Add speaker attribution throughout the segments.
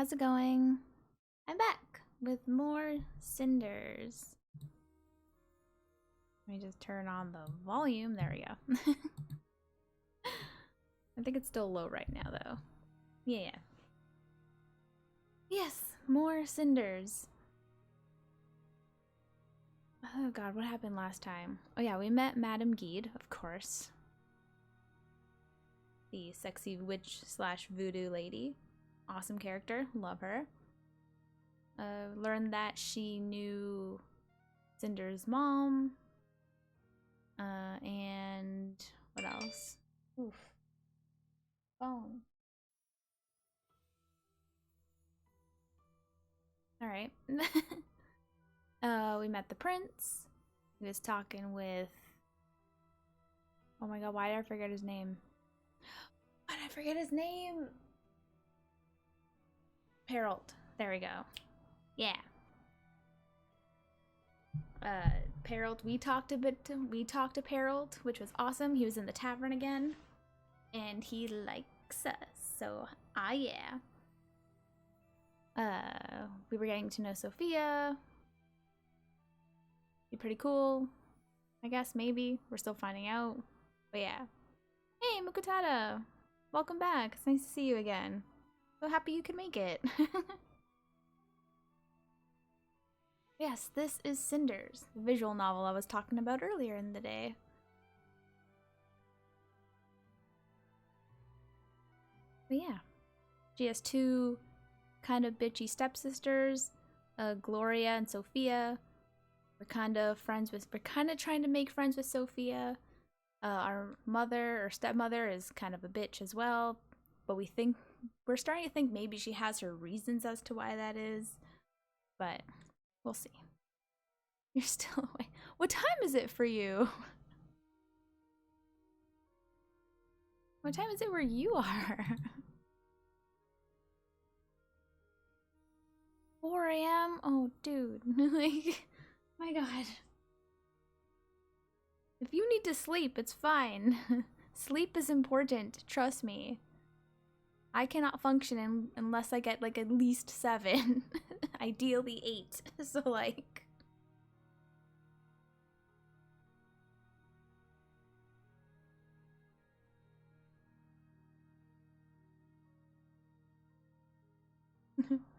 Speaker 1: how's it going? I'm back with more Cinders. Let me just turn on the volume. There we go. I think it's still low right now, though. Yeah. Yes, more Cinders. Oh god, what happened last time? Oh yeah, we met Madame Guide, of course. The sexy witch slash voodoo lady. Awesome character, love her. Learned that she knew Cinder's mom. And what else? Oof. Phone. Alright. We met the prince. He was talking with... Oh my god, why did I forget his name? Why did I forget his name? Perrault. There we go. Yeah. Perrault, we talked to Perrault, which was awesome. He was in the tavern again. And he likes us, so yeah. We were getting to know Sophia. Be pretty cool. I guess, maybe. We're still finding out. But yeah. Hey, Mukutada! Welcome back. It's nice to see you again. So happy you could make it. Yes, this is Cinders, the visual novel I was talking about earlier in the day. But yeah. She has two kind of bitchy stepsisters, Gloria and Sophia. We're kind of trying to make friends with Sophia. Our mother or stepmother is kind of a bitch as well, but we're starting to think maybe she has her reasons as to why that is, but we'll see. You're still awake. What time is it for you? What time is it where you are? 4 a.m.? Oh, dude. Like, my god. If you need to sleep, it's fine. Sleep is important, trust me. I cannot function unless I get like at least 7. Ideally 8. So like...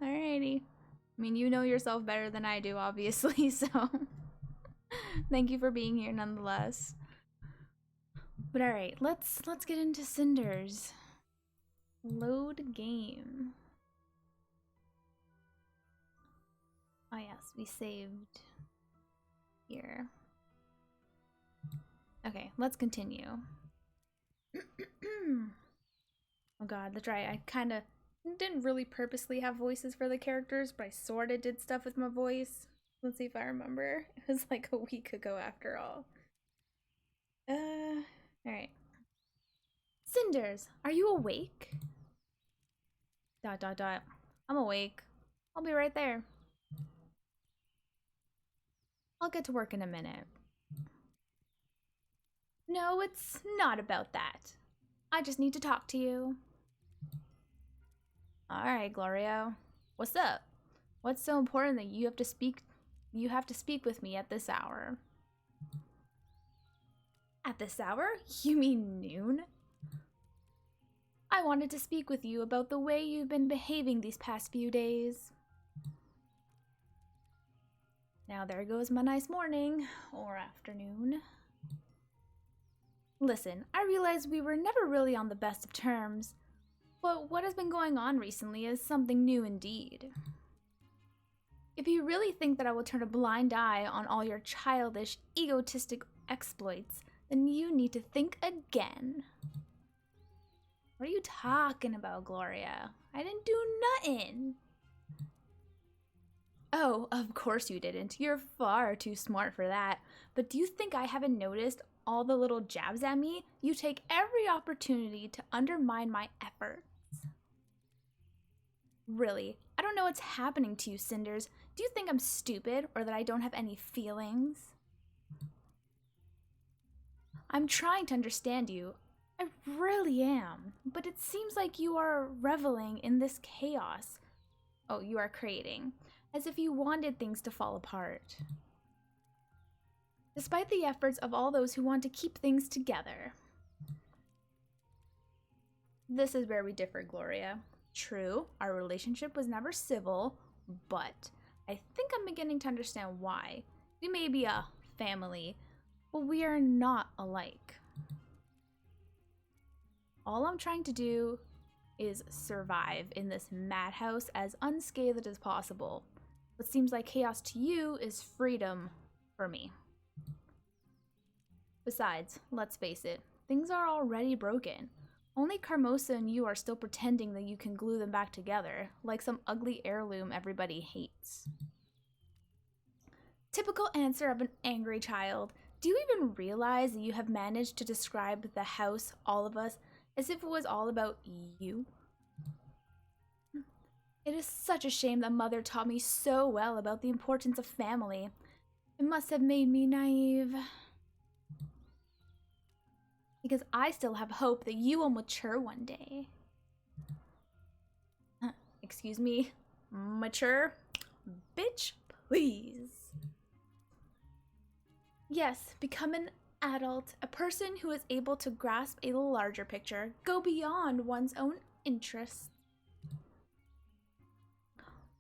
Speaker 1: Alrighty. I mean, you know yourself better than I do, obviously, so... Thank you for being here nonetheless. But alright, let's get into Cinders. Load game. Oh yes, we saved here. Okay, let's continue. Oh god, that's right. I kind of didn't really purposely have voices for the characters, but I sort of did stuff with my voice. Let's see if I remember. It was like a week ago after all. Alright. Cinders, are you awake? ... I'm awake. I'll be right there. I'll get to work in a minute. No, it's not about that. I just need to talk to you. Alright, Gloria. What's up? What's so important that you have to speak with me at this hour? At this hour? You mean noon? I wanted to speak with you about the way you've been behaving these past few days. Now there goes my nice morning, or afternoon. Listen, I realize we were never really on the best of terms, but what has been going on recently is something new indeed. If you really think that I will turn a blind eye on all your childish, egotistic exploits, then you need to think again. What are you talking about, Gloria? I didn't do nothing. Oh, of course you didn't. You're far too smart for that. But do you think I haven't noticed all the little jabs at me? You take every opportunity to undermine my efforts. Really, I don't know what's happening to you, Cinders. Do you think I'm stupid or that I don't have any feelings? I'm trying to understand you. I really am. But it seems like you are reveling in this chaos. Oh, you are creating. As if you wanted things to fall apart. Despite the efforts of all those who want to keep things together. This is where we differ, Gloria. True, our relationship was never civil, but I think I'm beginning to understand why. We may be a family, but we are not alike. All I'm trying to do is survive in this madhouse as unscathed as possible. What seems like chaos to you is freedom for me. Besides, let's face it, things are already broken. Only Carmosa and you are still pretending that you can glue them back together, like some ugly heirloom everybody hates. Typical answer of an angry child. Do you even realize that you have managed to describe the house, all of us, as if it was all about you? It is such a shame that Mother taught me so well about the importance of family. It must have made me naive. Because I still have hope that you will mature one day. Excuse me? Mature? Bitch, please. Yes, become an adult, a person who is able to grasp a larger picture, go beyond one's own interests.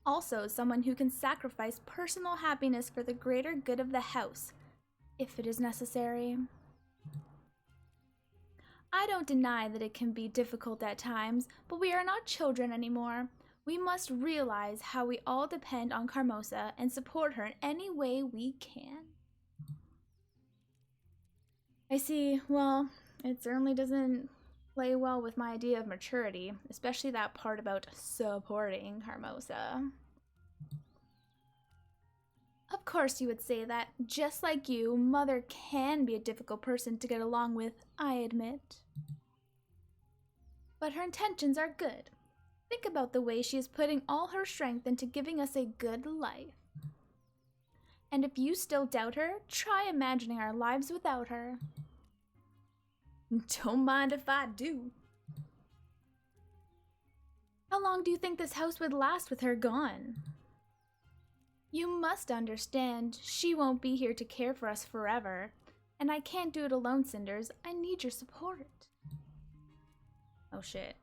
Speaker 1: Also, someone who can sacrifice personal happiness for the greater good of the house, if it is necessary. I don't deny that it can be difficult at times, but we are not children anymore. We must realize how we all depend on Carmosa and support her in any way we can. I see. Well, it certainly doesn't play well with my idea of maturity, especially that part about supporting Carmosa. Of course you would say that. Just like you, Mother can be a difficult person to get along with, I admit. But her intentions are good. Think about the way she is putting all her strength into giving us a good life. And if you still doubt her, try imagining our lives without her. Don't mind if I do. How long do you think this house would last with her gone? You must understand, she won't be here to care for us forever. And I can't do it alone, Cinders. I need your support. Oh shit.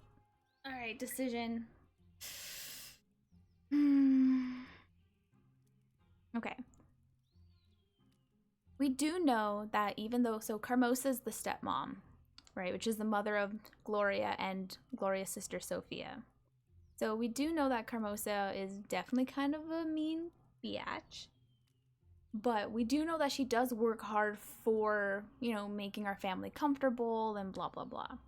Speaker 1: Alright, decision. Okay. We do know that even though, so Carmosa's the stepmom, right, which is the mother of Gloria and Gloria's sister Sophia. So we do know that Carmosa is definitely kind of a mean biatch. But we do know that she does work hard for, you know, making our family comfortable and blah, blah, blah.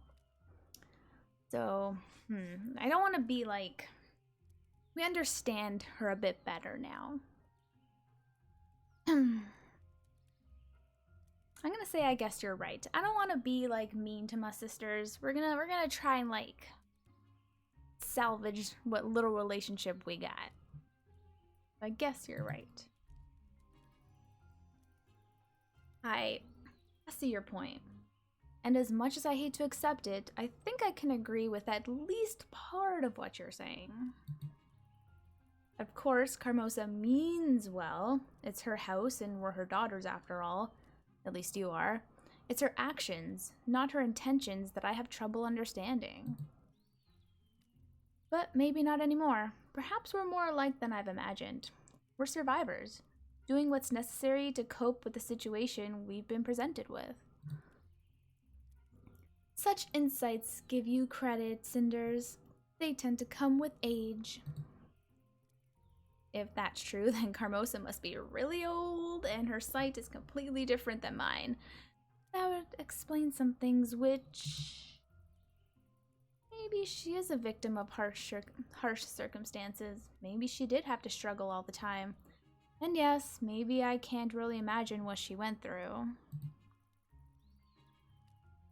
Speaker 1: So, I don't want to be like, we understand her a bit better now. I'm gonna say I guess you're right. I don't want to be like mean to my sisters. We're gonna try and like salvage what little relationship we got. I guess you're right. I see your point. And as much as I hate to accept it, I think I can agree with at least part of what you're saying. Of course, Carmosa means well. It's her house and we're her daughters after all. At least you are. It's her actions, not her intentions, that I have trouble understanding. But maybe not anymore. Perhaps we're more alike than I've imagined. We're survivors, doing what's necessary to cope with the situation we've been presented with. Such insights give you credit, Cinders. They tend to come with age. If that's true, then Carmosa must be really old and her sight is completely different than mine. That would explain some things, which... maybe she is a victim of harsh circumstances. Maybe she did have to struggle all the time. And yes, maybe I can't really imagine what she went through.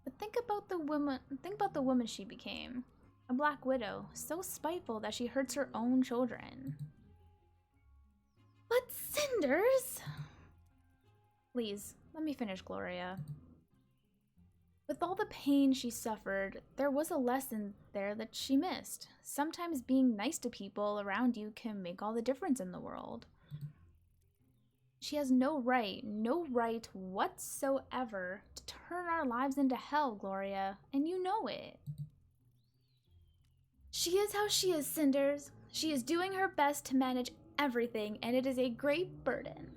Speaker 1: But think about the woman she became. A black widow, so spiteful that she hurts her own children. But Cinders! Please, let me finish, Gloria. With all the pain she suffered, there was a lesson there that she missed. Sometimes being nice to people around you can make all the difference in the world. She has no right whatsoever to turn our lives into hell, Gloria, and you know it. She is how she is, Cinders. She is doing her best to manage everything, and it is a great burden.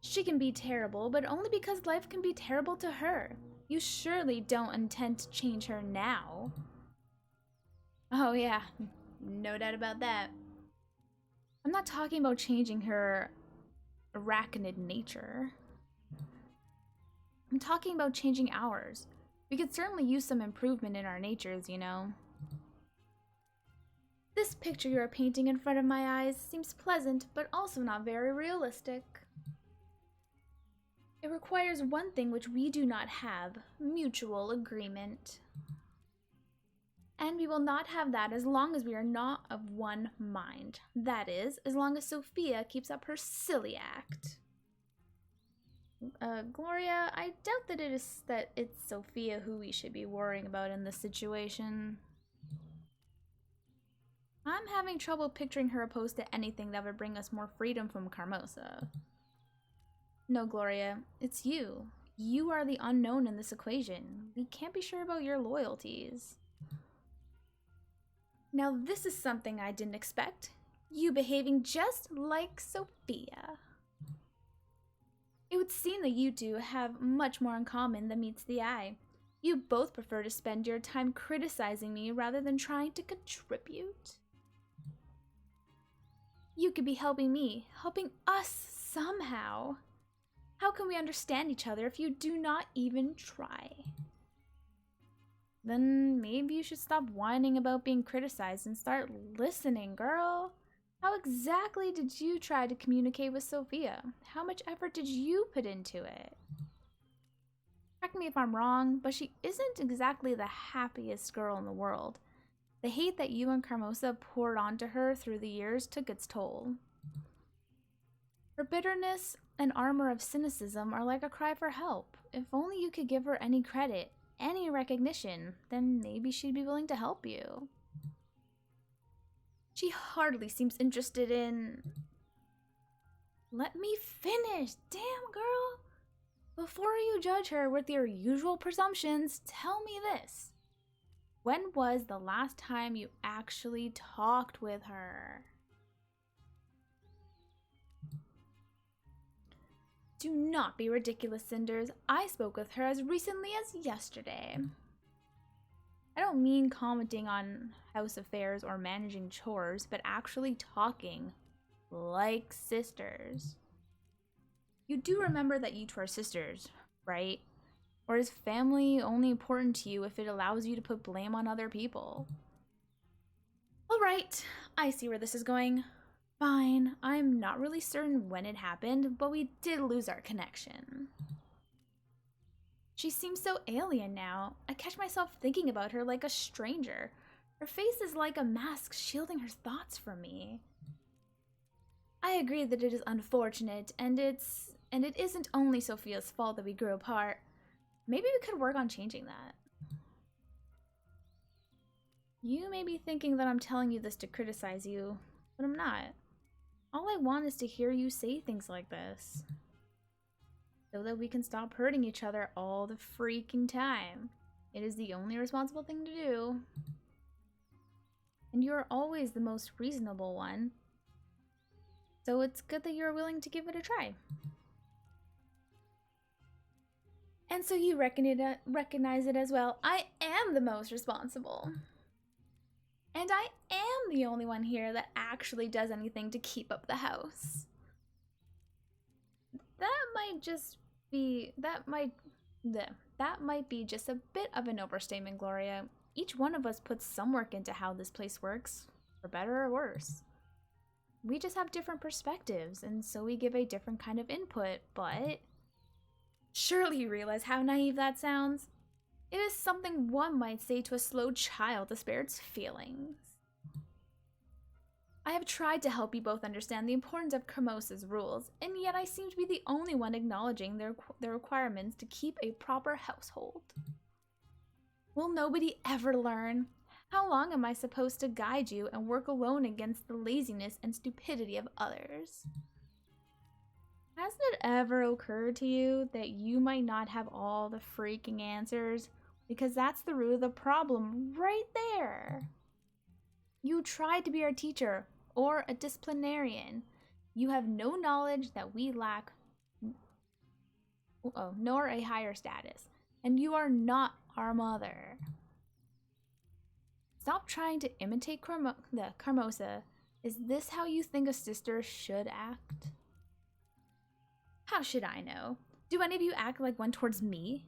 Speaker 1: She can be terrible, but only because life can be terrible to her. You surely don't intend to change her now. Oh yeah, no doubt about that. I'm not talking about changing her arachnid nature. I'm talking about changing ours. We could certainly use some improvement in our natures, you know. This picture you are painting in front of my eyes seems pleasant, but also not very realistic. It requires one thing which we do not have, mutual agreement. And we will not have that as long as we are not of one mind. That is, as long as Sophia keeps up her silly act. Gloria, I doubt that it's Sophia who we should be worrying about in this situation. I'm having trouble picturing her opposed to anything that would bring us more freedom from Carmosa. No, Gloria, it's you. You are the unknown in this equation. We can't be sure about your loyalties. Now this is something I didn't expect. You behaving just like Sophia. It would seem that you two have much more in common than meets the eye. You both prefer to spend your time criticizing me rather than trying to contribute. You could be helping me, helping us somehow. How can we understand each other if you do not even try? Then maybe you should stop whining about being criticized and start listening, girl. How exactly did you try to communicate with Sophia? How much effort did you put into it? Correct me if I'm wrong, but she isn't exactly the happiest girl in the world. The hate that you and Carmosa poured onto her through the years took its toll. Her bitterness and armor of cynicism are like a cry for help. If only you could give her any credit, any recognition, then maybe she'd be willing to help you. She hardly seems interested in... Let me finish, damn girl! Before you judge her with your usual presumptions, tell me this. When was the last time you actually talked with her? Do not be ridiculous, Cinders. I spoke with her as recently as yesterday. I don't mean commenting on house affairs or managing chores, but actually talking like sisters. You do remember that you two are sisters, right? Or is family only important to you if it allows you to put blame on other people? Alright, I see where this is going. Fine, I'm not really certain when it happened, but we did lose our connection. She seems so alien now. I catch myself thinking about her like a stranger. Her face is like a mask shielding her thoughts from me. I agree that it is unfortunate, and it isn't only Sophia's fault that we grew apart. Maybe we could work on changing that. You may be thinking that I'm telling you this to criticize you, but I'm not. All I want is to hear you say things like this, so that we can stop hurting each other all the freaking time. It is the only responsible thing to do. And you're always the most reasonable one, so it's good that you're willing to give it a try. And so you recognize it as well. I am the most responsible. And I am the only one here that actually does anything to keep up the house. That might be just a bit of an overstatement, Gloria. Each one of us puts some work into how this place works, for better or worse. We just have different perspectives, and so we give a different kind of input, but... Surely you realize how naive that sounds? It is something one might say to a slow child to spare its feelings. I have tried to help you both understand the importance of Kermosa's rules, and yet I seem to be the only one acknowledging their requirements to keep a proper household. Will nobody ever learn? How long am I supposed to guide you and work alone against the laziness and stupidity of others? Hasn't it ever occurred to you that you might not have all the freaking answers? Because that's the root of the problem right there. You tried to be our teacher or a disciplinarian. You have no knowledge that we lack, nor a higher status. And you are not our mother. Stop trying to imitate Kermosa. Is this how you think a sister should act? How should I know? Do any of you act like one towards me?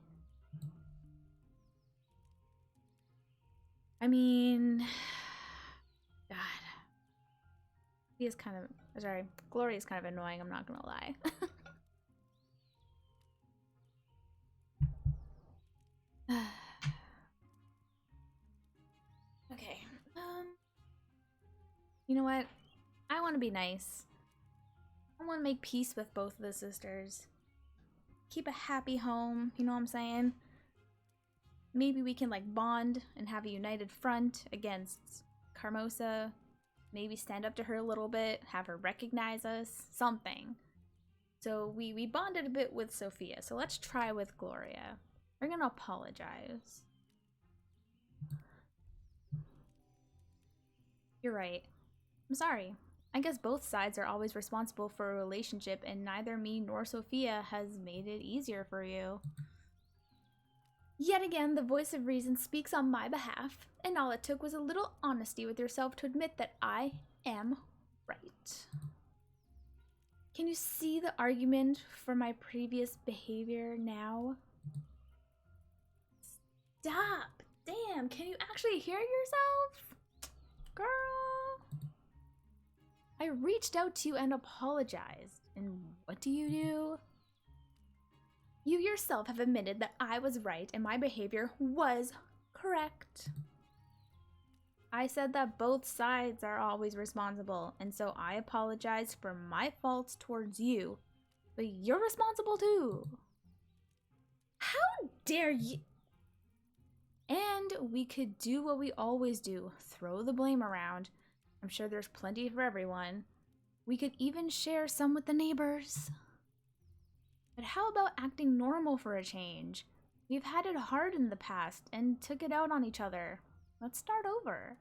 Speaker 1: I mean, God. He is kind of, sorry, Gloria is kind of annoying, I'm not gonna lie. Okay, you know what? I want to be nice. I want to make peace with both of the sisters. Keep a happy home, you know what I'm saying? Maybe we can like bond and have a united front against Kermosa. Maybe stand up to her a little bit, have her recognize us, something. So we bonded a bit with Sophia, so let's try with Gloria. We're gonna apologize. You're right. I'm sorry. I guess both sides are always responsible for a relationship, and neither me nor Sophia has made it easier for you. Yet again, the voice of reason speaks on my behalf, and all it took was a little honesty with yourself to admit that I am right. Can you see the argument for my previous behavior now? Stop! Damn, can you actually hear yourself? Girl! I reached out to you and apologized, and what do? You yourself have admitted that I was right and my behavior was correct. I said that both sides are always responsible, and so I apologize for my faults towards you, but you're responsible too. How dare you? And we could do what we always do, throw the blame around. I'm sure there's plenty for everyone. We could even share some with the neighbors. But how about acting normal for a change? We've had it hard in the past and took it out on each other. Let's start over.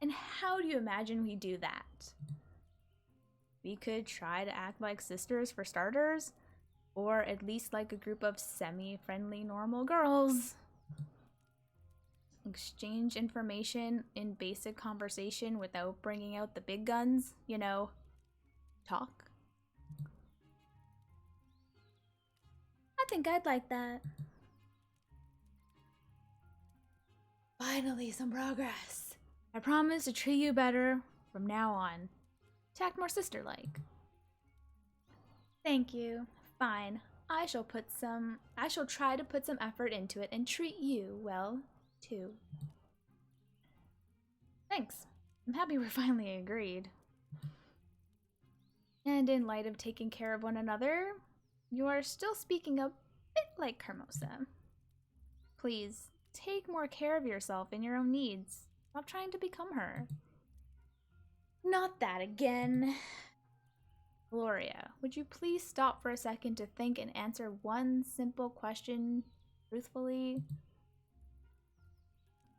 Speaker 1: And how do you imagine we do that? We could try to act like sisters for starters, or at least like a group of semi-friendly normal girls. Exchange information in basic conversation without bringing out the big guns, you know, talk. I think I'd like that. Finally, some progress. I promise to treat you better from now on. To act more sister-like. Thank you. Fine. I shall try to put some effort into it and treat you well, too. Thanks. I'm happy we're finally agreed. And in light of taking care of one another, you are still speaking a bit like Kermosa. Please, take more care of yourself and your own needs. Stop trying to become her. Not that again. Gloria, would you please stop for a second to think and answer one simple question truthfully?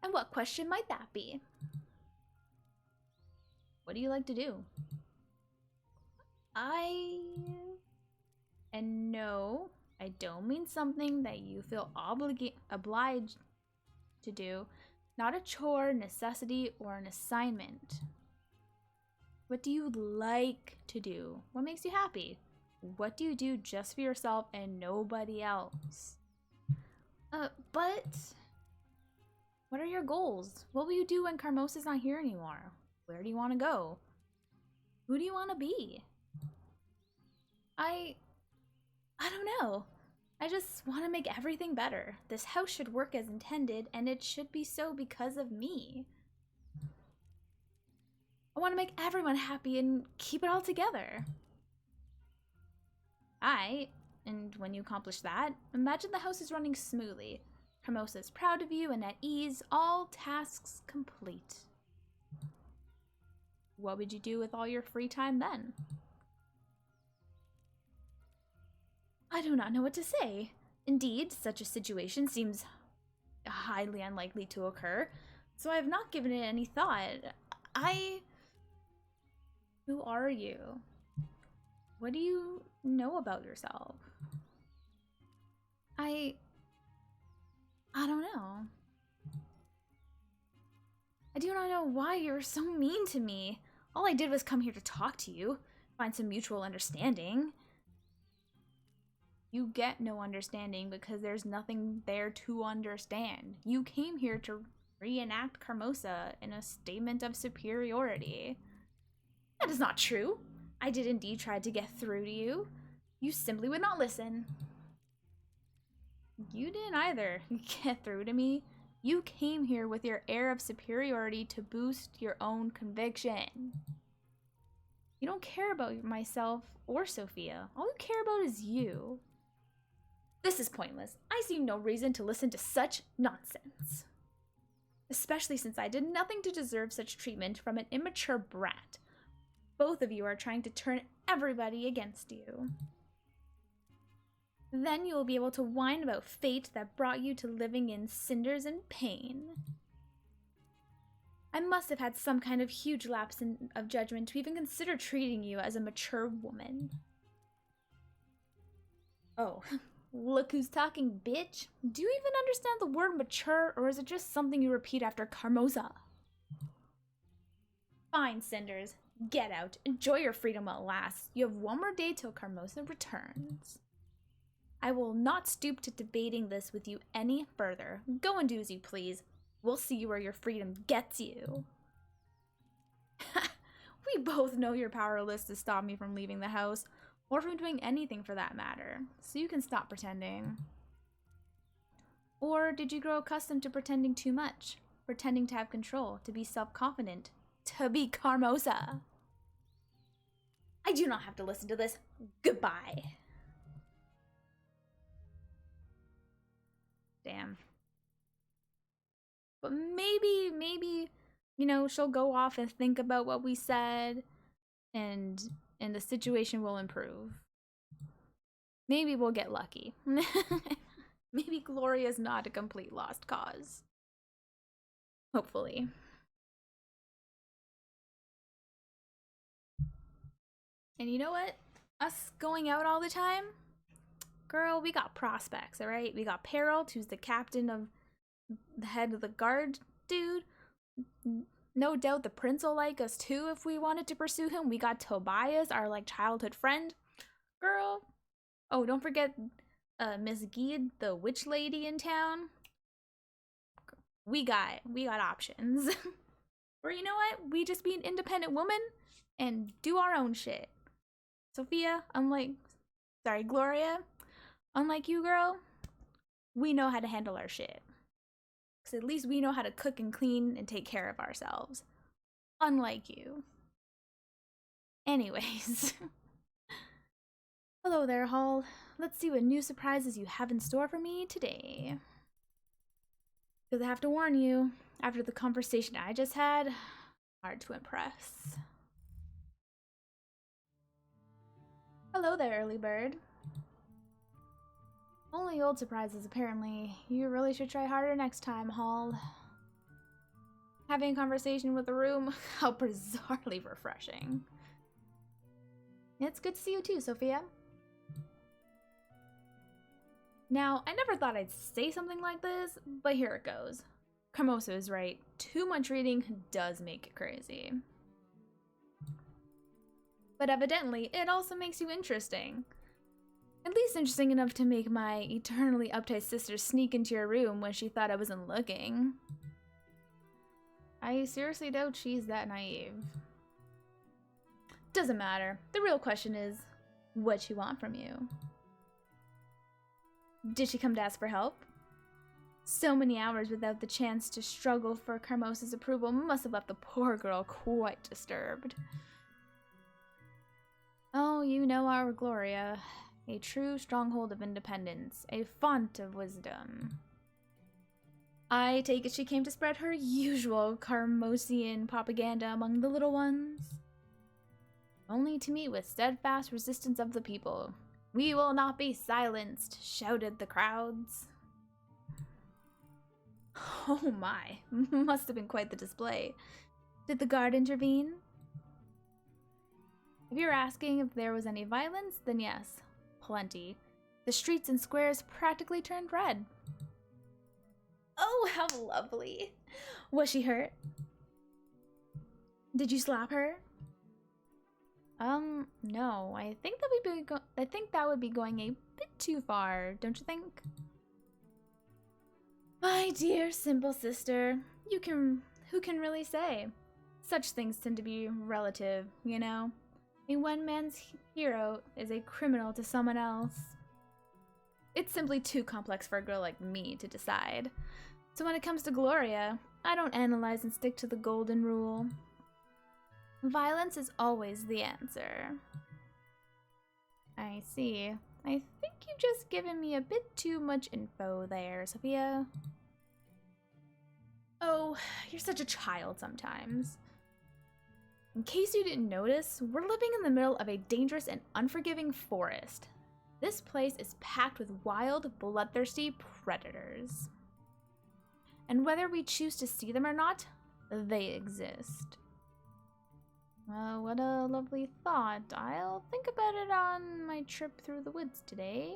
Speaker 1: And what question might that be? What do you like to do? And no, I don't mean something that you feel obliged to do. Not a chore, necessity, or an assignment. What do you like to do? What makes you happy? What do you do just for yourself and nobody else? But what are your goals? What will you do when Kermosa's not here anymore? Where do you want to go? Who do you want to be? I don't know. I just want to make everything better. This house should work as intended, and it should be so because of me. I want to make everyone happy and keep it all together. And when you accomplish that, imagine the house is running smoothly. Hermosa is proud of you and at ease, all tasks complete. What would you do with all your free time then? I do not know what to say. Indeed, such a situation seems highly unlikely to occur, so I have not given it any thought. Who are you? What do you know about yourself? I don't know. I do not know why you're so mean to me. All I did was come here to talk to you, find some mutual understanding. You get no understanding because there's nothing there to understand. You came here to reenact Carmosa in a statement of superiority. That is not true. I did indeed try to get through to you. You simply would not listen. You didn't either get through to me. You came here with your air of superiority to boost your own conviction. You don't care about myself or Sophia. All you care about is you. This is pointless. I see no reason to listen to such nonsense. Especially since I did nothing to deserve such treatment from an immature brat. Both of you are trying to turn everybody against you. Then you will be able to whine about fate that brought you to living in cinders and pain. I must have had some kind of huge lapse of judgment to even consider treating you as a mature woman. Oh, look who's talking, bitch. Do you even understand the word mature, or is it just something you repeat after Carmosa? Fine, Cinders. Get out. Enjoy your freedom while it lasts. You have one more day till Carmosa returns. I will not stoop to debating this with you any further. Go and do as you please. We'll see where your freedom gets you. We both know you're powerless to stop me from leaving the house, or from doing anything for that matter, so you can stop pretending. Or did you grow accustomed to pretending too much? Pretending to have control, to be self-confident, to be Carmosa? I do not have to listen to this. Goodbye. Damn. But maybe, you know, she'll go off and think about what we said and the situation will improve. Maybe we'll get lucky. Maybe Gloria's not a complete lost cause. Hopefully. And you know what? Us going out all the time? Girl, we got prospects, alright? We got Peril, who's the captain of the head of the guard dude. No doubt the prince will like us too if we wanted to pursue him. We got Tobias, our like childhood friend. Girl. Oh, don't forget Miss Geed, the witch lady in town. We got options. Or you know what? We just be an independent woman and do our own shit. Sophia, Gloria, unlike you, girl, we know how to handle our shit. Because at least we know how to cook and clean and take care of ourselves. Unlike you. Anyways. Hello there, Hall. Let's see what new surprises you have in store for me today. Because I have to warn you, after the conversation I just had, hard to impress. Hello there, early bird. Only old surprises, apparently. You really should try harder next time, Hall. Having a conversation with the room, how bizarrely refreshing. It's good to see you too, Sophia. Now, I never thought I'd say something like this, but here it goes. Carmosa is right. Too much reading does make it crazy. But evidently, it also makes you interesting. At least interesting enough to make my eternally uptight sister sneak into your room when she thought I wasn't looking. I seriously doubt she's that naive. Doesn't matter. The real question is, what she want from you? Did she come to ask for help? So many hours without the chance to struggle for Carmosa's approval must have left the poor girl quite disturbed. Oh, you know our Gloria. A true stronghold of independence. A font of wisdom. I take it she came to spread her usual Carmosian propaganda among the little ones. Only to meet with steadfast resistance of the people. We will not be silenced, shouted the crowds. Oh my, must have been quite the display. Did the guard intervene? If you're asking if there was any violence, then yes, plenty. The streets and squares practically turned red. Oh, how lovely. Was she hurt? Did you slap her? No. I think that would be going a bit too far, don't you think? My dear simple sister, who can really say? Such things tend to be relative, you know? A one man's hero is a criminal to someone else. It's simply too complex for a girl like me to decide. So when it comes to Gloria, I don't analyze and stick to the golden rule. Violence is always the answer. I see. I think you've just given me a bit too much info there, Sophia. Oh, you're such a child sometimes. In case you didn't notice, we're living in the middle of a dangerous and unforgiving forest. This place is packed with wild, bloodthirsty predators. And whether we choose to see them or not, they exist. What a lovely thought. I'll think about it on my trip through the woods today.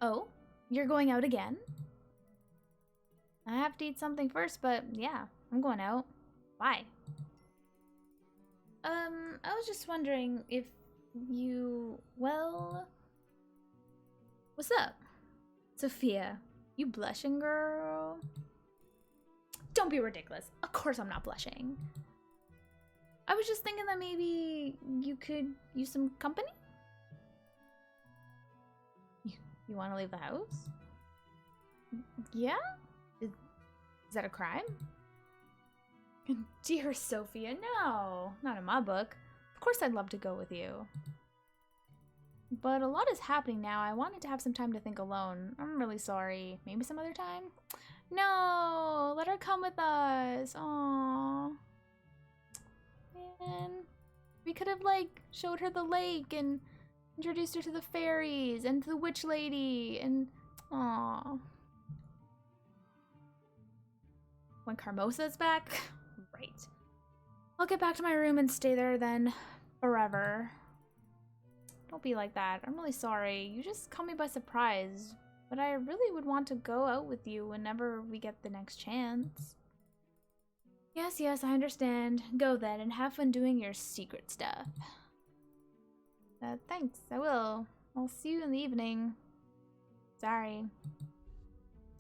Speaker 1: Oh, you're going out again? I have to eat something first, but yeah, I'm going out. Why? I was just wondering if you, well... What's up? Sophia, you blushing, girl? Don't be ridiculous. Of course I'm not blushing. I was just thinking that maybe you could use some company? You want to leave the house? Yeah? Is that a crime? Dear Sophia, no. Not in my book. Of course I'd love to go with you. But a lot is happening now. I wanted to have some time to think alone. I'm really sorry. Maybe some other time? No! Let her come with us. Aww. Man. We could have, like, showed her the lake and introduced her to the fairies and to the witch lady and... Aww. When Carmosa's back? Right. I'll get back to my room and stay there then. Forever. Don't be like that. I'm really sorry. You just caught me by surprise. But I really would want to go out with you whenever we get the next chance. Yes, I understand. Go then and have fun doing your secret stuff. Thanks, I will. I'll see you in the evening. Sorry.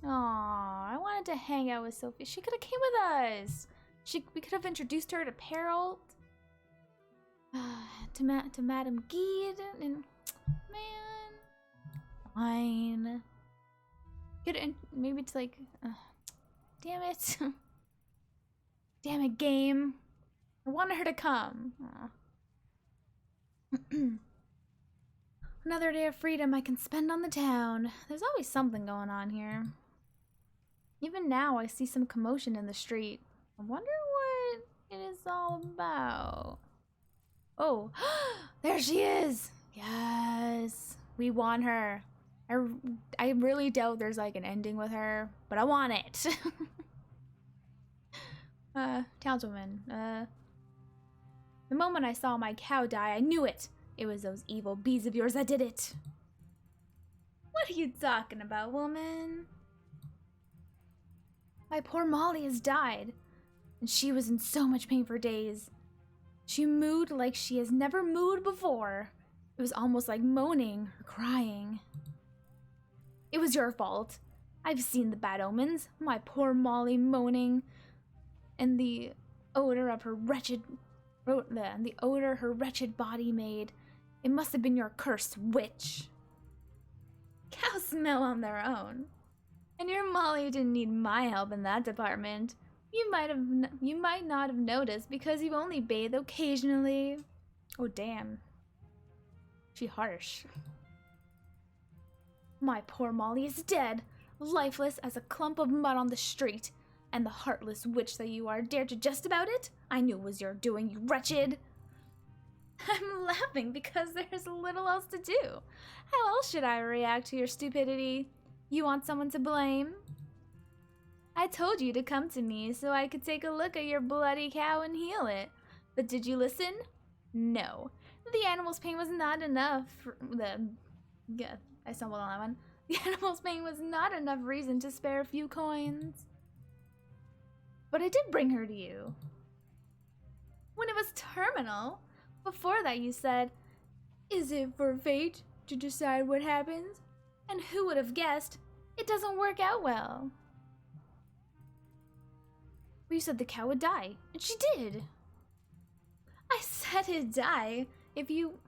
Speaker 1: Aw, I wanted to hang out with Sophie. She could have came with us. We could have introduced her to Perrault. To Madame Guide and... Man. Fine. Maybe to like... damn it. Damn it, game. I wanted her to come. Another day of freedom I can spend on the town. There's always something going on here. Even now, I see some commotion in the street. I wonder what it is all about. Oh, there she is! Yes, we want her. I really doubt there's like an ending with her, but I want it. Townswoman, the moment I saw my cow die, I knew it. It was those evil bees of yours that did it. What are you talking about, woman? My poor Molly has died, and she was in so much pain for days. She mooed like she has never mooed before. It was almost like moaning or crying. It was your fault. I've seen the bad omens. My poor Molly moaning, and the odor of her wretched body made. It must have been your cursed witch. Cows smell on their own. And your Molly didn't need my help in that department. You might not have noticed because you only bathe occasionally. Oh damn. She harsh. My poor Molly is dead, lifeless as a clump of mud on the street. And the heartless witch that you are dared to jest about it? I knew it was your doing, you wretched! I'm laughing because there's little else to do. How else should I react to your stupidity? You want someone to blame? I told you to come to me so I could take a look at your bloody cow and heal it. But did you listen? No. The animal's pain was not enough. I stumbled on that one. The animal's pain was not enough reason to spare a few coins. But I did bring her to you. When it was terminal. Before that you said, is it for fate to decide what happens? And who would have guessed? It doesn't work out well. You said the cow would die, and she did. I said it'd die if you...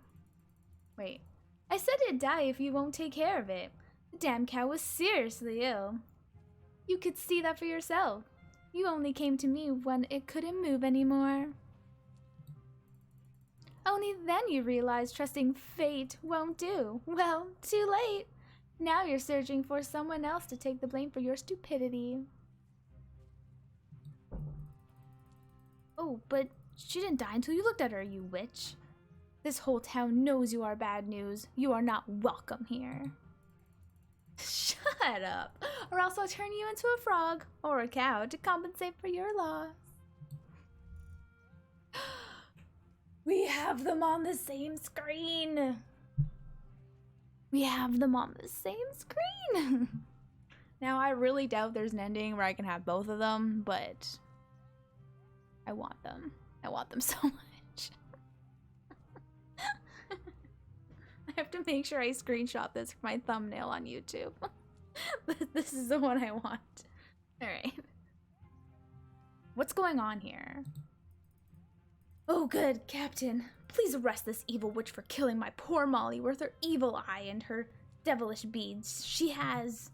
Speaker 1: Wait. I said it'd die if you won't take care of it. The damn cow was seriously ill. You could see that for yourself. You only came to me when it couldn't move anymore. Only then you realized trusting fate won't do. Well, too late. Now you're searching for someone else to take the blame for your stupidity. Oh, but she didn't die until you looked at her, you witch. This whole town knows you are bad news. You are not welcome here. Shut up, or else I'll turn you into a frog or a cow to compensate for your loss. We have them on the same screen. We have them on the same screen. Now, I really doubt there's an ending where I can have both of them, but I want them. I want them so much. I have to make sure I screenshot this for my thumbnail on YouTube. This is the one I want. Alright. What's going on here? Oh good, Captain. Please arrest this evil witch for killing my poor Molly with her evil eye and her devilish beads. She has...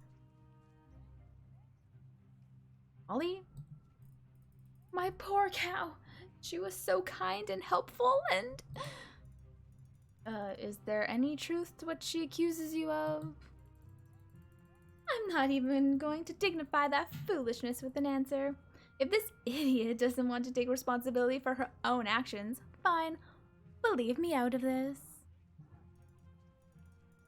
Speaker 1: Molly? My poor cow. She was so kind and helpful and... is there any truth to what she accuses you of? I'm not even going to dignify that foolishness with an answer. If this idiot doesn't want to take responsibility for her own actions, fine, but leave me out of this.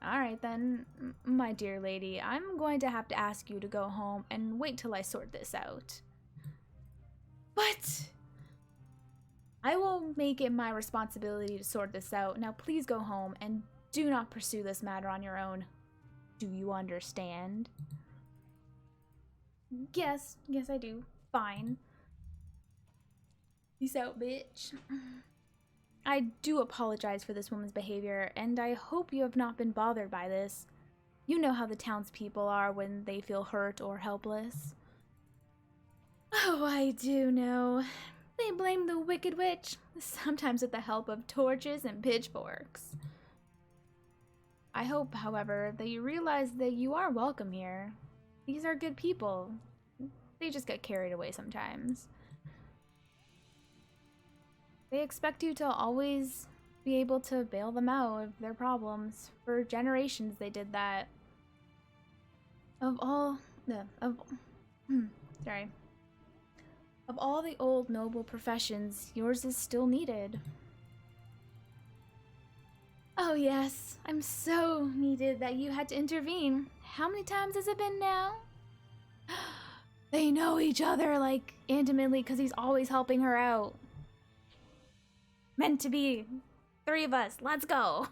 Speaker 1: Alright then, my dear lady, I'm going to have to ask you to go home and wait till I sort this out. But I will make it my responsibility to sort this out. Now please go home and do not pursue this matter on your own. Do you understand? Yes I do. Fine. Peace out, bitch. I do apologize for this woman's behavior, and I hope you have not been bothered by this. You know how the townspeople are when they feel hurt or helpless. Oh, I do know. They blame the wicked witch, sometimes with the help of torches and pitchforks. I hope, however, that you realize that you are welcome here. These are good people. They just get carried away sometimes. They expect you to always be able to bail them out of their problems. For generations they did that. Of all the old noble professions, yours is still needed. Oh yes, I'm so needed that you had to intervene. How many times has it been now? They know each other like intimately because he's always helping her out. Meant to be. 3 of us. Let's go.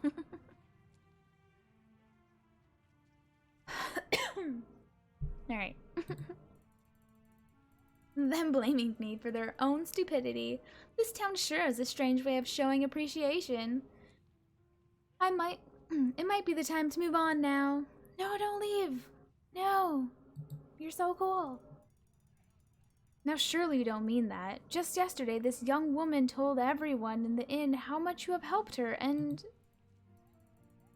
Speaker 1: Alright. Them blaming me for their own stupidity. This town sure has a strange way of showing appreciation. It might be the time to move on now. No, don't leave. No. You're so cool. Now surely you don't mean that. Just yesterday, this young woman told everyone in the inn how much you have helped her, and...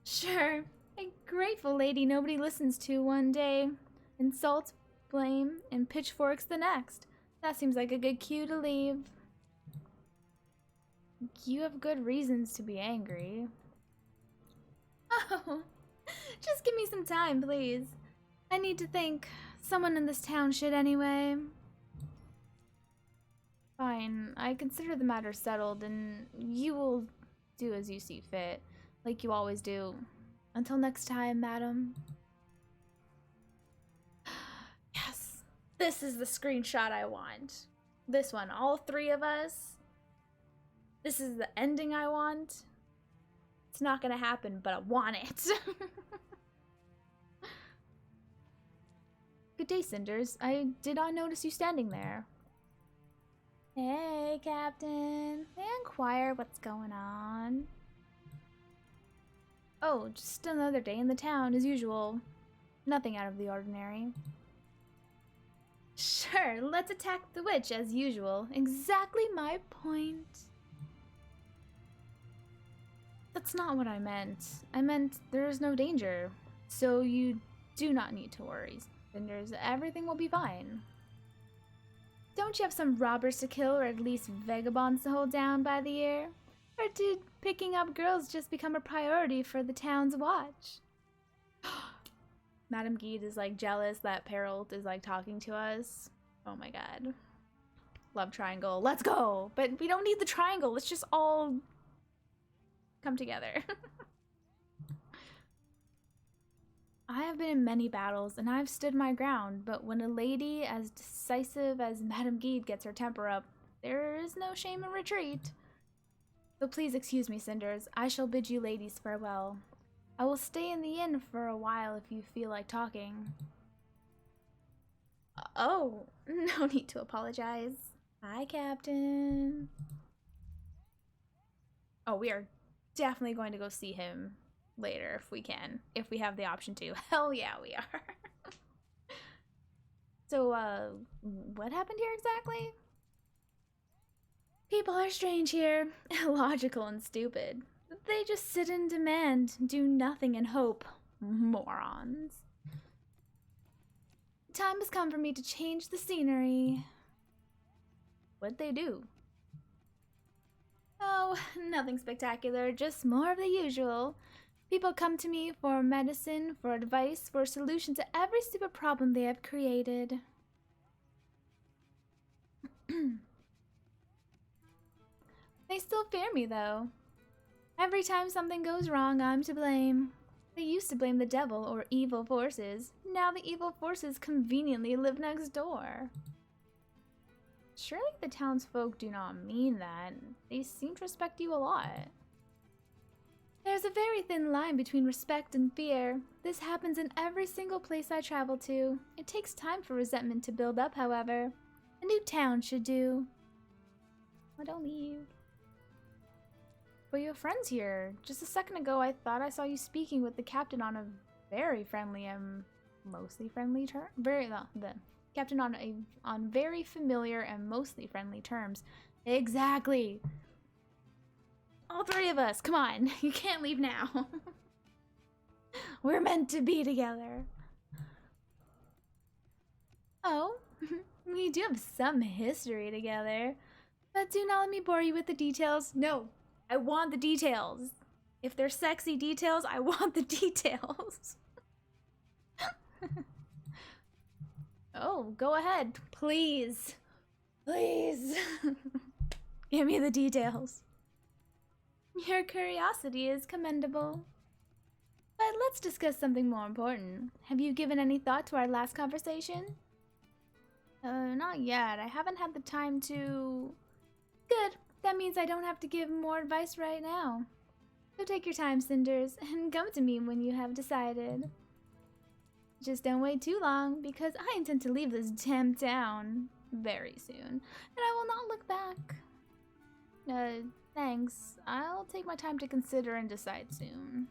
Speaker 1: Sure, a grateful lady nobody listens to one day. insult, blame, and pitchforks the next. That seems like a good cue to leave. You have good reasons to be angry. Oh, just give me some time, please. I need to think. Someone in this town should anyway. Fine, I consider the matter settled, and you will do as you see fit, like you always do. Until next time, madam. Yes, this is the screenshot I want. This one, all three of us. This is the ending I want. It's not gonna happen, but I want it. Good day, Cinders. I did not notice you standing there. Hey, Captain. May I inquire what's going on? Oh, just another day in the town, as usual. Nothing out of the ordinary. Sure, let's attack the witch, as usual. Exactly my point. That's not what I meant. I meant there is no danger, so you do not need to worry. Cinders, everything will be fine. Don't you have some robbers to kill, or at least vagabonds to hold down by the ear? Or did picking up girls just become a priority for the town's watch? Madame Guide is like jealous that Perrault is like talking to us. Oh my god. Love triangle. Let's go! But we don't need the triangle. Let's just all come together. I have been in many battles, and I've stood my ground, but when a lady as decisive as Madame Guide gets her temper up, there is no shame in retreat. So please excuse me, Cinders. I shall bid you ladies farewell. I will stay in the inn for a while if you feel like talking. Oh, no need to apologize. Hi, Captain. Oh, we are definitely going to go see him later if we can, if we have the option to. Hell yeah, we are. So, what happened here exactly? People are strange here, illogical and stupid. They just sit and demand, do nothing and hope. Morons. Time has come for me to change the scenery. What'd they do? Oh, nothing spectacular, just more of the usual. People come to me for medicine, for advice, for a solution to every stupid problem they have created. They still fear me, though. Every time something goes wrong, I'm to blame. They used to blame the devil or evil forces. Now the evil forces conveniently live next door. Surely the townsfolk do not mean that. They seem to respect you a lot. There's a very thin line between respect and fear. This happens in every single place I travel to. It takes time for resentment to build up, however. A new town should do. Oh, don't leave. But you have friends here. Just a second ago, I thought I saw you speaking with the captain on a very friendly and mostly friendly term. The captain on very familiar and mostly friendly terms. Exactly. All three of us, come on. You can't leave now. We're meant to be together. Oh, we do have some history together. But do not let me bore you with the details. No, I want the details. If they're sexy details, I want the details. Oh, go ahead. Please. Please. Give me the details. Your curiosity is commendable. But let's discuss something more important. Have you given any thought to our last conversation? Not yet. I haven't had the time to... Good. That means I don't have to give more advice right now. So take your time, Cinders, and come to me when you have decided. Just don't wait too long, because I intend to leave this damn town very soon, and I will not look back. Thanks. I'll take my time to consider and decide soon.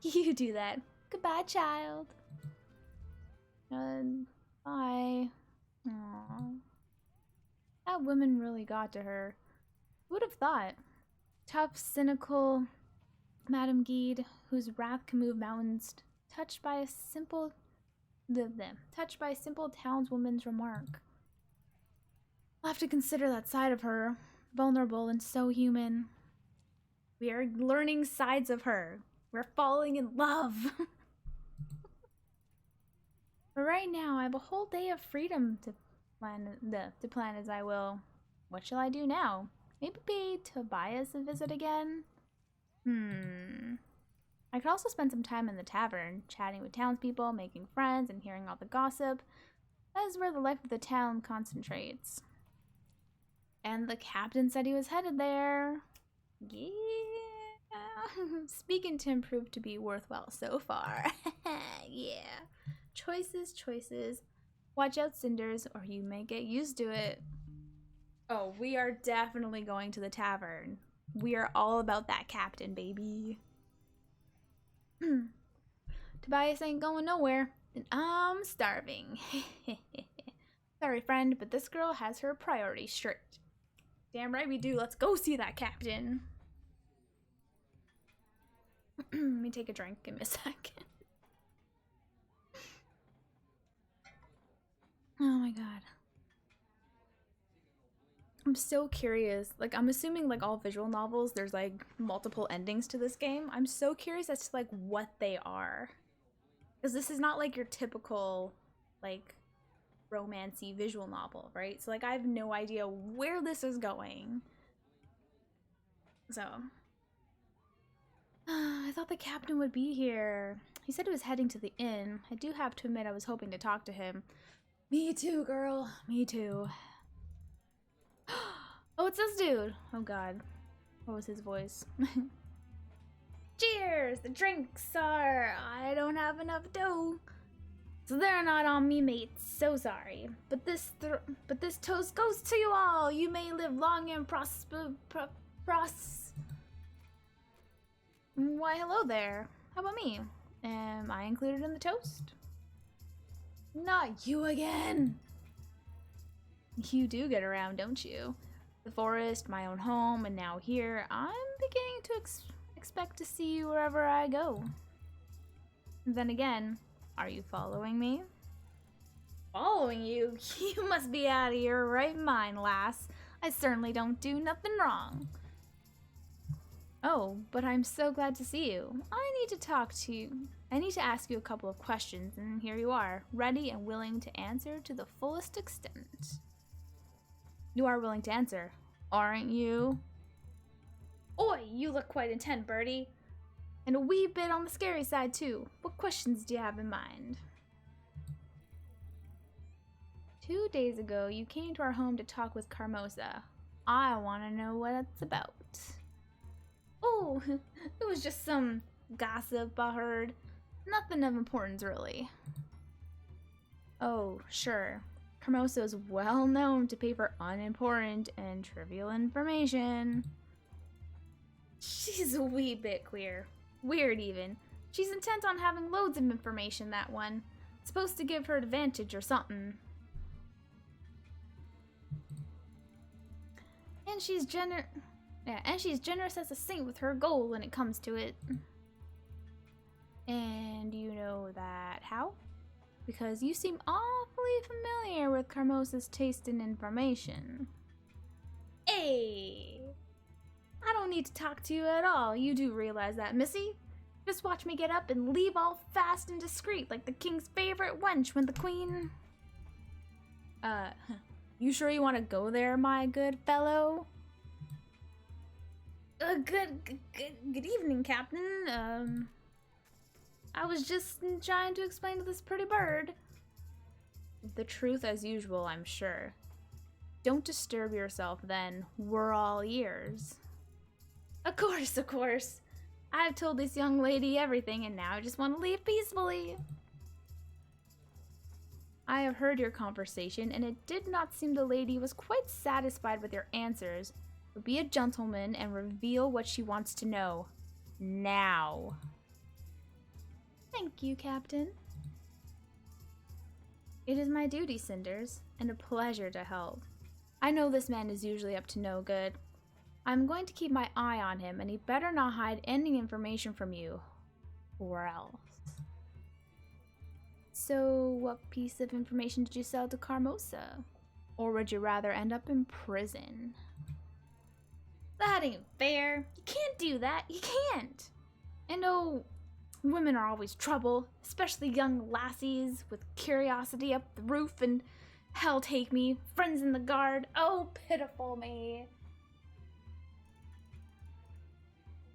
Speaker 1: You do that. Goodbye, child. Bye. Aww. That woman really got to her. Who would have thought? Tough, cynical Madame Guide, whose wrath can move mountains, touched by a simple them, touched by a simple townswoman's remark. I'll have to consider that side of her, vulnerable and so human. We are learning sides of her. We're falling in love. But right now, I have a whole day of freedom to plan as I will. What shall I do now? Maybe pay Tobias a visit again? I could also spend some time in the tavern, chatting with townspeople, making friends, and hearing all the gossip. That is where the life of the town concentrates. And the captain said he was headed there. Yeah. Speaking to him proved to be worthwhile so far. Yeah. Choices. Watch out, Cinders, or you may get used to it. Oh, we are definitely going to the tavern. We are all about that captain, baby. Tobias ain't going nowhere, and I'm starving. Sorry, friend, but this girl has her priorities straight. Damn right we do. Let's go see that captain. Let me take a drink. Give me a second. Oh my god. I'm so curious. Like, I'm assuming like all visual novels, there's like multiple endings to this game. I'm so curious as to like what they are. Because this is not like your typical like romancy visual novel, right? So like I have no idea where this is going. So I thought the captain would be here. He said he was heading to the inn. I do have to admit I was hoping to talk to him. Me too, girl. Me too. Oh, it's this dude. Oh god. What was his voice? Cheers! The drinks are... I don't have enough dough. So they're not on me, mates. So sorry. But this toast goes to you all. You may live long and prosper... Why, hello there. How about me? Am I included in the toast? Not you again. You do get around, don't you? The forest, my own home, and now here, I'm beginning to expect to see you wherever I go. Then again, are you following me? Following you? You must be out of your right mind, lass. I certainly don't do nothing wrong. Oh, but I'm so glad to see you. I need to talk to you. I need to ask you a couple of questions, and here you are, ready and willing to answer to the fullest extent. You are willing to answer, aren't you? Oi, you look quite intent, Birdie. And a wee bit on the scary side, too. What questions do you have in mind? 2 days ago, you came to our home to talk with Carmosa. I want to know what it's about. Oh, it was just some gossip I heard. Nothing of importance, really. Oh, sure. Carmosa is well known to pay for unimportant and trivial information. She's a wee bit queer. Weird, even. She's intent on having loads of information, that one. It's supposed to give her advantage or something. And she's generous as a saint with her gold when it comes to it. And you know that how? Because you seem awfully familiar with Carmosa's taste in information. Hey! I don't need to talk to you at all. You do realize that, missy? Just watch me get up and leave all fast and discreet like the king's favorite wench when the queen... You sure you want to go there, my good fellow? Good evening, Captain. I was just trying to explain to this pretty bird. The truth as usual, I'm sure. Don't disturb yourself then. We're all ears. Of course. I've told this young lady everything and now I just want to leave peacefully. I have heard your conversation and it did not seem the lady was quite satisfied with your answers. But be a gentleman and reveal what she wants to know. Now. Thank you, Captain. It is my duty, Cinders, and a pleasure to help. I know this man is usually up to no good. I'm going to keep my eye on him, and he better not hide any information from you. Or else. So, what piece of information did you sell to Carmosa? Or would you rather end up in prison? That ain't fair. You can't do that. You can't. And oh, women are always trouble, especially young lassies with curiosity up the roof and hell take me, friends in the guard. Oh, pitiful me.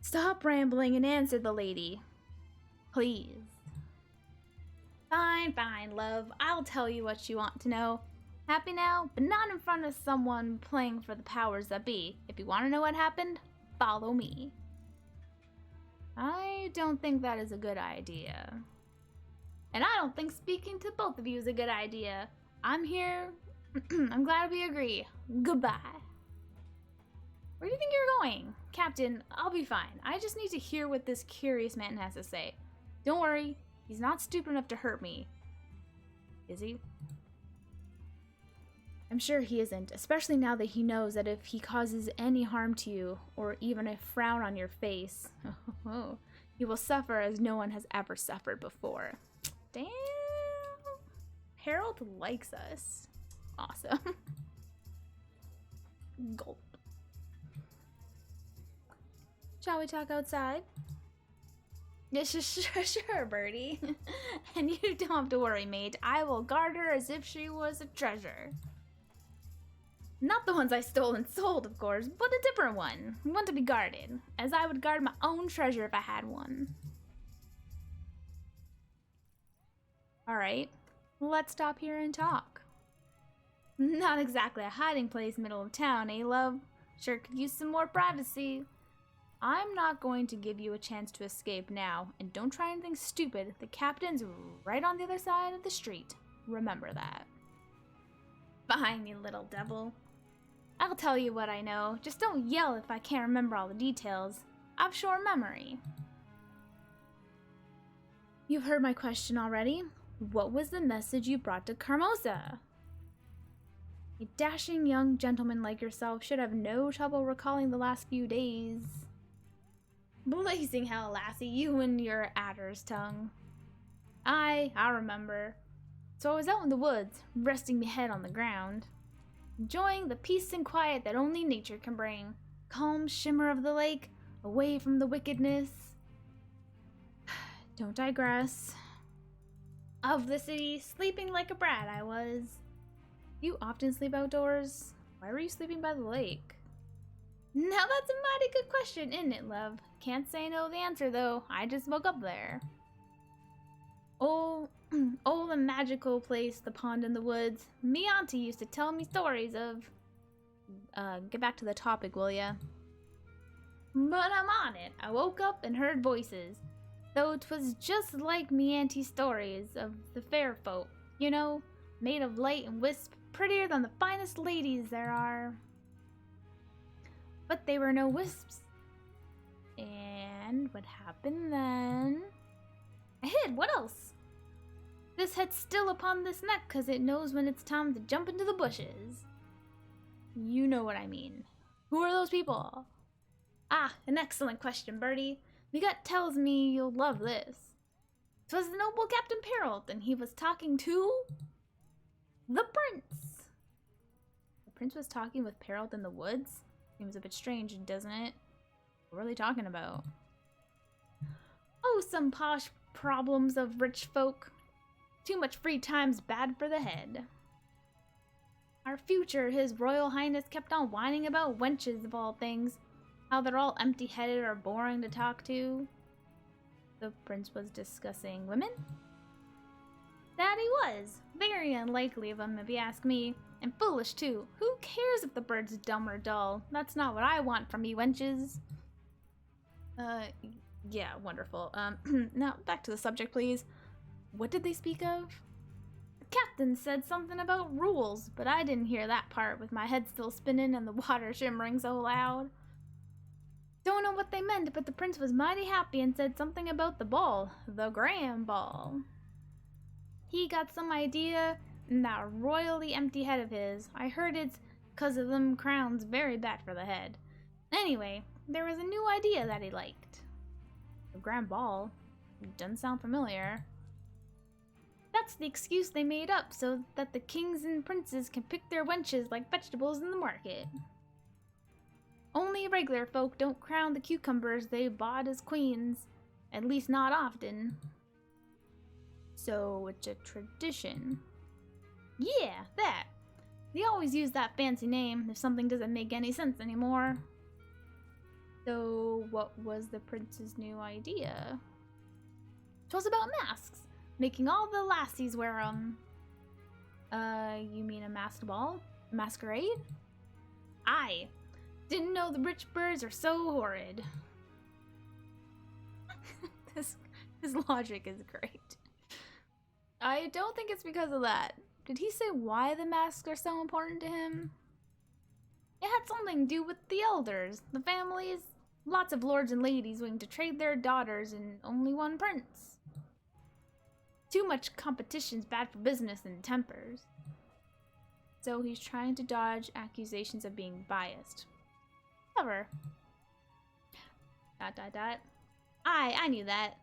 Speaker 1: Stop rambling and answer the lady. Please. Fine, fine, love. I'll tell you what you want to know. Happy now, but not in front of someone playing for the powers that be. If you want to know what happened, follow me. I don't think that is a good idea. And I don't think speaking to both of you is a good idea. I'm here. I'm glad we agree. Goodbye. Where do you think you're going? Captain, I'll be fine. I just need to hear what this curious man has to say. Don't worry, he's not stupid enough to hurt me. Is he? I'm sure he isn't, especially now that he knows that if he causes any harm to you, or even a frown on your face, he will suffer as no one has ever suffered before. Damn. Harold likes us. Awesome. Gulp. Shall we talk outside? Yes, sure, Birdie. And you don't have to worry, mate. I will guard her as if she was a treasure. Not the ones I stole and sold, of course, but a different one. One to be guarded, as I would guard my own treasure if I had one. Alright, let's stop here and talk. Not exactly a hiding place middle of town, eh, love? Sure could use some more privacy. I'm not going to give you a chance to escape now, and don't try anything stupid. The captain's right on the other side of the street. Remember that. Fine, you little devil. I'll tell you what I know. Just don't yell if I can't remember all the details. I've short memory. You've heard my question already. What was the message you brought to Carmosa? A dashing young gentleman like yourself should have no trouble recalling the last few days. Blazing hell, lassie, you and your adder's tongue. I remember. So I was out in the woods, resting my head on the ground, enjoying the peace and quiet that only nature can bring. Calm shimmer of the lake, away from the wickedness. Don't digress. Of the city, sleeping like a brat I was. You often sleep outdoors? Why were you sleeping by the lake? Now that's a mighty good question, isn't it, love? Can't say no the answer, though. I just woke up there. Oh, the magical place, the pond in the woods. Me auntie used to tell me stories of... get back to the topic, will ya? But I'm on it. I woke up and heard voices. Though 'twas just like me auntie's stories of the fair folk, you know, made of light and wisp, prettier than the finest ladies there are. But they were no wisps. And what happened then? I hid, what else? This head's still upon this neck 'cause it knows when it's time to jump into the bushes. You know what I mean. Who are those people? Ah, an excellent question, Bertie. My gut tells me you'll love this. 'Twas the noble Captain Perrault, and he was talking to... the prince. The prince was talking with Perrault in the woods? Seems a bit strange, doesn't it? What are they talking about? Oh, some posh problems of rich folk. Too much free time's bad for the head. Our future, His Royal Highness kept on whining about wenches of all things. How they're all empty-headed or boring to talk to. The prince was discussing women? That he was. Very unlikely of him, if you ask me. And foolish, too. Who cares if the bird's dumb or dull? That's not what I want from you wenches. Yeah, wonderful. Now, back to the subject, please. What did they speak of? The captain said something about rules, but I didn't hear that part with my head still spinning and the water shimmering so loud. Don't know what they meant, but the prince was mighty happy and said something about the ball. The grand ball. He got some idea in that royally empty head of his. I heard it's 'cause of them crowns very bad for the head. Anyway, there was a new idea that he liked. The grand ball? Doesn't sound familiar. That's the excuse they made up so that the kings and princes can pick their wenches like vegetables in the market. Only regular folk don't crown the cucumbers they bought as queens, at least not often. So it's a tradition. Yeah, that. They always use that fancy name if something doesn't make any sense anymore. So what was the prince's new idea? 'Twas about masks, making all the lassies wear 'em. You mean a masked ball? A masquerade? Aye. Didn't know the rich birds are so horrid. His logic is great. I don't think it's because of that. Did he say why the masks are so important to him? It had something to do with the elders, the families, lots of lords and ladies willing to trade their daughters and only one prince. Too much competition's bad for business and tempers. So he's trying to dodge accusations of being biased. Clever. ... Aye, I knew that.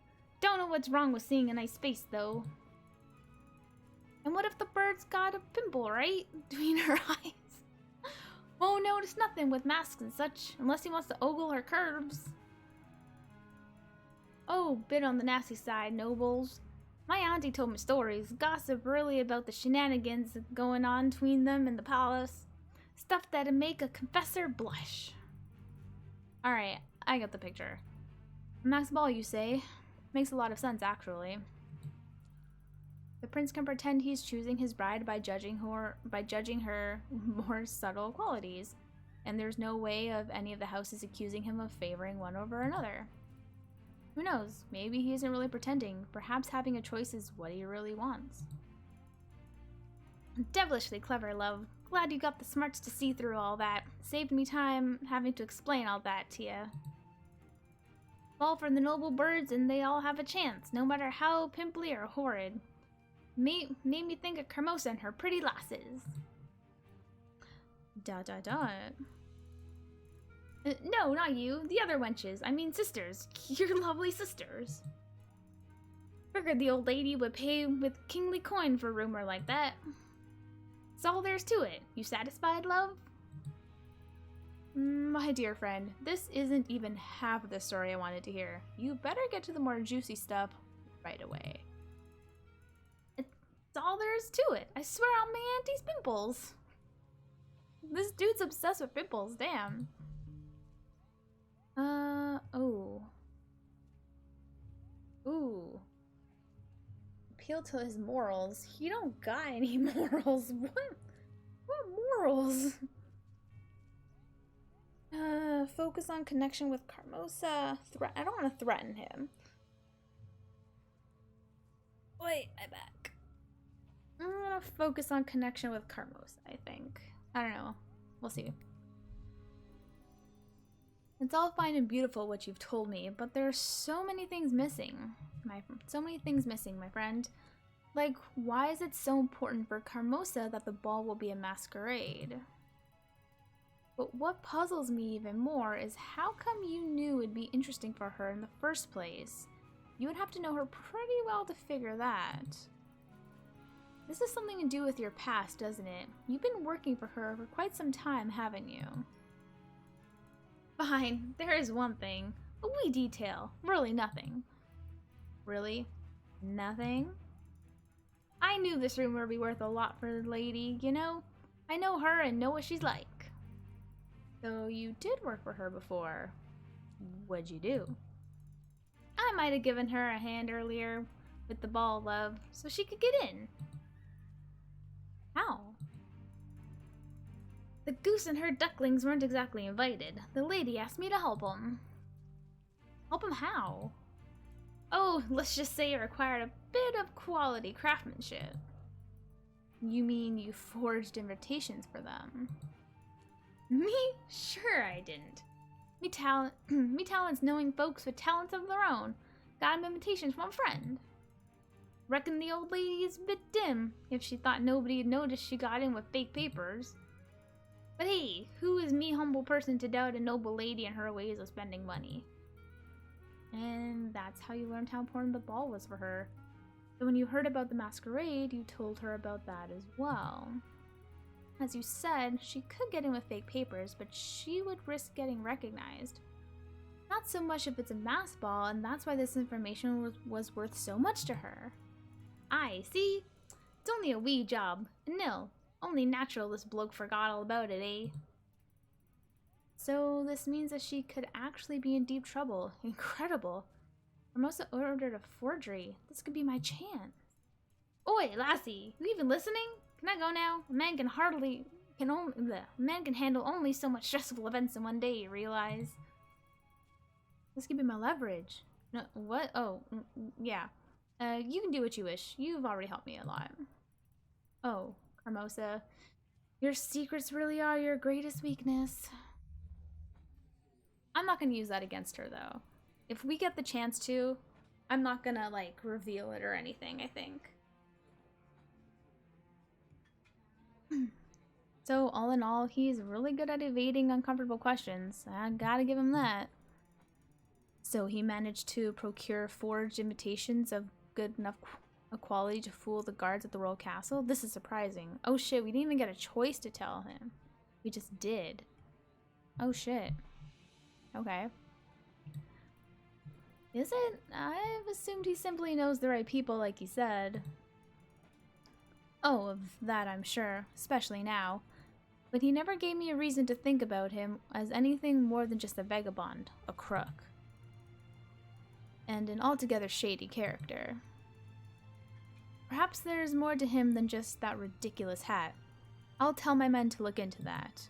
Speaker 1: Don't know what's wrong with seeing a nice face, though. And what if the bird's got a pimple, right? Between her eyes? Won't notice nothing with masks and such, unless he wants to ogle her curves. Oh, bit on the nasty side, nobles. My auntie told me stories, gossip really about the shenanigans going on between them and the palace. Stuff that'd make a confessor blush. Alright, I got the picture. Max Ball, you say? Makes a lot of sense, actually. The prince can pretend he's choosing his bride by judging her more subtle qualities, and there's no way of any of the houses accusing him of favoring one over another. Who knows? Maybe he isn't really pretending. Perhaps having a choice is what he really wants. Devilishly clever, love. Glad you got the smarts to see through all that. Saved me time having to explain all that to you. Fall for the noble birds and they all have a chance, no matter how pimply or horrid. Made me think of Carmosa and her pretty lasses. ... No, not you. The other wenches. I mean sisters. Your lovely sisters. Figured the old lady would pay with kingly coin for a rumor like that. That's all there's to it. You satisfied, love? My dear friend, this isn't even half of the story I wanted to hear. You better get to the more juicy stuff right away. It's all there is to it. I swear on my auntie's pimples. This dude's obsessed with pimples, damn. Oh. Ooh. Appeal to his morals. He don't got any morals. What morals? Focus on connection with Carmosa. I don't want to threaten him. Wait, I'm back. I'm gonna focus on connection with Carmosa, I think. I don't know. We'll see. It's all fine and beautiful what you've told me, but there are so many things missing. My friend. Like, why is it so important for Carmosa that the ball will be a masquerade? But what puzzles me even more is how come you knew it'd be interesting for her in the first place? You would have to know her pretty well to figure that. This has something to do with your past, doesn't it? You've been working for her for quite some time, haven't you? Fine, there is one thing. A wee detail. Really nothing. Really? Nothing? I knew this rumor would be worth a lot for the lady, you know? I know her and know what she's like. So you did work for her before. What'd you do? I might have given her a hand earlier with the ball, love, so she could get in. How? The goose and her ducklings weren't exactly invited. The lady asked me to help them. Help them how? Oh, let's just say it required a bit of quality craftsmanship. You mean you forged invitations for them? Me? Sure I didn't. Me talent's knowing folks with talents of their own. Got 'em invitations from a friend. Reckon the old lady is a bit dim if she thought nobody'd notice she got in with fake papers. But hey, who is me humble person to doubt a noble lady and her ways of spending money? And that's how you learned how important the ball was for her. So when you heard about the masquerade, you told her about that as well. As you said, she could get in with fake papers, but she would risk getting recognized. Not so much if it's a mass ball, and that's why this information was worth so much to her. I see. It's only a wee job. Nil. Only natural this bloke forgot all about it, eh? So this means that she could actually be in deep trouble. Incredible. Formosa ordered a forgery. This could be my chance. Oi, lassie, you even listening? Can I go now? A man can handle only so much stressful events in one day, you realize? This could be my leverage. No, what? Oh, yeah. You can do what you wish. You've already helped me a lot. Oh, Carmosa, your secrets really are your greatest weakness. I'm not gonna use that against her, though. If we get the chance to, I'm not gonna, like, reveal it or anything, I think. So, all in all, he's really good at evading uncomfortable questions. I gotta give him that. So he managed to procure forged imitations of good enough quality to fool the guards at the royal castle? This is surprising. Oh shit, we didn't even get a choice to tell him. We just did. Oh shit. Okay. Is it? I've assumed he simply knows the right people like he said. Oh, of that I'm sure, especially now. But he never gave me a reason to think about him as anything more than just a vagabond, a crook, and an altogether shady character. Perhaps there is more to him than just that ridiculous hat. I'll tell my men to look into that.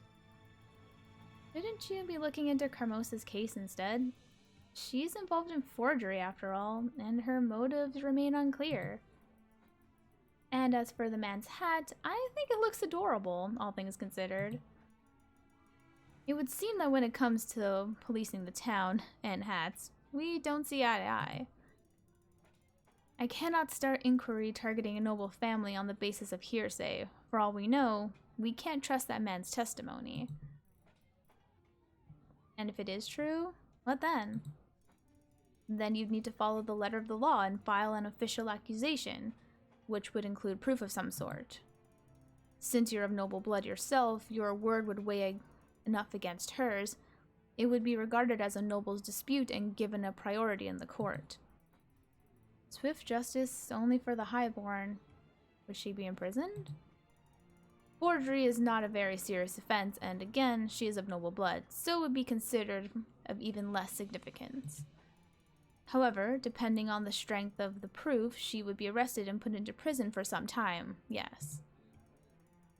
Speaker 1: Shouldn't you be looking into Carmosa's case instead? She's involved in forgery after all, and her motives remain unclear. And as for the man's hat, I think it looks adorable, all things considered. It would seem that when it comes to policing the town and hats, we don't see eye to eye. I cannot start inquiry targeting a noble family on the basis of hearsay. For all we know, we can't trust that man's testimony. And if it is true, what then? Then you'd need to follow the letter of the law and file an official accusation, which would include proof of some sort. Since you're of noble blood yourself, your word would weigh enough against hers. It would be regarded as a noble's dispute and given a priority in the court. Swift justice only for the highborn. Would she be imprisoned? Forgery is not a very serious offense, and again, she is of noble blood, so would be considered of even less significance. However, depending on the strength of the proof, she would be arrested and put into prison for some time, yes.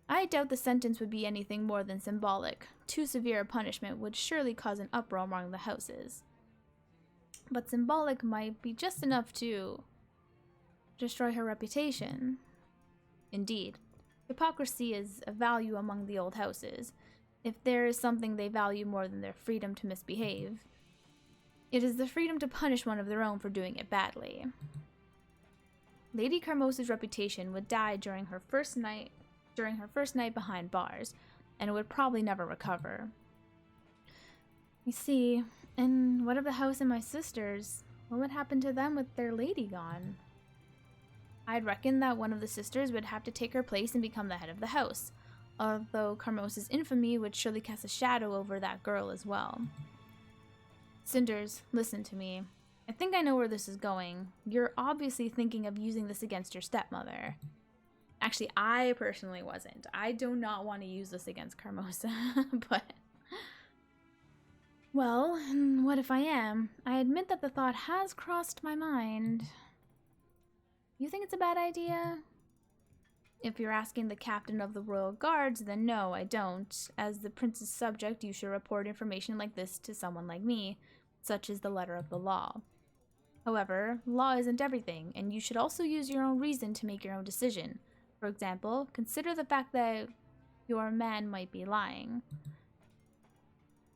Speaker 1: I doubt the sentence would be anything more than symbolic. Too severe a punishment would surely cause an uproar among the houses. But symbolic might be just enough to destroy her reputation. Indeed, hypocrisy is a value among the old houses, if there is something they value more than their freedom to misbehave. It is the freedom to punish one of their own for doing it badly. Lady Carmosa's reputation would die during her first night behind bars, and it would probably never recover. You see, and what of the house and my sisters? What would happen to them with their lady gone? I'd reckon that one of the sisters would have to take her place and become the head of the house, although Carmosa's infamy would surely cast a shadow over that girl as well. Cinders, listen to me. I think I know where this is going. You're obviously thinking of using this against your stepmother. Actually, I personally wasn't. I do not want to use this against Carmosa, but... Well, what if I am? I admit that the thought has crossed my mind. You think it's a bad idea? If you're asking the captain of the royal guards, then no, I don't. As the prince's subject, you should report information like this to someone like me, such as the letter of the law. However, law isn't everything, and you should also use your own reason to make your own decision. For example, consider the fact that your man might be lying.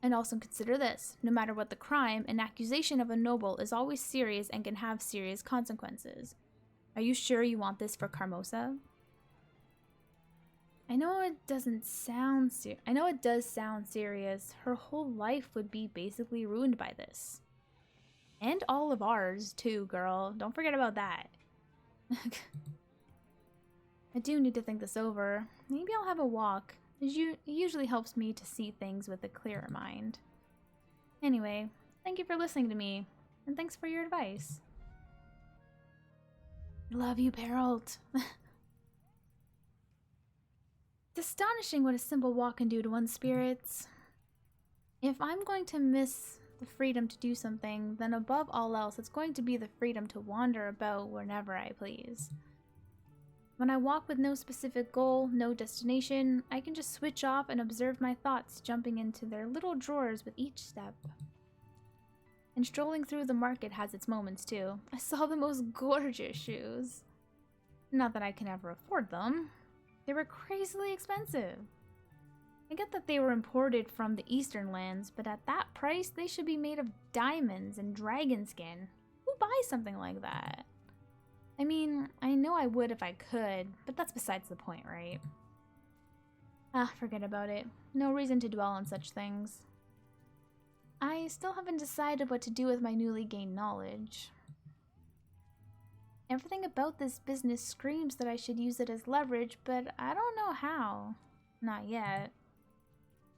Speaker 1: And also consider this, no matter what the crime, an accusation of a noble is always serious and can have serious consequences. Are you sure you want this for Carmosa? I know it does sound serious. Her whole life would be basically ruined by this. And all of ours, too, girl. Don't forget about that. I do need to think this over. Maybe I'll have a walk. It usually helps me to see things with a clearer mind. Anyway, thank you for listening to me, and thanks for your advice. I love you, Perrault. It's astonishing what a simple walk can do to one's spirits. If I'm going to miss the freedom to do something, then above all else, it's going to be the freedom to wander about whenever I please. When I walk with no specific goal, no destination, I can just switch off and observe my thoughts jumping into their little drawers with each step. And strolling through the market has its moments too. I saw the most gorgeous shoes. Not that I can ever afford them. They were crazily expensive. I get that they were imported from the eastern lands, but at that price, they should be made of diamonds and dragon skin. Who buys something like that? I mean, I know I would if I could, but that's besides the point, right? Ah, forget about it. No reason to dwell on such things. I still haven't decided what to do with my newly gained knowledge. Everything about this business screams that I should use it as leverage, but I don't know how. Not yet.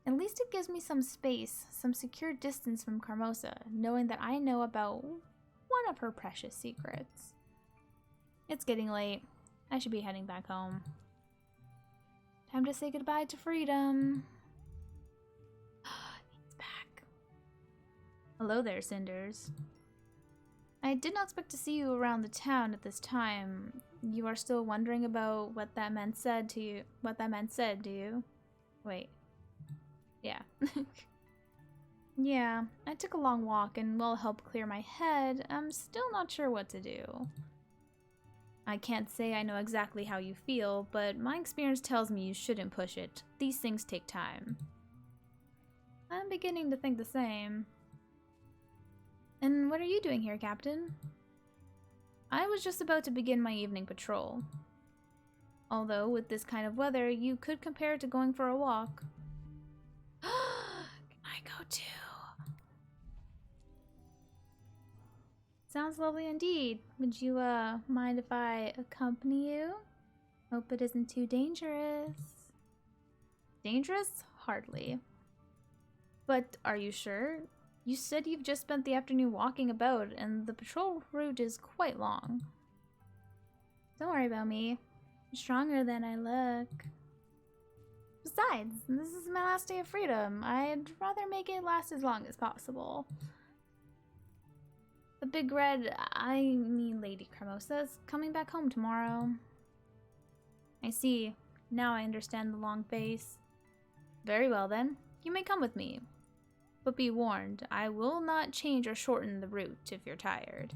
Speaker 1: At least it gives me some space, some secure distance from Carmosa, knowing that I know about one of her precious secrets. It's getting late. I should be heading back home. Time to say goodbye to freedom. He's back. Hello there, Cinders. I did not expect to see you around the town at this time. You are still wondering about what that man said to you? What that man said, do you? Wait. Yeah. Yeah, I took a long walk and while it helped clear my head, I'm still not sure what to do. I can't say I know exactly how you feel, but my experience tells me you shouldn't push it. These things take time. I'm beginning to think the same. And what are you doing here, Captain? I was just about to begin my evening patrol. Although, with this kind of weather, you could compare it to going for a walk. Can I go too? Sounds lovely indeed. Would you, mind if I accompany you? Hope it isn't too dangerous. Dangerous? Hardly. But are you sure? You said you've just spent the afternoon walking about, and the patrol route is quite long. Don't worry about me. I'm stronger than I look. Besides, this is my last day of freedom. I'd rather make it last as long as possible. The Big Red, I mean Lady Carmosa, is coming back home tomorrow. I see. Now I understand the long face. Very well then. You may come with me. But be warned, I will not change or shorten the route if you're tired.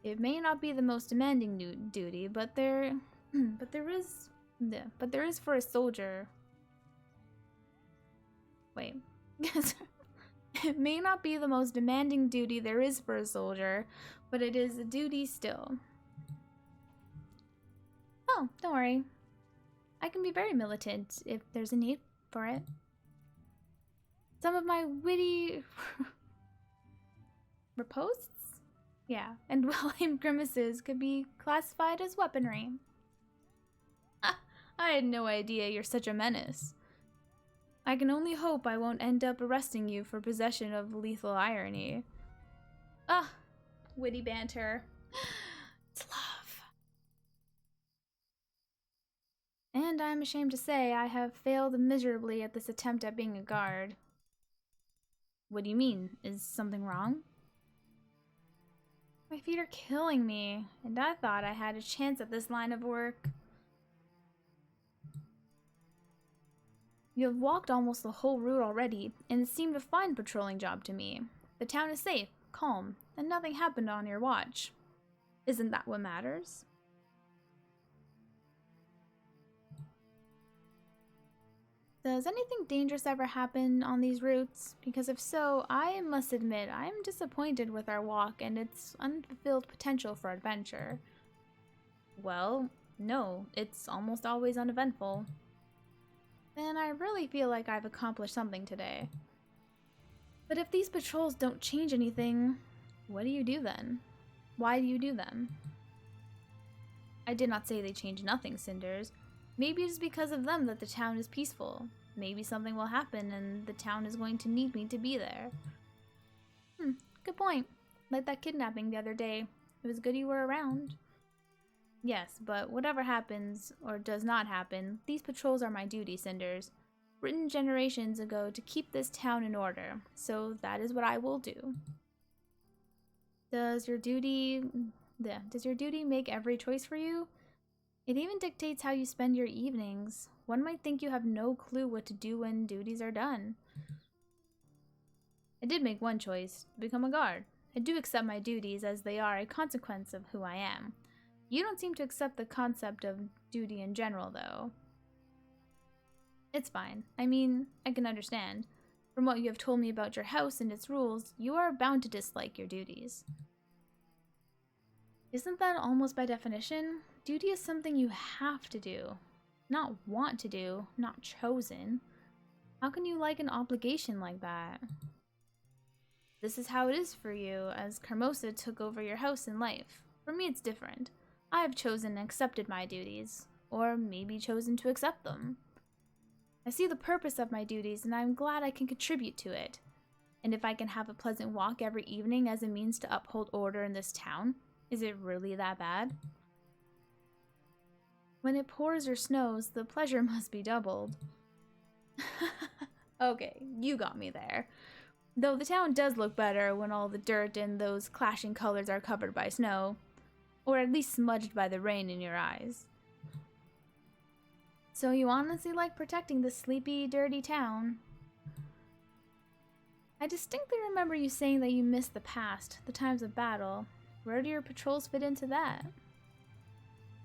Speaker 1: It may not be the most demanding duty, but there is for a soldier. Wait. It may not be the most demanding duty there is for a soldier, but it is a duty still. Oh, don't worry. I can be very militant if there's a need for it. Some of my witty riposts? Yeah, and well-aimed grimaces could be classified as weaponry. I had no idea you're such a menace. I can only hope I won't end up arresting you for possession of lethal irony. Ah, witty banter. It's love. And I'm ashamed to say I have failed miserably at this attempt at being a guard. What do you mean? Is something wrong? My feet are killing me, and I thought I had a chance at this line of work. You have walked almost the whole route already, and it seemed a fine patrolling job to me. The town is safe, calm, and nothing happened on your watch. Isn't that what matters? Does anything dangerous ever happen on these routes? Because if so, I must admit I'm disappointed with our walk and its unfulfilled potential for adventure. Well, no, it's almost always uneventful. Then I really feel like I've accomplished something today. But if these patrols don't change anything, what do you do then? Why do you do them? I did not say they change nothing, Cinders. Maybe it is because of them that the town is peaceful. Maybe something will happen and the town is going to need me to be there. Good point. Like that kidnapping the other day. It was good you were around. Yes, but whatever happens, or does not happen, these patrols are my duty, Cinders. Written generations ago to keep this town in order, so that is what I will do. Does your duty make every choice for you? It even dictates how you spend your evenings. One might think you have no clue what to do when duties are done. I did make one choice, to become a guard. I do accept my duties as they are a consequence of who I am. You don't seem to accept the concept of duty in general, though. It's fine. I mean, I can understand. From what you have told me about your house and its rules, you are bound to dislike your duties. Isn't that almost by definition? Duty is something you have to do. Not want to do, not chosen. How can you like an obligation like that? This is how it is for you, as Carmosa took over your house and life. For me, it's different. I have chosen and accepted my duties, or maybe chosen to accept them. I see the purpose of my duties, and I'm glad I can contribute to it. And if I can have a pleasant walk every evening as a means to uphold order in this town, is it really that bad? When it pours or snows, the pleasure must be doubled. Okay, you got me there. Though the town does look better when all the dirt and those clashing colors are covered by snow, or at least smudged by the rain in your eyes. So you honestly like protecting this sleepy, dirty town? I distinctly remember you saying that you miss the past, the times of battle. Where do your patrols fit into that?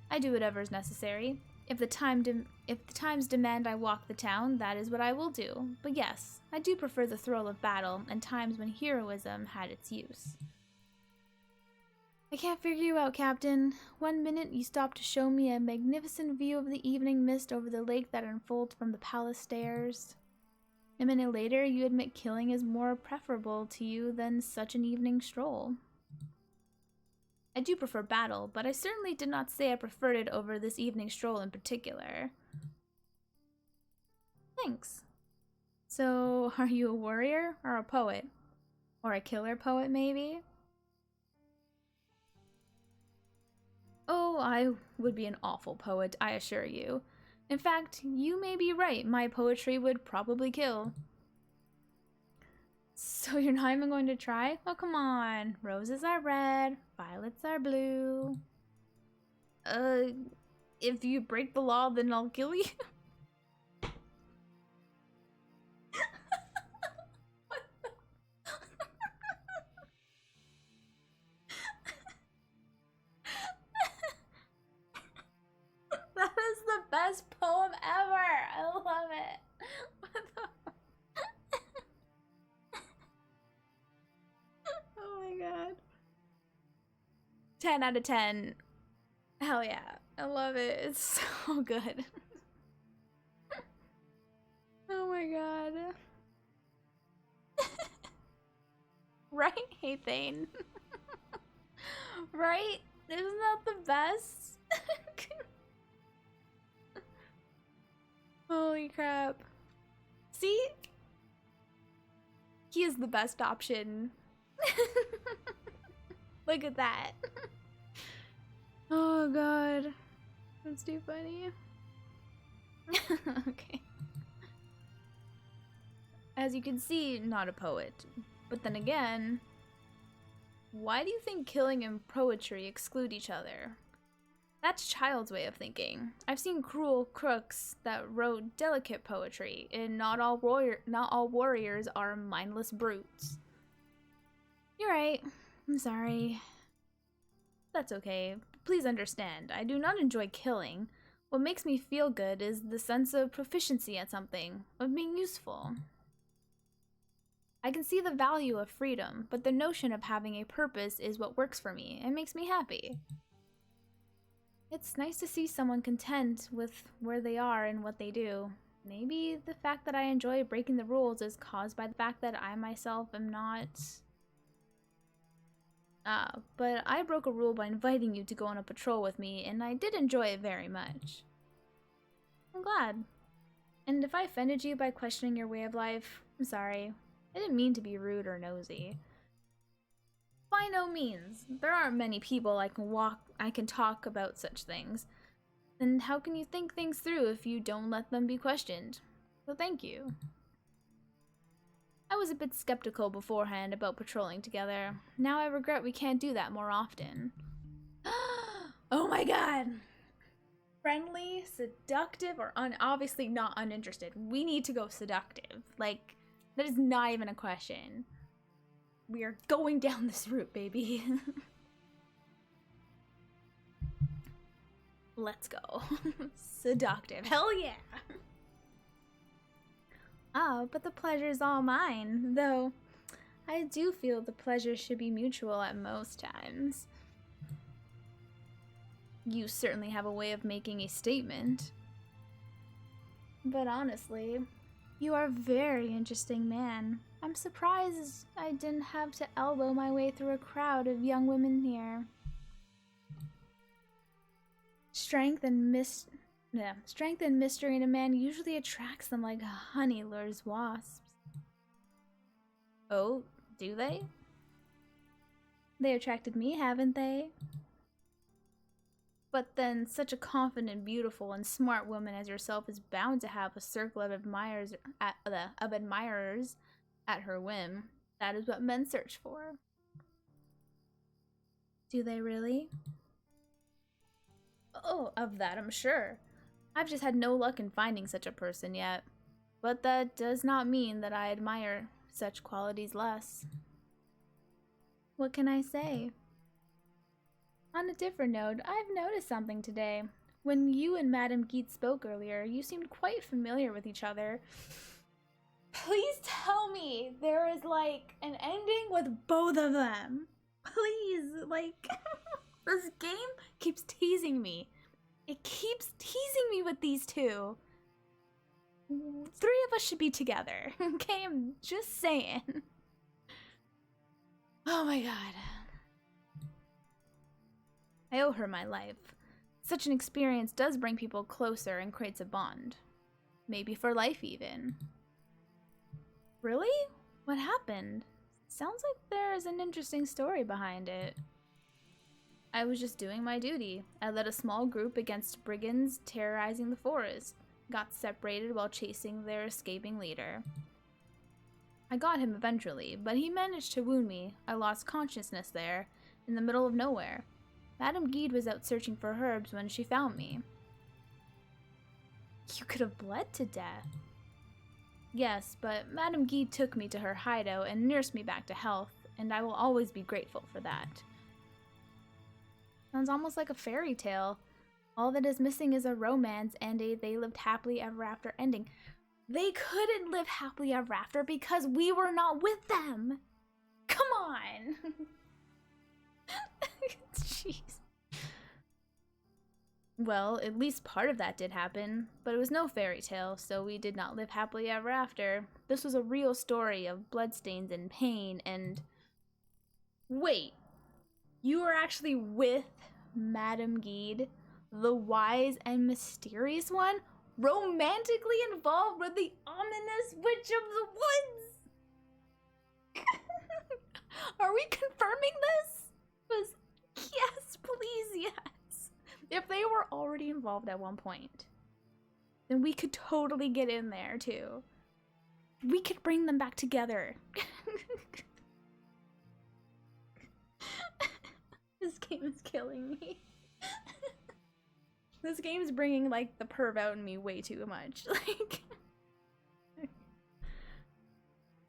Speaker 1: I do whatever is necessary. If the times demand I walk the town, that is what I will do. But yes, I do prefer the thrill of battle and times when heroism had its use. I can't figure you out, Captain. One minute you stop to show me a magnificent view of the evening mist over the lake that unfolds from the palace stairs. A minute later, you admit killing is more preferable to you than such an evening stroll. I do prefer battle, but I certainly did not say I preferred it over this evening stroll in particular. Thanks. So, are you a warrior or a poet? Or a killer poet, maybe? Oh, I would be an awful poet, I assure you. In fact, you may be right, my poetry would probably kill. So you're not even going to try? Oh, come on. Roses are red, violets are blue. If you break the law, then I'll kill you. That is the best poem ever. I love it. What the... Oh my god. 10 out of 10. Hell yeah. I love it. It's so good. Oh my god. Right? Hey, Thane. Right? Isn't that the best? Holy crap. See? He is the best option. Look at that. Oh god. That's too funny. Okay. As you can see, not a poet. But then again, why do you think killing and poetry exclude each other? That's Child's way of thinking. I've seen cruel crooks that wrote delicate poetry, and not all warriors are mindless brutes. You're right. I'm sorry. That's okay. Please understand, I do not enjoy killing. What makes me feel good is the sense of proficiency at something, of being useful. I can see the value of freedom, but the notion of having a purpose is what works for me and makes me happy. It's nice to see someone content with where they are and what they do. Maybe the fact that I enjoy breaking the rules is caused by the fact that I myself am not... But I broke a rule by inviting you to go on a patrol with me, and I did enjoy it very much. I'm glad. And if I offended you by questioning your way of life, I'm sorry. I didn't mean to be rude or nosy. By no means. There aren't many people I can talk about such things. And how can you think things through if you don't let them be questioned? So thank you. I was a bit skeptical beforehand about patrolling together. Now I regret we can't do that more often. Oh my god! Friendly, seductive, or obviously not uninterested. We need to go seductive. Like, that is not even a question. We are going down this route, baby. Let's go. Seductive. Hell yeah! Ah, but the pleasure's all mine, though I do feel the pleasure should be mutual at most times. You certainly have a way of making a statement. But honestly, you are a very interesting man. I'm surprised I didn't have to elbow my way through a crowd of young women here. Strength and mystery in a man usually attracts them like honey lures wasps. Oh, do they? They attracted me, haven't they? But then, such a confident, beautiful, and smart woman as yourself is bound to have a circle of admirers at her whim. That is what men search for. Do they really? Oh, of that I'm sure. I've just had no luck in finding such a person yet. But that does not mean that I admire such qualities less. What can I say? On a different note, I've noticed something today. When you and Madame Geet spoke earlier, you seemed quite familiar with each other. Please tell me there is, like, an ending with both of them. Please, like, this game keeps teasing me. It keeps teasing me with these two. 3 of us should be together, okay? I'm just saying. Oh my god. I owe her my life. Such an experience does bring people closer and creates a bond. Maybe for life, even. Really? What happened? Sounds like there's an interesting story behind it. I was just doing my duty. I led a small group against brigands terrorizing the forest. Got separated while chasing their escaping leader. I got him eventually, but he managed to wound me. I lost consciousness there, in the middle of nowhere. Madame Geed was out searching for herbs when she found me. You could have bled to death. Yes, but Madame Geed took me to her hideout and nursed me back to health, and I will always be grateful for that. Sounds almost like a fairy tale. All that is missing is a romance and a they lived happily ever after ending. They couldn't live happily ever after because we were not with them! Come on! Jeez. Well, at least part of that did happen, but it was no fairy tale, so we did not live happily ever after. This was a real story of bloodstains and pain and... Wait, you were actually with Madame Geed, the wise and mysterious one, romantically involved with the ominous Witch of the Woods? Are we confirming this? Yes, please, yes. If they were already involved at one point, then we could totally get in there too. We could bring them back together. This game is killing me. This game is bringing, like, the perv out in me way too much. Like,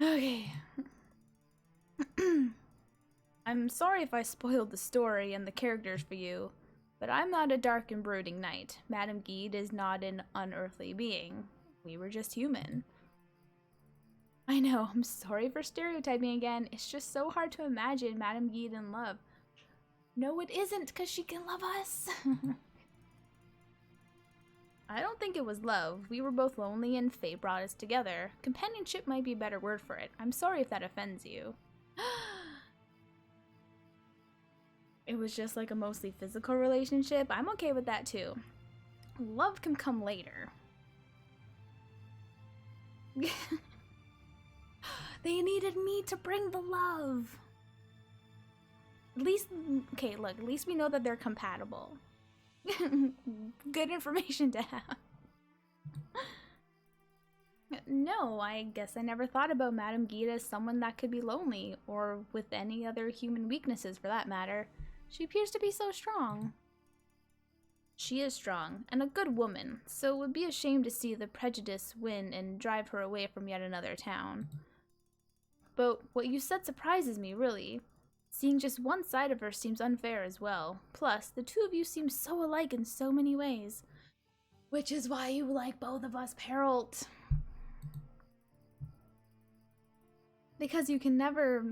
Speaker 1: okay. I'm sorry if I spoiled the story and the characters for you, but I'm not a dark and brooding knight. Madame Geed is not an unearthly being. We were just human. I know, I'm sorry for stereotyping again. It's just so hard to imagine Madame Geed in love. No, it isn't, because she can love us. I don't think it was love. We were both lonely and fate brought us together. Companionship might be a better word for it. I'm sorry if that offends you. it was just like a mostly physical relationship, I'm okay with that too. Love can come later. They needed me to bring the love. At least, okay, look, at least we know that they're compatible. Good information to have. No, I guess I never thought about Madame Gita as someone that could be lonely, or with any other human weaknesses for that matter. She appears to be so strong. She is strong, and a good woman, so it would be a shame to see the prejudice win and drive her away from yet another town. But what you said surprises me, really. Seeing just one side of her seems unfair as well. Plus, the two of you seem so alike in so many ways. Which is why you like both of us, Perrault. Because you can never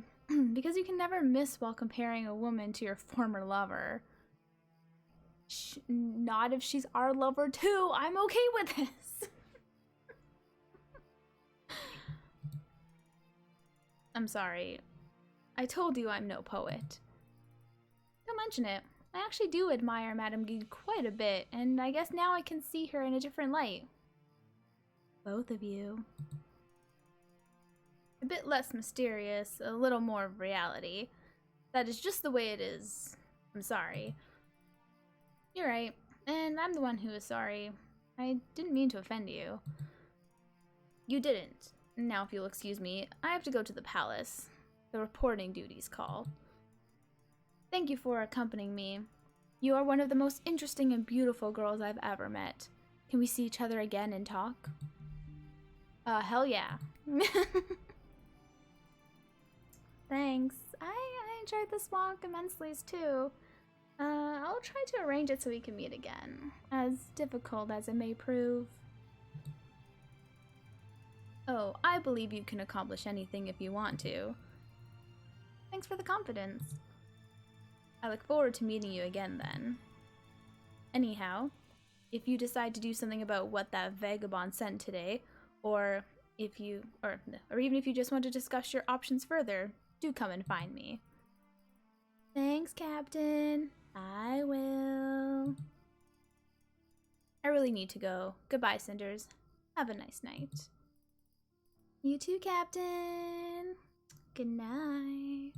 Speaker 1: miss while comparing a woman to your former lover. Not if she's our lover too. I'm okay with this. I'm sorry. I told you I'm no poet. Don't mention it. I actually do admire Madame Gide quite a bit, and I guess now I can see her in a different light. Both of you. A bit less mysterious, a little more of reality. That is just the way it is. I'm sorry. You're right, and I'm the one who is sorry. I didn't mean to offend you. You didn't. Now, if you'll excuse me, I have to go to the palace. The reporting duties call. Thank you for accompanying me. You are one of the most interesting and beautiful girls I've ever met. Can we see each other again and talk? Hell yeah. Thanks. I enjoyed this walk immensely too. I'll try to arrange it so we can meet again, as difficult as it may prove. Oh, I believe you can accomplish anything if you want to. Thanks for the confidence. I look forward to meeting you again then. Anyhow, if you decide to do something about what that vagabond sent today, or even if you just want to discuss your options further, do come and find me. Thanks, Captain. I will. I really need to go. Goodbye, Cinders. Have a nice night. You too, Captain. Good night.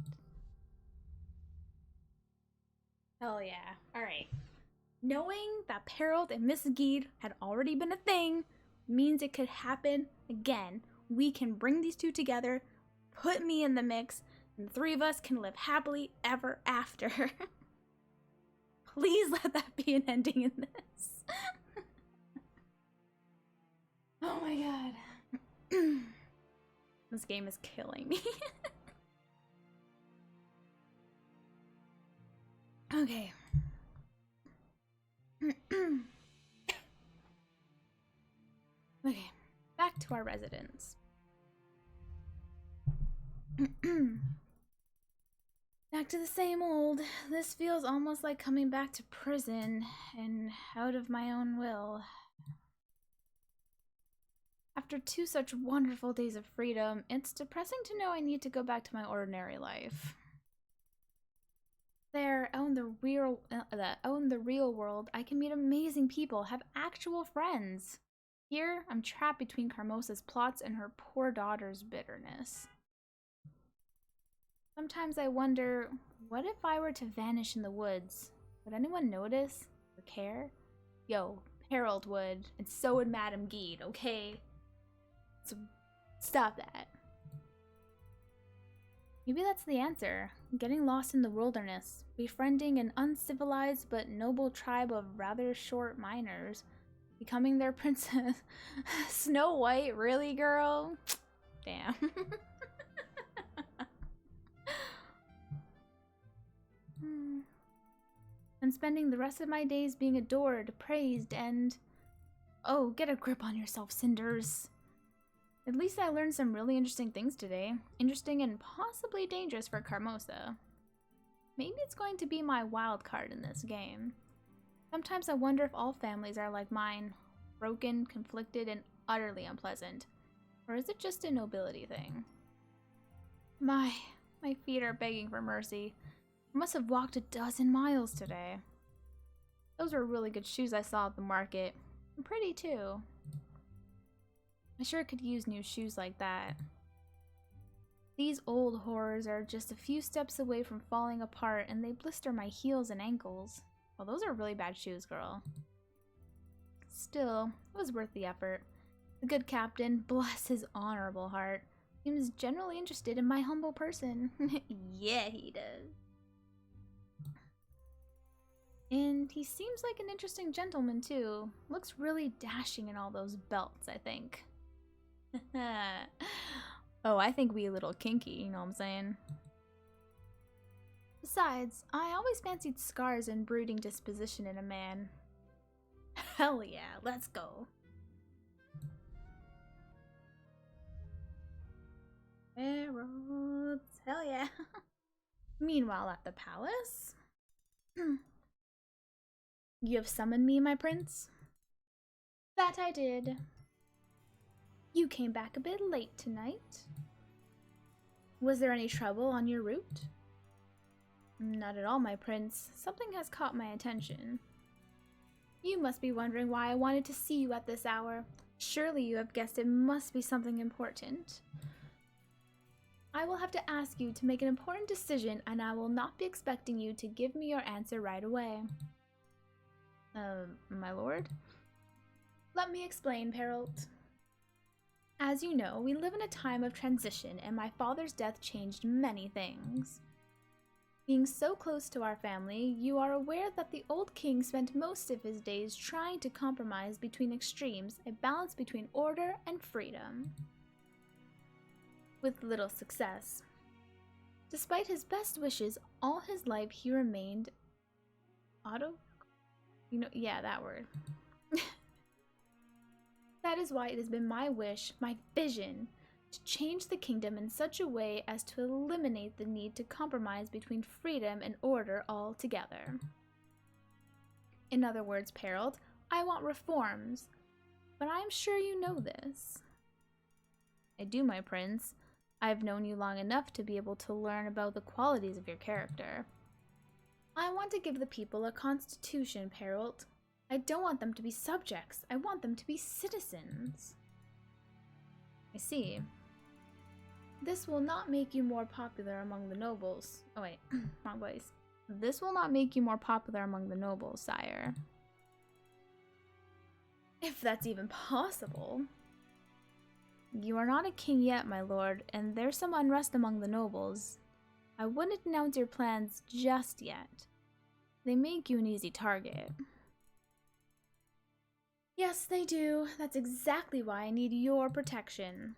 Speaker 1: Hell yeah. Alright. Knowing that Perrault and Mrs. Gide had already been a thing means it could happen again. We can bring these two together, put me in the mix, and the three of us can live happily ever after. Please let that be an ending in this. Oh my god. This game is killing me. Okay. Okay, back to our residence. Back to the same old. This feels almost like coming back to prison and out of my own will. After 2 such wonderful days of freedom, it's depressing to know I need to go back to my ordinary life. There, out in the real world, I can meet amazing people, have actual friends. Here, I'm trapped between Carmosa's plots and her poor daughter's bitterness. Sometimes I wonder, what if I were to vanish in the woods? Would anyone notice or care? Yo, Perrault would, and so would Madame Gide, okay? So, stop that. Maybe that's the answer. Getting lost in the wilderness, befriending an uncivilized but noble tribe of rather short miners, becoming their princess. Snow White, really, girl? Damn. And spending the rest of my days being adored, praised, and... Oh, get a grip on yourself, Cinders. At least I learned some really interesting things today. Interesting and possibly dangerous for Carmosa. Maybe it's going to be my wild card in this game. Sometimes I wonder if all families are like mine. Broken, conflicted, and utterly unpleasant. Or is it just a nobility thing? My feet are begging for mercy. I must have walked a dozen miles today. Those were really good shoes I saw at the market. And pretty too. I sure could use new shoes like that. These old horrors are just a few steps away from falling apart and they blister my heels and ankles. Well, those are really bad shoes, girl. Still, it was worth the effort. The good captain, bless his honorable heart, seems generally interested in my humble person. Yeah, he does. And he seems like an interesting gentleman, too. Looks really dashing in all those belts, I think. Oh, I think we a little kinky, you know what I'm saying? Besides, I always fancied scars and brooding disposition in a man. Hell yeah, let's go. Arrows, hell yeah. Meanwhile, at the palace... You have summoned me, my prince? That I did. You came back a bit late tonight. Was there any trouble on your route? Not at all, my prince. Something has caught my attention. You must be wondering why I wanted to see you at this hour. Surely you have guessed it must be something important. I will have to ask you to make an important decision, and I will not be expecting you to give me your answer right away. My lord? Let me explain, Perrault. As you know, we live in a time of transition, and my father's death changed many things. Being so close to our family, you are aware that the old king spent most of his days trying to compromise between extremes, a balance between order and freedom. With little success. Despite his best wishes, all his life he remained yeah, that word. That is why it has been my wish, my vision, to change the kingdom in such a way as to eliminate the need to compromise between freedom and order altogether. In other words, Perrault, I want reforms, but I am sure you know this. I do, my prince. I have known you long enough to be able to learn about the qualities of your character. I want to give the people a constitution, Perrault. I don't want them to be subjects. I want them to be citizens. I see. This will not make you more popular among the nobles. Oh wait, wrong place. This will not make you more popular among the nobles, sire. If that's even possible. You are not a king yet, my lord, and there's some unrest among the nobles. I wouldn't announce your plans just yet. They make you an easy target. Yes, they do. That's exactly why I need your protection.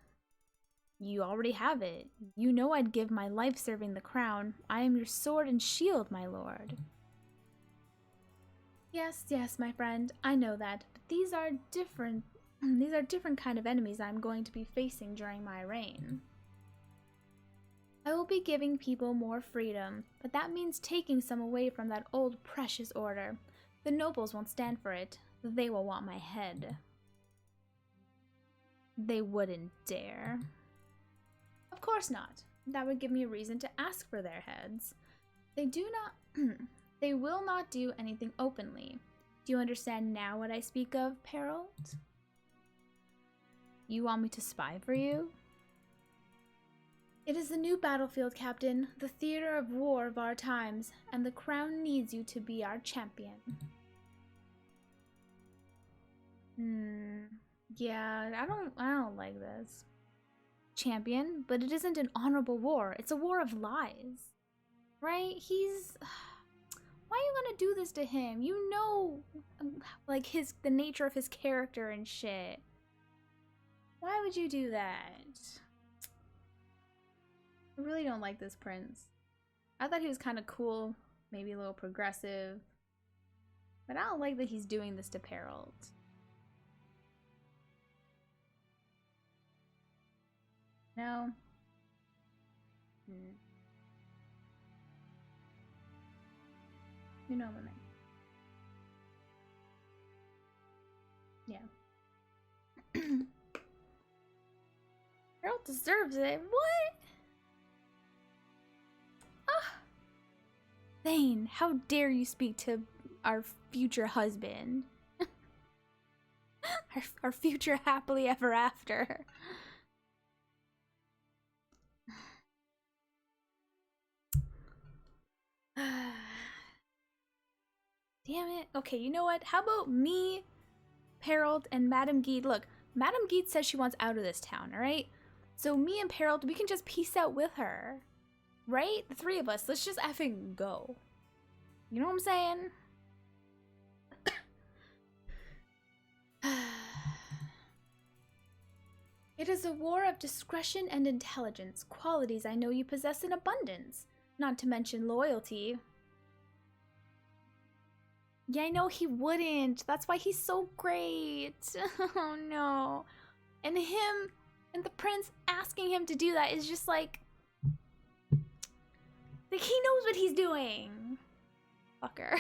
Speaker 1: You already have it. You know I'd give my life serving the crown. I am your sword and shield, my lord. Yes, yes, my friend. I know that. But these are different kind of enemies I'm going to be facing during my reign. I will be giving people more freedom, but that means taking some away from that old precious order. The nobles won't stand for it. They will want my head. They wouldn't dare. Of course not. That would give me a reason to ask for their heads. They will not do anything openly. Do you understand now what I speak of, Perrault? You want me to spy for you? It is the new battlefield, Captain, the theater of war of our times, and the crown needs you to be our champion. Yeah, I don't like this. Champion, but it isn't an honorable war. It's a war of lies. Right? Why are you gonna do this to him? You know, like, the nature of his character and shit. Why would you do that? I really don't like this prince. I thought he was kind of cool, maybe a little progressive. But I don't like that he's doing this to Perrault. No? You know what I mean. Yeah. Perrault deserves it. What? Ah. Thane, how dare you speak to our future husband? our future happily ever after. Damn it. Okay, you know what? How about me, Perold, and Madame Guide? Look, Madame Guide says she wants out of this town, alright? So me and Perold, we can just peace out with her. Right? The three of us. Let's just effing go. You know what I'm saying? It is a war of discretion and intelligence, qualities I know you possess in abundance, not to mention loyalty. Yeah, I know he wouldn't. That's why he's so great. Oh no. And him and the prince asking him to do that is just like he knows what he's doing. Fucker.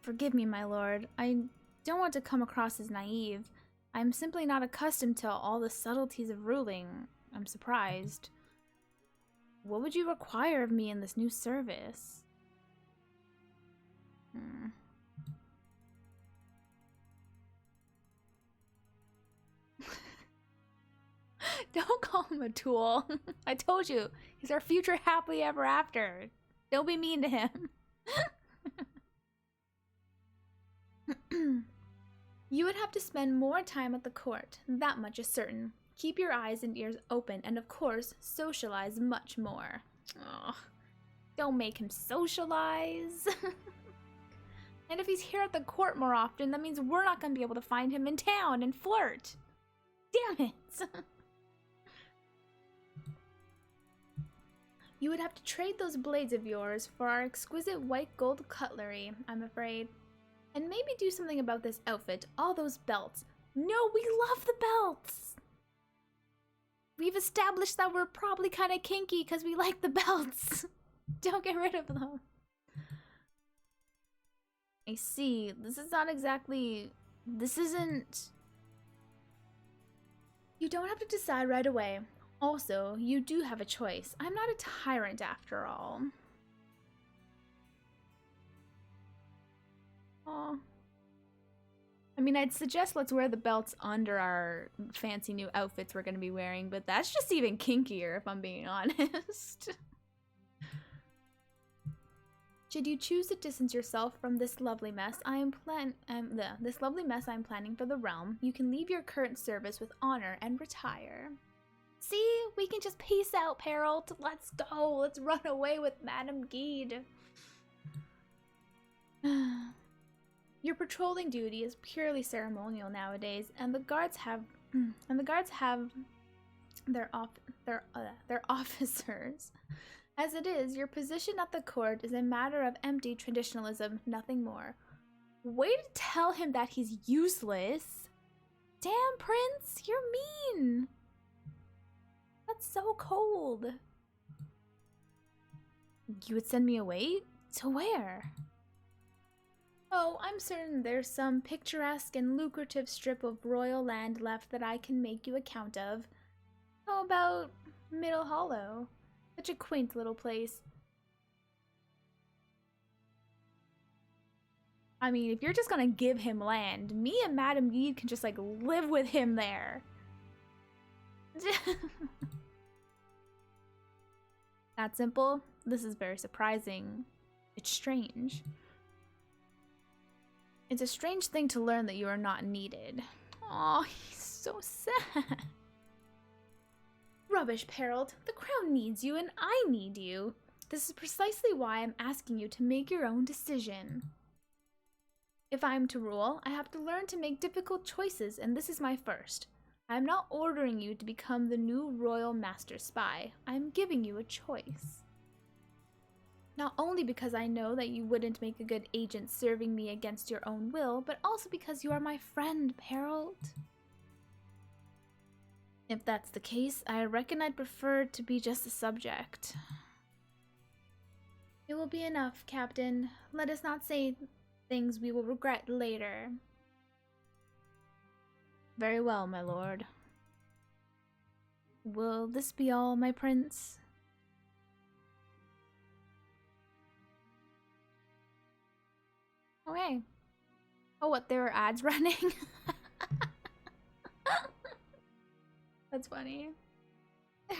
Speaker 1: Forgive me, my lord. I don't want to come across as naive. I'm simply not accustomed to all the subtleties of ruling. I'm surprised. What would you require of me in this new service? Don't call him a tool. I told you, he's our future happily ever after. Don't be mean to him. You would have to spend more time at the court, that much is certain. Keep your eyes and ears open, and of course, socialize much more. Oh, don't make him socialize. And if he's here at the court more often, that means we're not going to be able to find him in town and flirt. Damn it. You would have to trade those blades of yours for our exquisite white gold cutlery, I'm afraid. And maybe do something about this outfit, all those belts. No, we love the belts! We've established that we're probably kind of kinky because we like the belts. Don't get rid of them. I see. This is not exactly... This isn't... You don't have to decide right away. Also, you do have a choice. I'm not a tyrant after all. Aw. I mean, I'd suggest let's wear the belts under our fancy new outfits we're going to be wearing, but that's just even kinkier if I'm being honest. Should you choose to distance yourself from this lovely mess I'm planning for the realm, you can leave your current service with honor and retire. See, we can just peace out, Perold. Let's go. Let's run away with Madame Guide. Your patrolling duty is purely ceremonial nowadays, and the guards have their officers. As it is, your position at the court is a matter of empty traditionalism, nothing more. Way to tell him that he's useless. Damn, Prince, you're mean. That's so cold. You would send me away? To where? Oh, I'm certain there's some picturesque and lucrative strip of royal land left that I can make you a count of. How about Middle Hollow? Such a quaint little place. I mean, if you're just gonna give him land, me and Madame Guide can just, like, live with him there. That simple? This is very surprising. It's strange. It's a strange thing to learn that you are not needed. Aw, he's so sad. Rubbish, Perold. The crown needs you and I need you. This is precisely why I'm asking you to make your own decision. If I am to rule, I have to learn to make difficult choices, and this is my first. I am not ordering you to become the new royal master spy. I am giving you a choice. Not only because I know that you wouldn't make a good agent serving me against your own will, but also because you are my friend, Perold. If that's the case, I reckon I'd prefer to be just a subject. It will be enough, Captain. Let us not say things we will regret later. Very well, my lord. Will this be all, my prince? Okay. Oh, what? There are ads running? That's funny.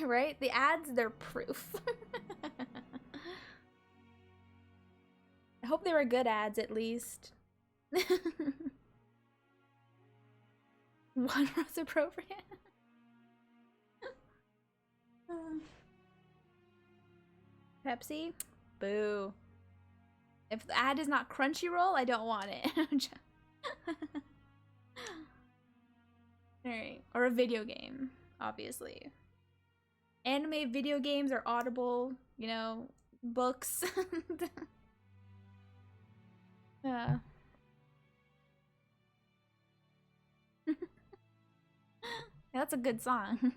Speaker 1: Right? The ads, they're proof. I hope they were good ads, at least. One was appropriate. Pepsi? Boo. If the ad is not Crunchyroll, I don't want it. Alright. Or a video game, obviously. Anime video games are Audible, you know, books. Yeah. That's a good song.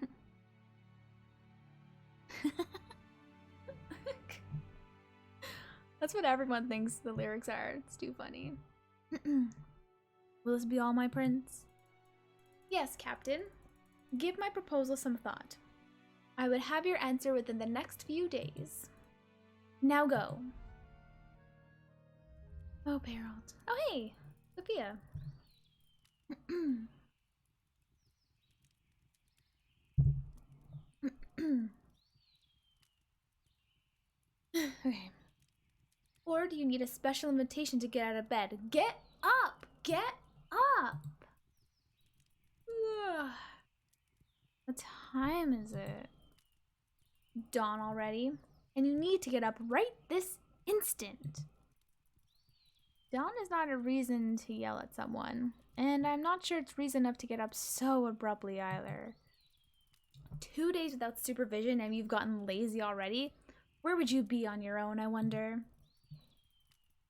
Speaker 1: That's what everyone thinks the lyrics are. It's too funny. Will this be all, my prince? Yes, Captain. Give my proposal some thought. I would have your answer within the next few days. Now go. Oh, Harold. Oh, hey, Sophia. Okay. Or do you need a special invitation to get out of bed? Get up! Get up! What time is it? Dawn already? And you need to get up right this instant. Dawn is not a reason to yell at someone, and I'm not sure it's reason enough to get up so abruptly either. 2 days without supervision and you've gotten lazy already? Where would you be on your own, I wonder?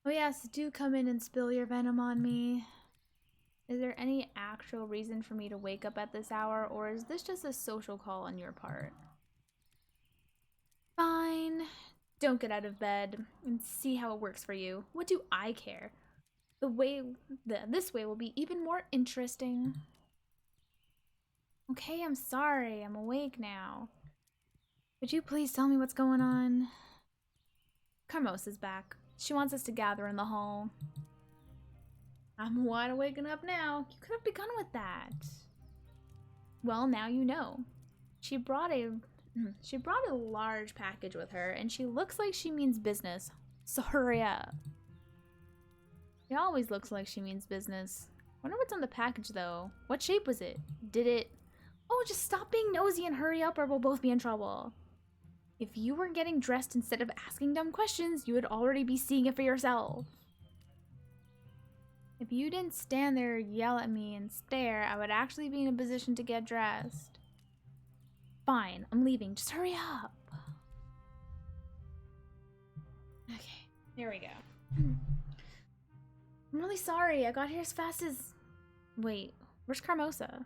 Speaker 1: Oh yes, do come in and spill your venom on me. Is there any actual reason for me to wake up at this hour, or is this just a social call on your part? Fine. Don't get out of bed and see how it works for you. What do I care? This way will be even more interesting. Okay, I'm sorry. I'm awake now. Would you please tell me what's going on? Carmosa's back. She wants us to gather in the hall. I'm wide awake and up now. You could have begun with that. Well, now you know. She brought a large package with her, and she looks like she means business. So hurry up. She always looks like she means business. Wonder what's on the package, though. What shape was it? Did it... Oh, just stop being nosy and hurry up or we'll both be in trouble. If you were getting dressed instead of asking dumb questions, you would already be seeing it for yourself. If you didn't stand there, yell at me, and stare, I would actually be in a position to get dressed. Fine, I'm leaving. Just hurry up. Okay, here we go. I'm really sorry. I got here as fast as... Wait, where's Carmosa?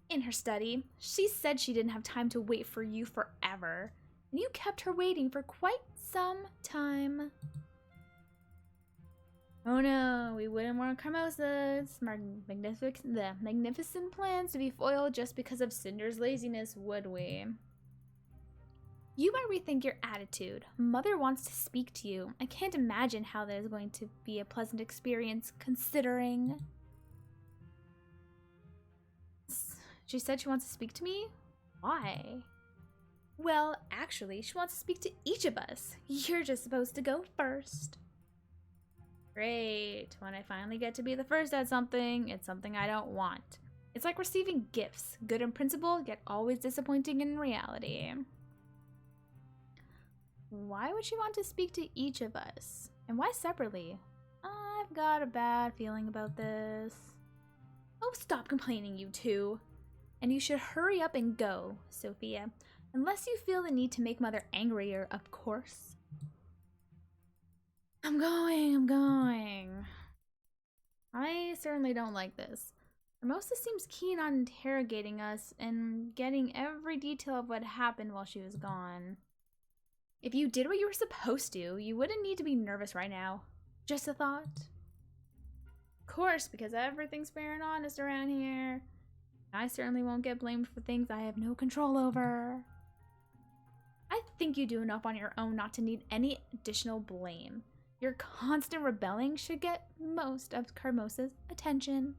Speaker 1: In her study. She said she didn't have time to wait for you forever. And you kept her waiting for quite some time. Oh no, we wouldn't want Carmosa's magnificent plans to be foiled just because of Cinders' laziness, would we? You might rethink your attitude. Mother wants to speak to you. I can't imagine how that is going to be a pleasant experience, considering... She said she wants to speak to me? Why? Well, actually, she wants to speak to each of us. You're just supposed to go first. Great. When I finally get to be the first at something, it's something I don't want. It's like receiving gifts. Good in principle, yet always disappointing in reality. Why would she want to speak to each of us? And why separately? I've got a bad feeling about this. Oh, stop complaining, you two. And you should hurry up and go, Sophia. Unless you feel the need to make Mother angrier, of course. I'm going. I certainly don't like this. Hermosa seems keen on interrogating us and getting every detail of what happened while she was gone. If you did what you were supposed to, you wouldn't need to be nervous right now. Just a thought. Of course, because everything's fair and honest around here. I certainly won't get blamed for things I have no control over. I think you do enough on your own not to need any additional blame. Your constant rebelling should get most of Carmosa's attention.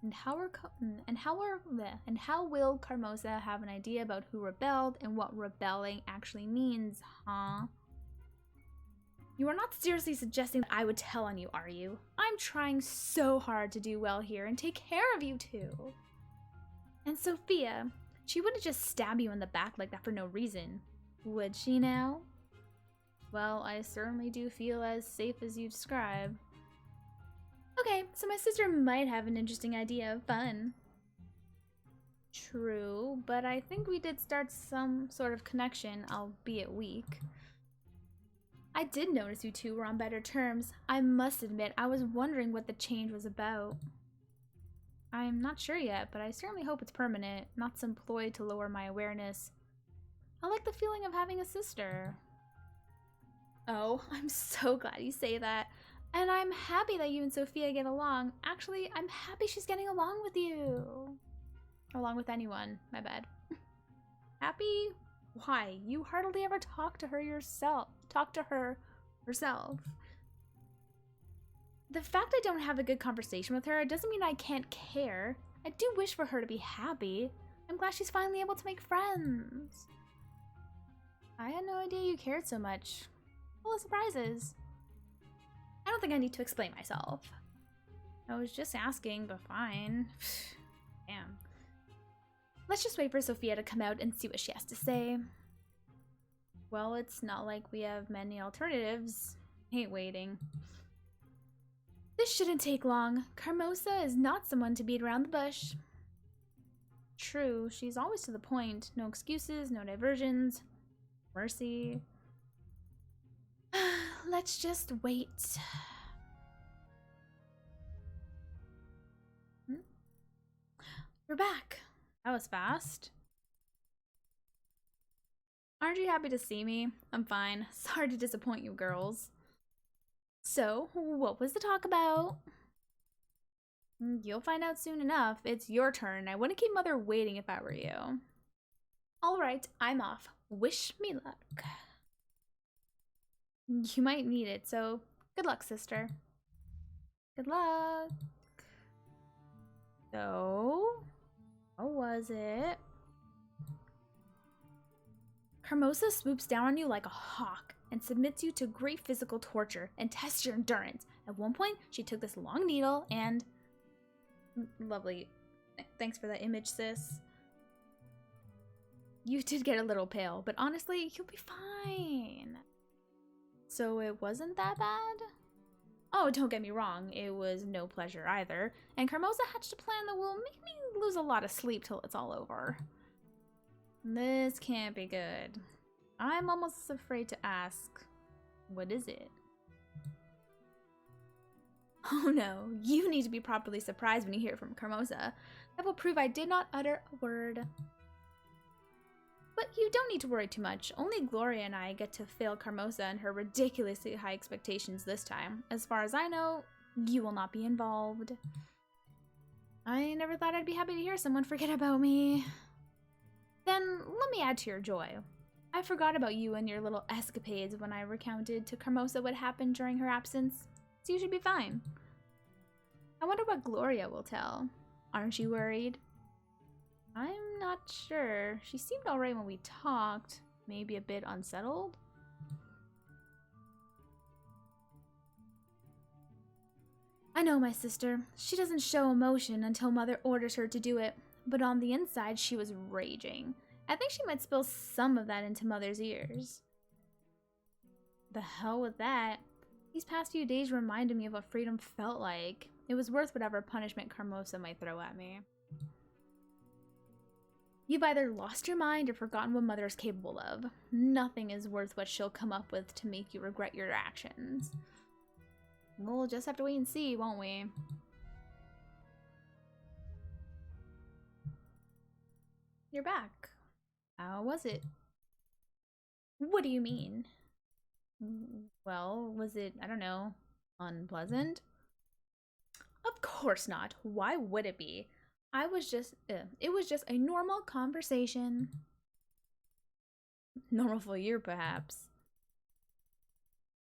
Speaker 1: And how will Carmosa have an idea about who rebelled and what rebelling actually means, huh? You are not seriously suggesting that I would tell on you, are you? I'm trying so hard to do well here and take care of you two. And Sophia, she wouldn't just stab you in the back like that for no reason, would she now? Well, I certainly do feel as safe as you describe. Okay, so my sister might have an interesting idea of fun. True, but I think we did start some sort of connection, albeit weak. I did notice you two were on better terms. I must admit, I was wondering what the change was about. I'm not sure yet, but I certainly hope it's permanent, not some ploy to lower my awareness. I like the feeling of having a sister. Oh, I'm so glad you say that. And I'm happy that you and Sophia get along. Actually, I'm happy she's getting along with you. Along with anyone, my bad. Happy? Why? You hardly ever talk to her yourself. The fact I don't have a good conversation with her doesn't mean I can't care. I do wish for her to be happy. I'm glad she's finally able to make friends. I had no idea you cared so much. Full of surprises. I don't think I need to explain myself. I was just asking, but fine. Damn. Let's just wait for Sophia to come out and see what she has to say. Well, it's not like we have many alternatives. Hate waiting. This shouldn't take long. Carmosa is not someone to beat around the bush. True, she's always to the point. No excuses, no diversions. Mercy. Let's just wait. We're back. That was fast. Aren't you happy to see me? I'm fine. Sorry to disappoint you girls. So, what was the talk about? You'll find out soon enough. It's your turn. I wouldn't keep Mother waiting if I were you. Alright, I'm off. Wish me luck. You might need it, so good luck, sister. Good luck. So, what was it? Carmosa swoops down on you like a hawk and submits you to great physical torture and tests your endurance. At one point, she took this long needle and... Lovely. Thanks for that image, sis. You did get a little pale, but honestly, you'll be fine. So it wasn't that bad? Oh, don't get me wrong, it was no pleasure either. And Carmosa hatched a plan that will make me lose a lot of sleep till it's all over. This can't be good. I'm almost afraid to ask. What is it? Oh no, you need to be properly surprised when you hear it from Carmosa. That will prove I did not utter a word. But you don't need to worry too much. Only Gloria and I get to fail Carmosa and her ridiculously high expectations this time. As far as I know, you will not be involved. I never thought I'd be happy to hear someone forget about me. Then let me add to your joy. I forgot about you and your little escapades when I recounted to Carmosa what happened during her absence, so you should be fine. I wonder what Gloria will tell. Aren't you worried? I'm not sure. She seemed alright when we talked. Maybe a bit unsettled? I know my sister. She doesn't show emotion until Mother orders her to do it. But on the inside, she was raging. I think she might spill some of that into Mother's ears. The hell with that. These past few days reminded me of what freedom felt like. It was worth whatever punishment Carmosa might throw at me. You've either lost your mind or forgotten what Mother is capable of. Nothing is worth what she'll come up with to make you regret your actions. We'll just have to wait and see, won't we? You're back. How was it? What do you mean? Well, was it, I don't know, unpleasant? Of course not. Why would it be? It was just a normal conversation. Normal for you, perhaps.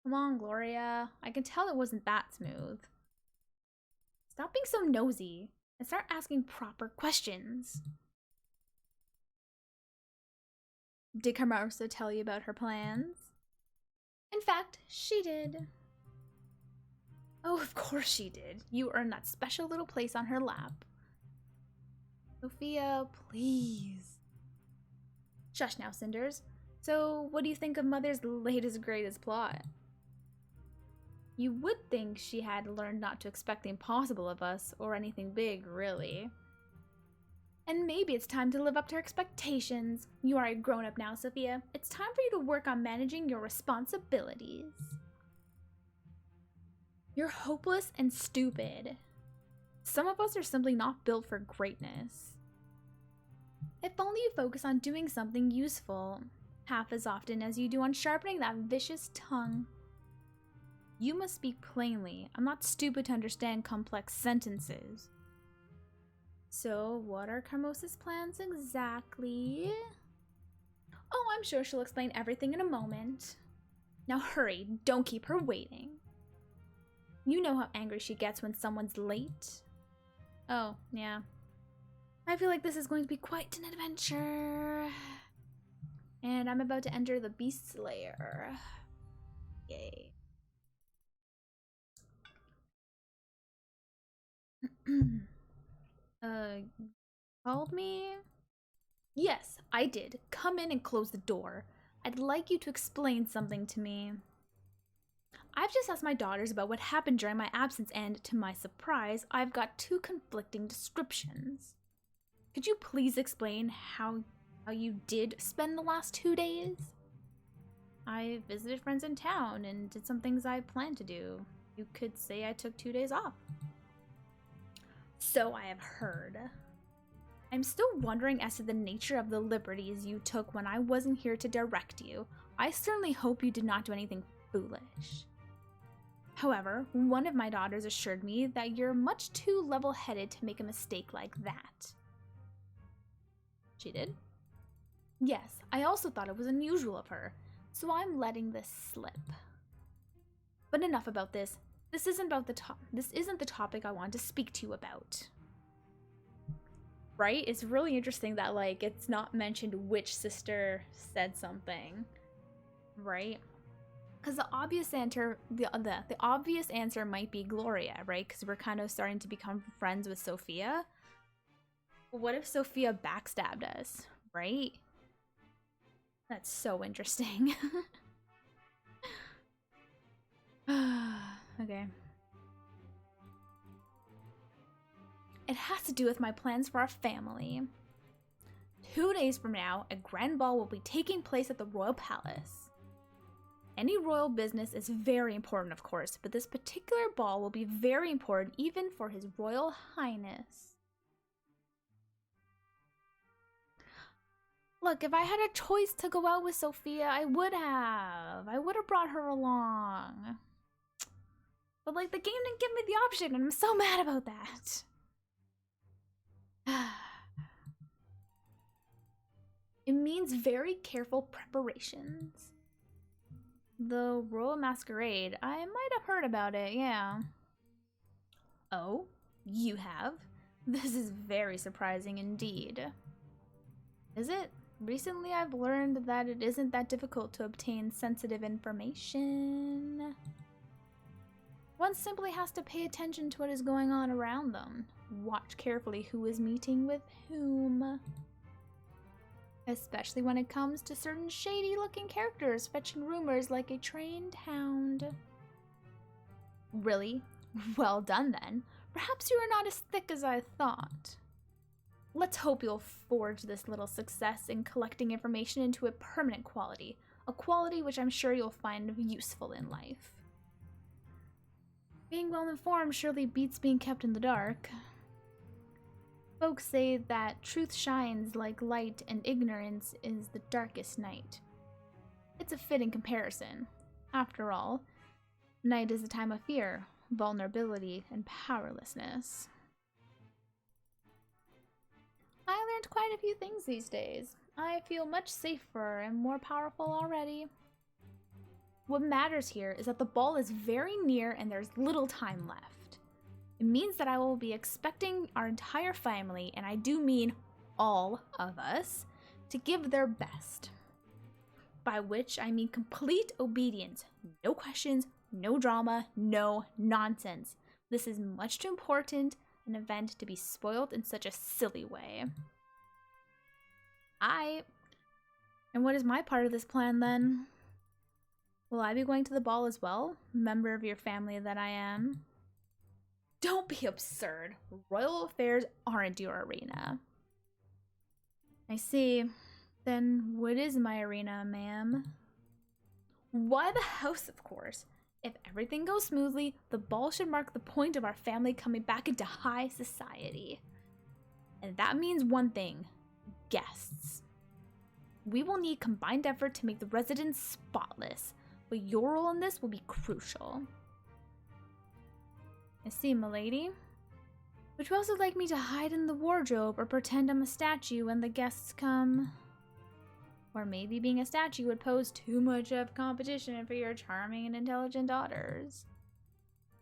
Speaker 1: Come on, Gloria. I can tell it wasn't that smooth. Stop being so nosy and start asking proper questions. Did Carmosa tell you about her plans? In fact, she did. Oh, of course she did. You earned that special little place on her lap. Sophia, please. Shush now, Cinders. So, what do you think of Mother's latest greatest plot? You would think she had learned not to expect the impossible of us, or anything big, really. And maybe it's time to live up to her expectations. You are a grown-up now, Sophia. It's time for you to work on managing your responsibilities. You're hopeless and stupid. Some of us are simply not built for greatness. If only you focus on doing something useful, half as often as you do on sharpening that vicious tongue. You must speak plainly. I'm not stupid to understand complex sentences. So, what are Carmosa's plans exactly? Oh, I'm sure she'll explain everything in a moment. Now hurry, don't keep her waiting. You know how angry she gets when someone's late. Oh, yeah. I feel like this is going to be quite an adventure. And I'm about to enter the Beast's Lair. Yay. Called me? Yes, I did. Come in and close the door. I'd like you to explain something to me. I've just asked my daughters about what happened during my absence, and to my surprise, I've got two conflicting descriptions. Could you please explain how you did spend the last 2 days? I visited friends in town and did some things I planned to do. You could say I took 2 days off. So I have heard. I'm still wondering as to the nature of the liberties you took when I wasn't here to direct you. I certainly hope you did not do anything foolish. However, one of my daughters assured me that you're much too level-headed to make a mistake like that. She did? Yes, I also thought it was unusual of her, so I'm letting this slip. But enough about this. This isn't the topic I want to speak to you about. Right? It's really interesting that, like, it's not mentioned which sister said something. Right? Because the obvious answer might be Gloria, right? Because we're kind of starting to become friends with Sophia. But what if Sophia backstabbed us, right? That's so interesting. Okay. It has to do with my plans for our family. 2 days from now, a grand ball will be taking place at the Royal Palace. Any royal business is very important, of course, but this particular ball will be very important even for His Royal Highness. Look, if I had a choice to go out with Sophia, I would have. I would have brought her along. But, like, the game didn't give me the option, and I'm so mad about that. It means very careful preparations. The Royal Masquerade, I might have heard about it, yeah. Oh, you have? This is very surprising indeed. Is it? Recently I've learned that it isn't that difficult to obtain sensitive information. One simply has to pay attention to what is going on around them. Watch carefully who is meeting with whom. Especially when it comes to certain shady-looking characters fetching rumors like a trained hound. Really? Well done then. Perhaps you are not as thick as I thought. Let's hope you'll forge this little success in collecting information into a permanent quality. A quality which I'm sure you'll find useful in life. Being well informed surely beats being kept in the dark. Folks say that truth shines like light and ignorance is the darkest night. It's a fitting comparison. After all, night is a time of fear, vulnerability, and powerlessness. quite a few things these days. I feel much safer and more powerful already. What matters here is that the ball is very near and there's little time left. It means that I will be expecting our entire family, and I do mean all of us, to give their best. By which I mean complete obedience. No questions, no drama, no nonsense. This is much too important an event to be spoiled in such a silly way. And what is my part of this plan then? Will I be going to the ball as well? Member of your family that I am. Don't be absurd. Royal affairs aren't your arena. I see. Then what is my arena, ma'am? Why, the house, of course. If everything goes smoothly, the ball should mark the point of our family coming back into high society. And that means one thing. Guests. We will need combined effort to make the residence spotless, but your role in this will be crucial. I see, milady. Would you also like me to hide in the wardrobe or pretend I'm a statue when the guests come? Or maybe being a statue would pose too much of competition for your charming and intelligent daughters.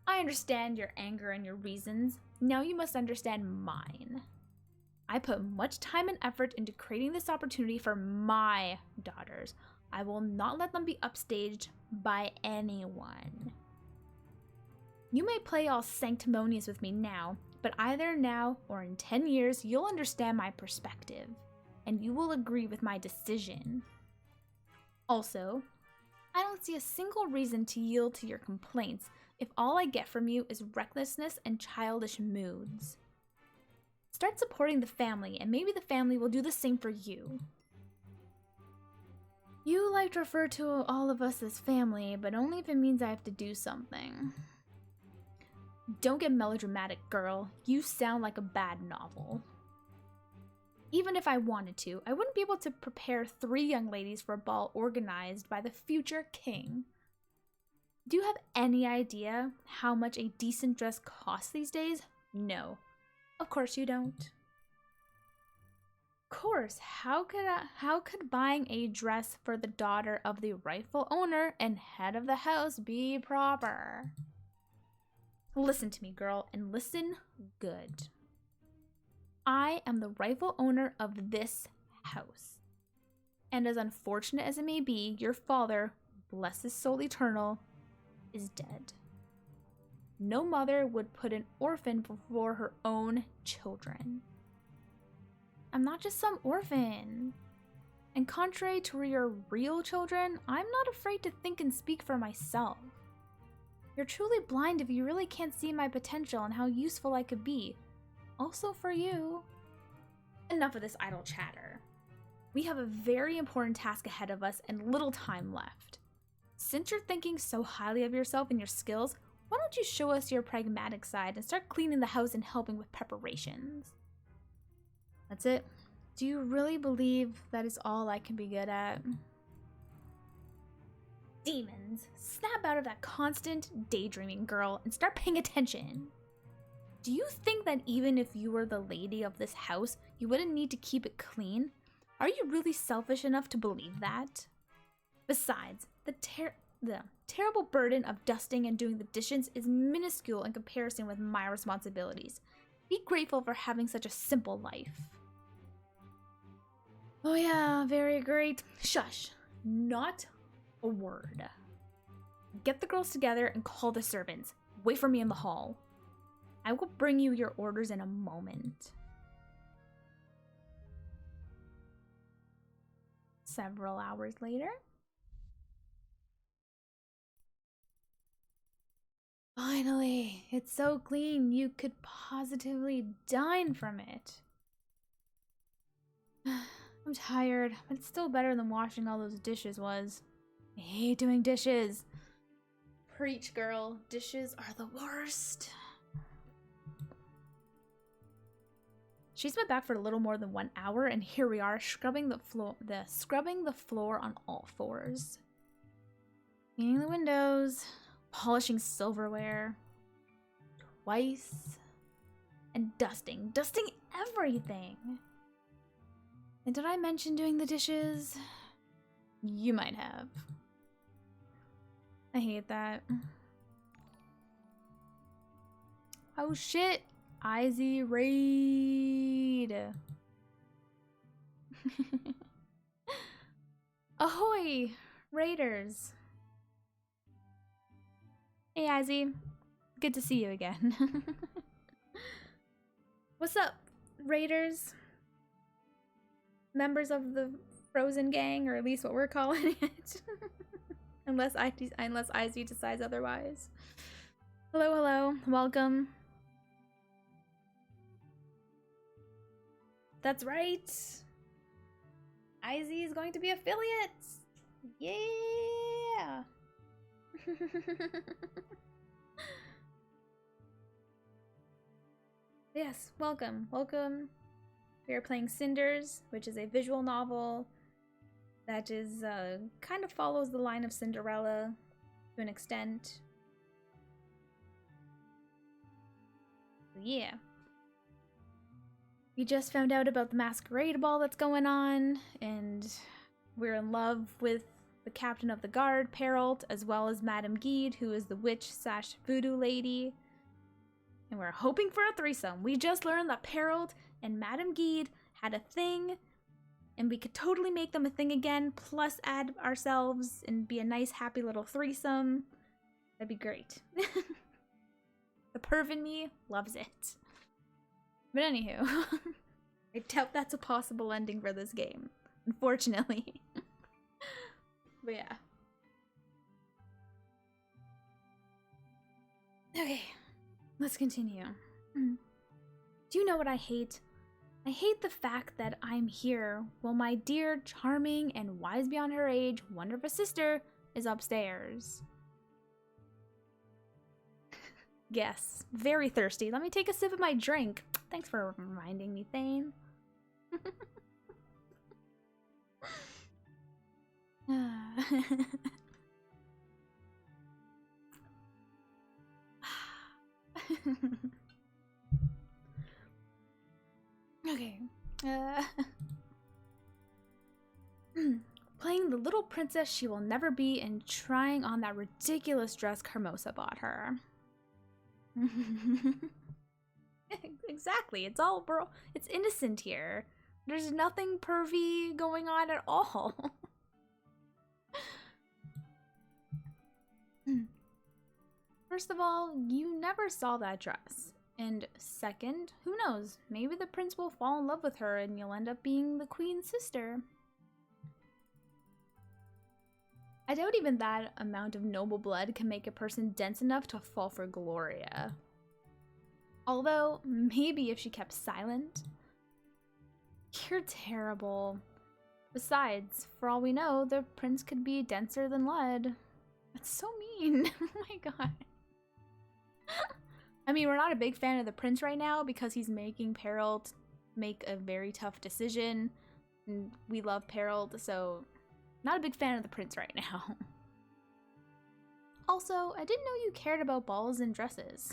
Speaker 1: I understand your anger and your reasons. Now you must understand mine. I put much time and effort into creating this opportunity for my daughters. I will not let them be upstaged by anyone. You may play all sanctimonious with me now, but either now or in 10 years, you'll understand my perspective, and you will agree with my decision. Also, I don't see a single reason to yield to your complaints if all I get from you is recklessness and childish moods. Start supporting the family, and maybe the family will do the same for you. You like to refer to all of us as family, but only if it means I have to do something. Don't get melodramatic, girl. You sound like a bad novel. Even if I wanted to, I wouldn't be able to prepare 3 young ladies for a ball organized by the future king. Do you have any idea how much a decent dress costs these days? No. Of course you don't. Of course, how could buying a dress for the daughter of the rightful owner and head of the house be proper? Listen to me, girl, and listen good. I am the rightful owner of this house. And as unfortunate as it may be, your father, bless his soul eternal, is dead. No mother would put an orphan before her own children. I'm not just some orphan. And contrary to your real children, I'm not afraid to think and speak for myself. You're truly blind if you really can't see my potential and how useful I could be. Also for you. Enough of this idle chatter. We have a very important task ahead of us and little time left. Since you're thinking so highly of yourself and your skills, why don't you show us your pragmatic side and start cleaning the house and helping with preparations? That's it. Do you really believe that is all I can be good at? Demons, snap out of that constant daydreaming, girl, and start paying attention. Do you think that even if you were the lady of this house, you wouldn't need to keep it clean? Are you really selfish enough to believe that? Besides, the terrible burden of dusting and doing the dishes is minuscule in comparison with my responsibilities. Be grateful for having such a simple life. Oh yeah, very great. Shush. Not a word. Get the girls together and call the servants. Wait for me in the hall. I will bring you your orders in a moment. Several hours later. Finally, it's so clean you could positively dine from it. I'm tired, but it's still better than washing all those dishes was. I hate doing dishes. Preach, girl. Dishes are the worst. She's been back for a little more than 1 hour, and here we are scrubbing the floor on all fours. Cleaning the windows, polishing silverware, twice, and dusting everything. And did I mention doing the dishes? You might have. I hate that. Oh shit! Izzy raid! Ahoy! Raiders! Hey Izzy. Good to see you again. What's up, Raiders? Members of the Frozen Gang, or at least what we're calling it. unless Izzy decides otherwise. Hello, hello. Welcome. That's right. Izzy is going to be affiliates. Yeah. Yes, welcome. Welcome. We are playing Cinders, which is a visual novel that is kind of follows the line of Cinderella to an extent. Yeah. We just found out about the masquerade ball that's going on, and we're in love with the captain of the guard, Perrault, as well as Madame Guide, who is the witch/voodoo lady. And we're hoping for a threesome. We just learned that Perrault and Madame Guide had a thing, and we could totally make them a thing again, plus add ourselves and be a nice, happy little threesome. That'd be great. The perv in me loves it. But anywho, I doubt that's a possible ending for this game, unfortunately. But yeah. Okay, let's continue. Do you know what I hate? I hate the fact that I'm here while my dear, charming, and wise beyond her age, wonderful sister is upstairs. Yes, very thirsty. Let me take a sip of my drink. Thanks for reminding me, Thane. Okay. Playing the little princess she will never be and trying on that ridiculous dress Carmosa bought her. Exactly. It's all it's innocent here. There's nothing pervy going on at all. First of all, you never saw that dress. And second, who knows? Maybe the prince will fall in love with her and you'll end up being the queen's sister. I doubt even that amount of noble blood can make a person dense enough to fall for Gloria. Although, maybe if she kept silent. You're terrible. Besides, for all we know, the prince could be denser than lead. That's so mean. Oh my god. I mean, we're not a big fan of the prince right now because he's making Perrault make a very tough decision. And we love Perrault, so not a big fan of the prince right now. Also, I didn't know you cared about balls and dresses.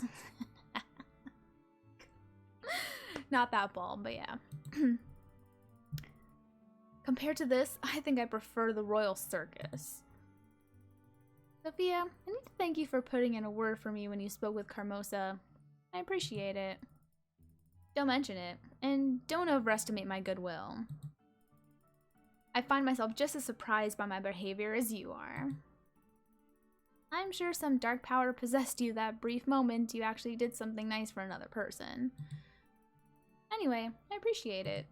Speaker 1: Not that ball, but yeah. Compared to this, I think I prefer the Royal Circus. Sophia, I need to thank you for putting in a word for me when you spoke with Carmosa. I appreciate it. Don't mention it, and don't overestimate my goodwill. I find myself just as surprised by my behavior as you are. I'm sure some dark power possessed you that brief moment you actually did something nice for another person. Anyway, I appreciate it.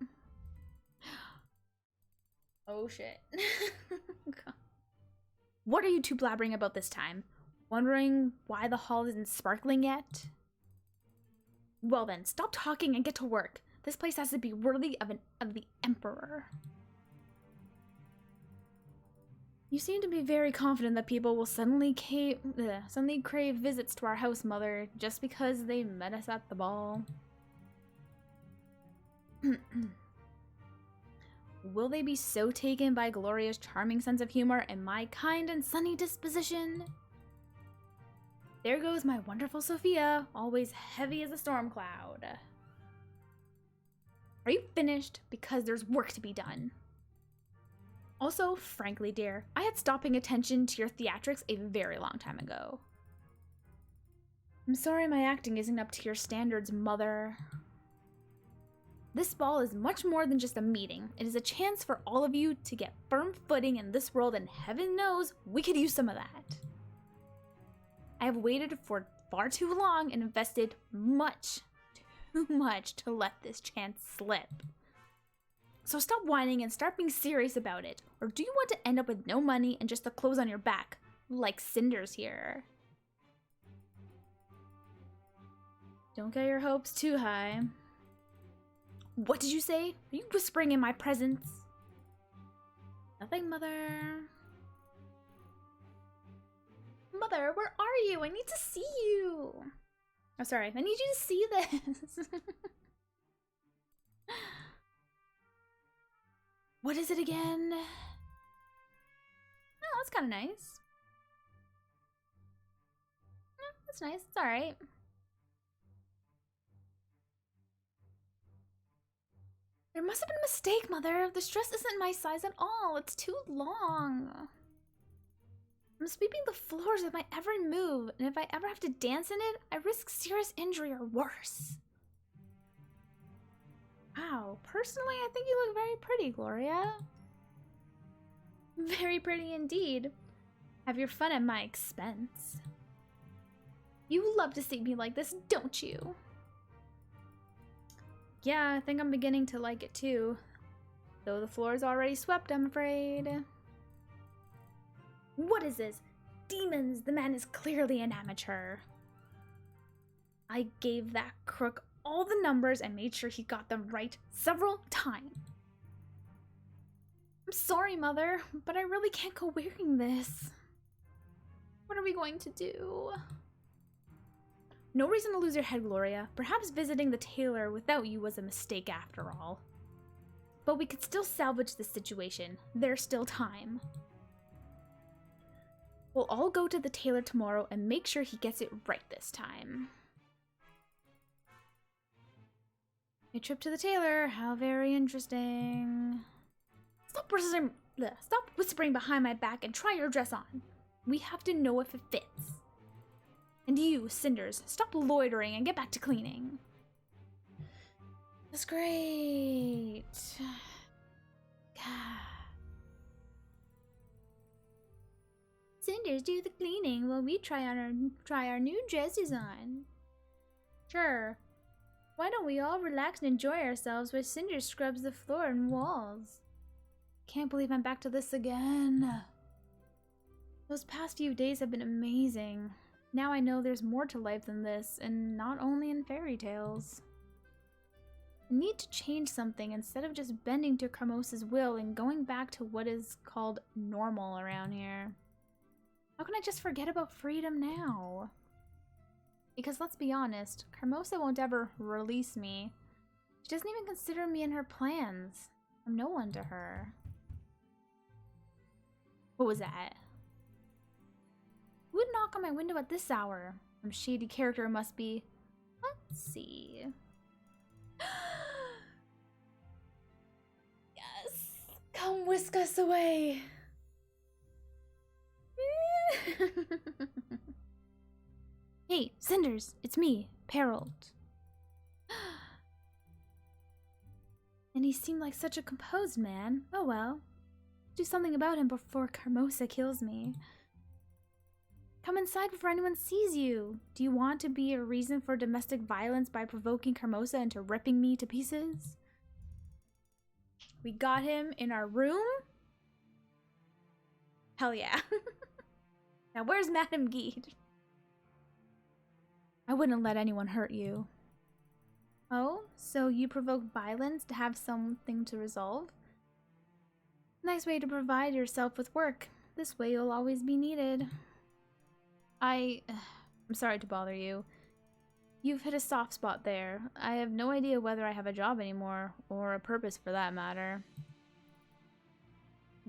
Speaker 1: Oh shit. What are you two blabbering about this time? Wondering why the hall isn't sparkling yet? Well then, stop talking and get to work. This place has to be worthy of the Emperor. You seem to be very confident that people will suddenly crave visits to our house, Mother, just because they met us at the ball. Will they be so taken by Gloria's charming sense of humor and my kind and sunny disposition? There goes my wonderful Sophia, always heavy as a storm cloud. Are you finished? Because there's work to be done. Also, frankly, dear, I had stopped paying attention to your theatrics a very long time ago. I'm sorry my acting isn't up to your standards, mother. This ball is much more than just a meeting. It is a chance for all of you to get firm footing in this world, and heaven knows we could use some of that. I have waited for far too long and invested too much to let this chance slip. So stop whining and start being serious about it. Or do you want to end up with no money and just the clothes on your back, like Cinders here? Don't get your hopes too high. What did you say? Are you whispering in my presence? Nothing, Mother. Mother, where are you? I need to see you. Oh, sorry. I need you to see this. What is it again? Oh, that's kind of nice. Yeah, that's nice. It's alright. There must have been a mistake, Mother. This dress isn't my size at all. It's too long. I'm sweeping the floors with my every move, and if I ever have to dance in it, I risk serious injury or worse. Wow, personally, I think you look very pretty, Gloria. Very pretty indeed. Have your fun at my expense. You love to see me like this, don't you? Yeah, I think I'm beginning to like it too. Though the floor's already swept, I'm afraid. What is this? Demons! The man is clearly an amateur. I gave that crook all the numbers and made sure he got them right several times. I'm sorry, Mother, but I really can't go wearing this. What are we going to do? No reason to lose your head, Gloria. Perhaps visiting the tailor without you was a mistake after all. But we could still salvage this situation. There's still time. We'll all go to the tailor tomorrow and make sure he gets it right this time. A trip to the tailor. How very interesting. Stop whispering behind my back and try your dress on. We have to know if it fits. And you, Cinders, stop loitering and get back to cleaning. That's great. Cinders, do the cleaning while we try our new dresses on. Sure. Why don't we all relax and enjoy ourselves while Cinders scrubs the floor and walls? Can't believe I'm back to this again. Those past few days have been amazing. Now I know there's more to life than this, and not only in fairy tales. I need to change something instead of just bending to Carmosa's will and going back to what is called normal around here. How can I just forget about freedom now? Because let's be honest, Carmosa won't ever release me. She doesn't even consider me in her plans. I'm no one to her. What was that? Who would knock on my window at this hour? Some shady character must be. Let's see. Yes! Come whisk us away! Hey, Cinders, it's me, Harold. And he seemed like such a composed man. Oh well. Do something about him before Carmosa kills me. Come inside before anyone sees you. Do you want to be a reason for domestic violence by provoking Carmosa into ripping me to pieces? We got him in our room? Hell yeah. Now where's Madame Guide? I wouldn't let anyone hurt you. Oh, so you provoke violence to have something to resolve? Nice way to provide yourself with work. This way you'll always be needed. I'm sorry to bother you. You've hit a soft spot there. I have no idea whether I have a job anymore, or a purpose for that matter.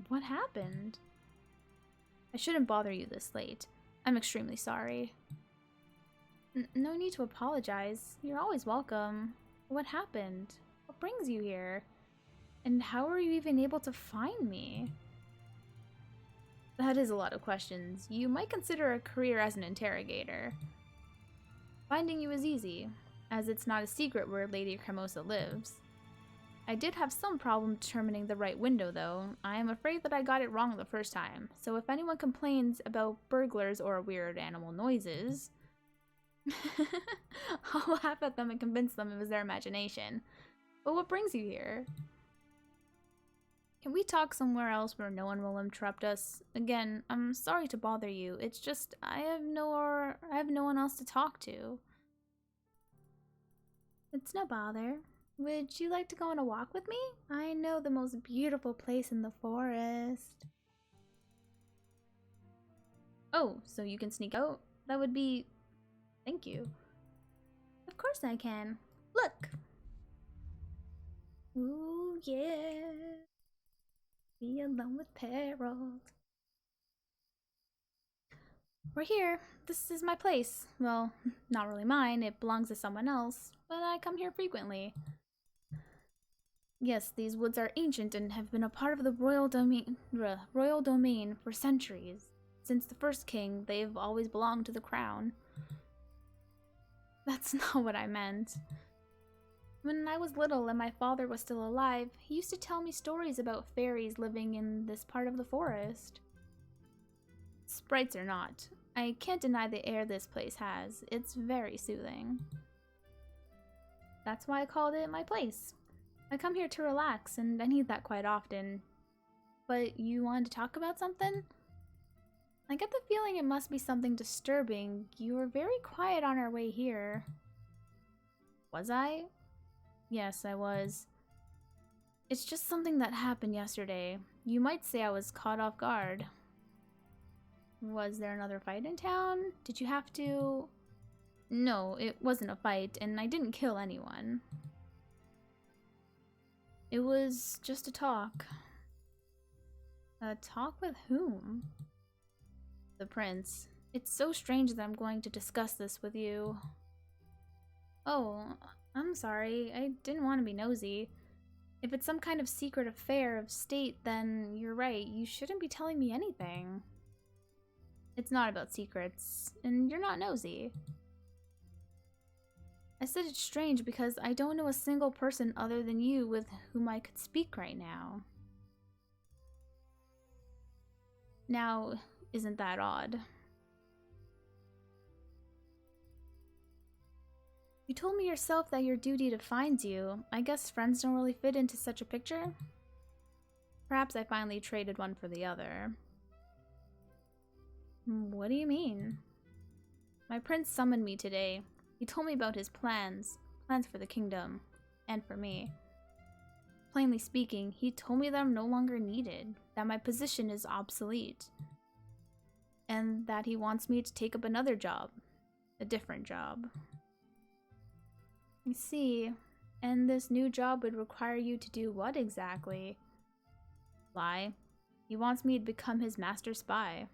Speaker 1: What happened? I shouldn't bother you this late. I'm extremely sorry. No need to apologize. You're always welcome. What happened? What brings you here? And how are you even able to find me? That is a lot of questions. You might consider a career as an interrogator. Finding you is easy, as it's not a secret where Lady Cremosa lives. I did have some problem determining the right window, though. I am afraid that I got it wrong the first time, so if anyone complains about burglars or weird animal noises, I'll laugh at them and convince them it was their imagination. But what brings you here? Can we talk somewhere else where no one will interrupt us? Again, I'm sorry to bother you. It's just I have no one else to talk to. It's no bother. Would you like to go on a walk with me? I know the most beautiful place in the forest. Oh, so you can sneak out? That would be... Thank you. Of course I can. Look! Ooh, yeah. Be alone with Harold. We're here. This is my place. Well, not really mine. It belongs to someone else, but I come here frequently. Yes, these woods are ancient and have been a part of the royal domain for centuries. Since the first king, they've always belonged to the crown. That's not what I meant. When I was little and my father was still alive, he used to tell me stories about fairies living in this part of the forest. Sprites or not, I can't deny the air this place has. It's very soothing. That's why I called it my place. I come here to relax, and I need that quite often. But you wanted to talk about something? I get the feeling it must be something disturbing. You were very quiet on our way here. Was I? Yes, I was. It's just something that happened yesterday. You might say I was caught off guard. Was there another fight in town? Did you have to... No, it wasn't a fight, and I didn't kill anyone. It was just a talk. A talk with whom? The prince. It's so strange that I'm going to discuss this with you. Oh, I'm sorry. I didn't want to be nosy. If it's some kind of secret affair of state, then you're right. You shouldn't be telling me anything. It's not about secrets, and you're not nosy. I said it's strange because I don't know a single person other than you with whom I could speak right now. Now, isn't that odd? You told me yourself that your duty defines you. I guess friends don't really fit into such a picture? Perhaps I finally traded one for the other. What do you mean? My prince summoned me today. He told me about his plans for the kingdom, and for me. Plainly speaking, he told me that I'm no longer needed, that my position is obsolete, and that he wants me to take up another job, a different job. I see, and this new job would require you to do what exactly? Lie. He wants me to become his master spy.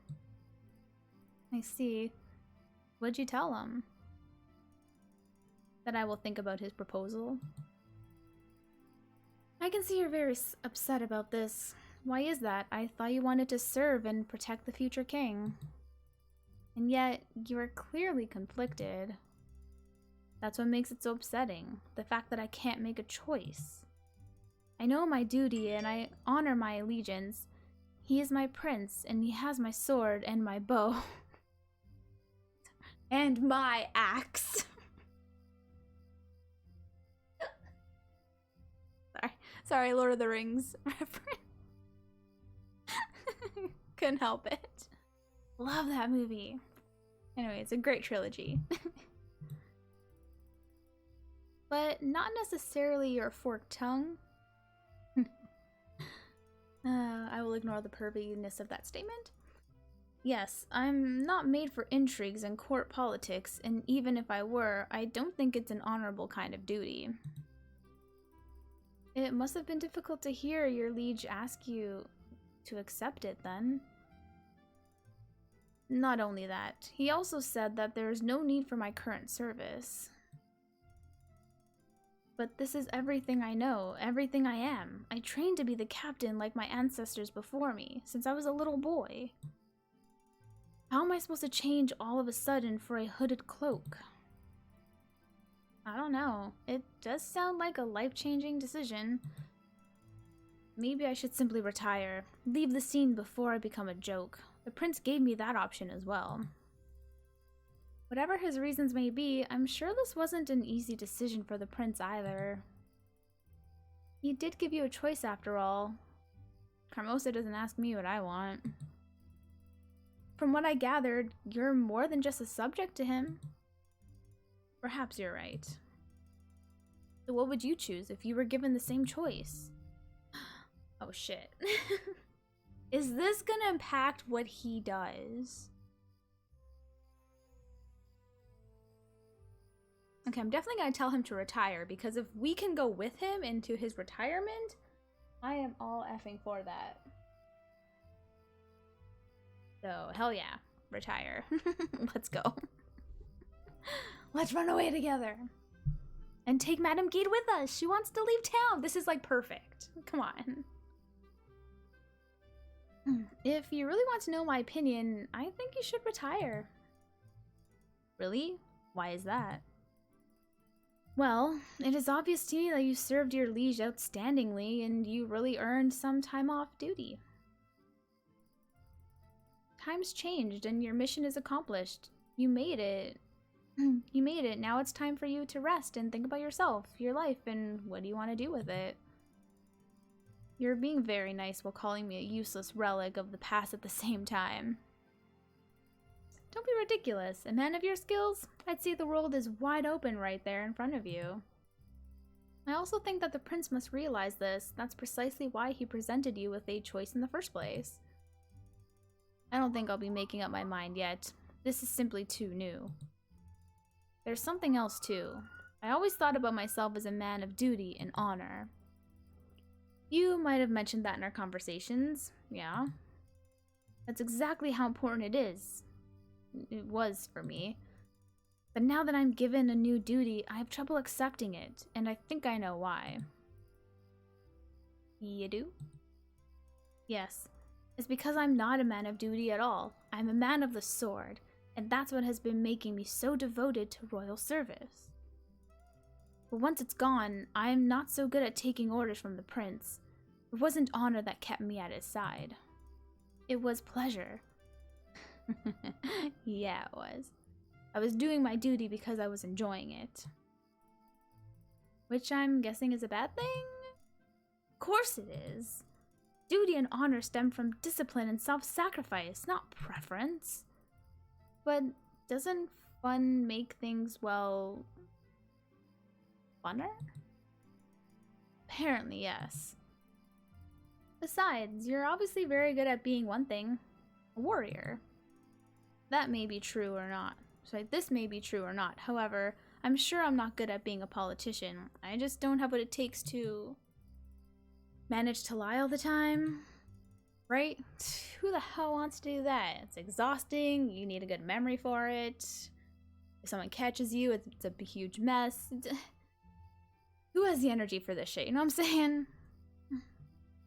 Speaker 1: I see. What'd you tell him? That I will think about his proposal. I can see you're very upset about this. Why is that? I thought you wanted to serve and protect the future king. And yet, you are clearly conflicted. That's what makes it so upsetting. The fact that I can't make a choice. I know my duty and I honor my allegiance. He is my prince and he has my sword and my bow. And my axe. Sorry, Lord of the Rings reference. Couldn't help it. Love that movie. Anyway, it's a great trilogy. But not necessarily your forked tongue. I will ignore the perviness of that statement. Yes, I'm not made for intrigues and court politics, and even if I were, I don't think it's an honorable kind of duty. It must have been difficult to hear your liege ask you to accept it, then. Not only that, he also said that there is no need for my current service. But this is everything I know, everything I am. I trained to be the captain like my ancestors before me, since I was a little boy. How am I supposed to change all of a sudden for a hooded cloak? I don't know. It does sound like a life-changing decision. Maybe I should simply retire, leave the scene before I become a joke. The prince gave me that option as well. Whatever his reasons may be, I'm sure this wasn't an easy decision for the prince either. He did give you a choice after all. Carmosa doesn't ask me what I want. From what I gathered, you're more than just a subject to him. Perhaps you're right. So what would you choose if you were given the same choice? Oh shit. Is this gonna impact what he does? Okay, I'm definitely gonna tell him to retire, because if we can go with him into his retirement, I am all effing for that. So, hell yeah, retire. Let's go. Let's run away together. And take Madame Gade with us. She wants to leave town. This is like perfect. Come on. If you really want to know my opinion, I think you should retire. Really? Why is that? Well, it is obvious to me that you served your liege outstandingly and you really earned some time off duty. Time's changed and your mission is accomplished. You made it. You made it. Now it's time for you to rest and think about yourself, your life, and what do you want to do with it. You're being very nice while calling me a useless relic of the past at the same time. Don't be ridiculous. A man of your skills, I'd say the world is wide open right there in front of you. I also think that the prince must realize this. That's precisely why he presented you with a choice in the first place. I don't think I'll be making up my mind yet. This is simply too new. There's something else too. I always thought about myself as a man of duty and honor. You might have mentioned that in our conversations, yeah. That's exactly how important it is. It was for me. But now that I'm given a new duty, I have trouble accepting it, and I think I know why. You do? Yes. It's because I'm not a man of duty at all. I'm a man of the sword, and that's what has been making me so devoted to royal service. But once it's gone, I'm not so good at taking orders from the prince. It wasn't honor that kept me at his side. It was pleasure. Yeah, it was. I was doing my duty because I was enjoying it. Which I'm guessing is a bad thing? Of course it is. Duty and honor stem from discipline and self-sacrifice, not preference. But doesn't fun make things, well, funner? Apparently, yes. Besides, you're obviously very good at being one thing, a warrior. That may be true or not. This may be true or not. However, I'm sure I'm not good at being a politician. I just don't have what it takes to manage to lie all the time. Right? Who the hell wants to do that? It's exhausting. You need a good memory for it. If someone catches you, it's a huge mess. Who has the energy for this shit? You know what I'm saying?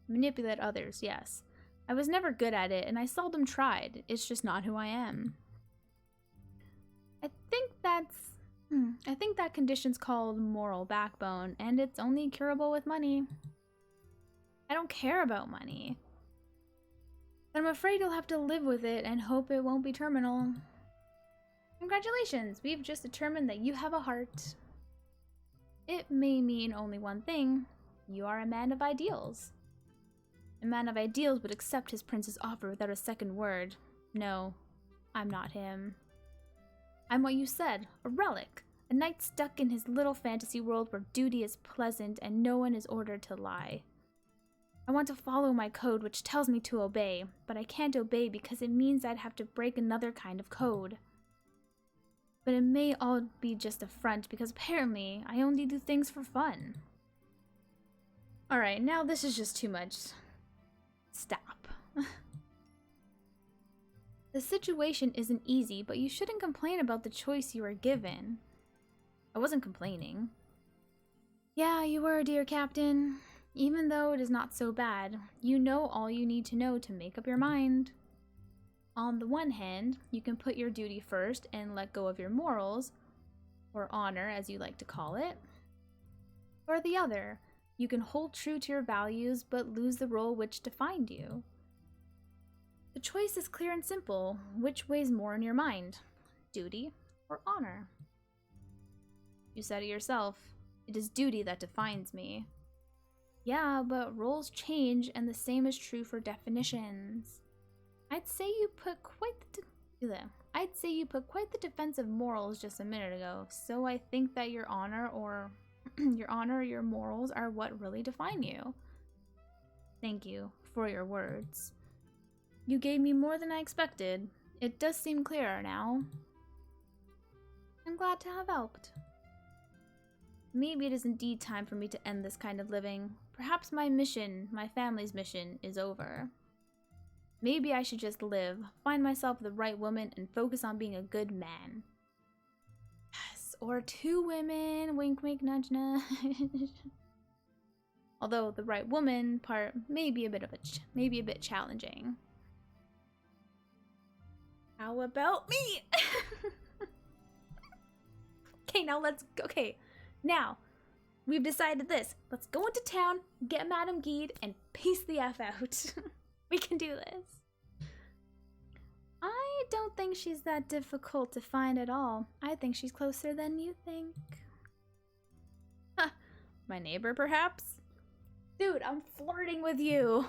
Speaker 1: Manipulate others, yes. I was never good at it, and I seldom tried. It's just not who I am. I think that condition's called moral backbone, and it's only curable with money. I don't care about money. But I'm afraid you'll have to live with it and hope it won't be terminal. Congratulations, we've just determined that you have a heart. It may mean only one thing. You are a man of ideals. A man of ideals would accept his prince's offer without a second word. No, I'm not him. I'm what you said, a relic. A knight stuck in his little fantasy world where duty is pleasant and no one is ordered to lie. I want to follow my code, which tells me to obey, but I can't obey because it means I'd have to break another kind of code. But it may all be just a front, because apparently I only do things for fun. Alright, now this is just too much. Stop. The situation isn't easy, but you shouldn't complain about the choice you were given. I wasn't complaining. Yeah, you were, dear Captain. Even though it is not so bad, you know all you need to know to make up your mind. On the one hand, you can put your duty first and let go of your morals, or honor as you like to call it. Or the other, you can hold true to your values but lose the role which defined you. The choice is clear and simple. Which weighs more in your mind? Duty or honor? You said it yourself. It is duty that defines me. Yeah, but roles change and the same is true for definitions. I'd say you put quite the defensive morals just a minute ago, so I think that your honor or your morals are what really define you. Thank you for your words. You gave me more than I expected. It does seem clearer now. I'm glad to have helped. Maybe it is indeed time for me to end this kind of living. Perhaps my mission, my family's mission, is over. Maybe I should just live, find myself the right woman, and focus on being a good man. Yes, or 2 women, wink wink nudge nudge. Although the right woman part may be a bit challenging. How about me? Okay, now we've decided this. Let's go into town, get Madame Guide, and peace the F out. We can do this. I don't think she's that difficult to find at all. I think she's closer than you think. Huh, my neighbor perhaps? Dude, I'm flirting with you.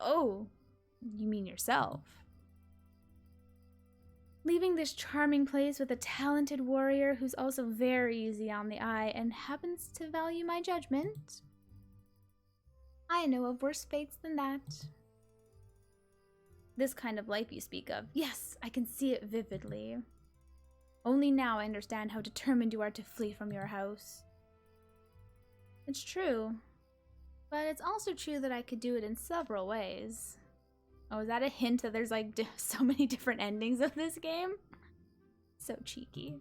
Speaker 1: Oh, you mean yourself? Leaving this charming place with a talented warrior who's also very easy on the eye and happens to value my judgment. I know of worse fates than that. This kind of life you speak of, yes, I can see it vividly. Only now I understand how determined you are to flee from your house. It's true, but it's also true that I could do it in several ways. Oh, is that a hint that there's like so many different endings of this game? So cheeky.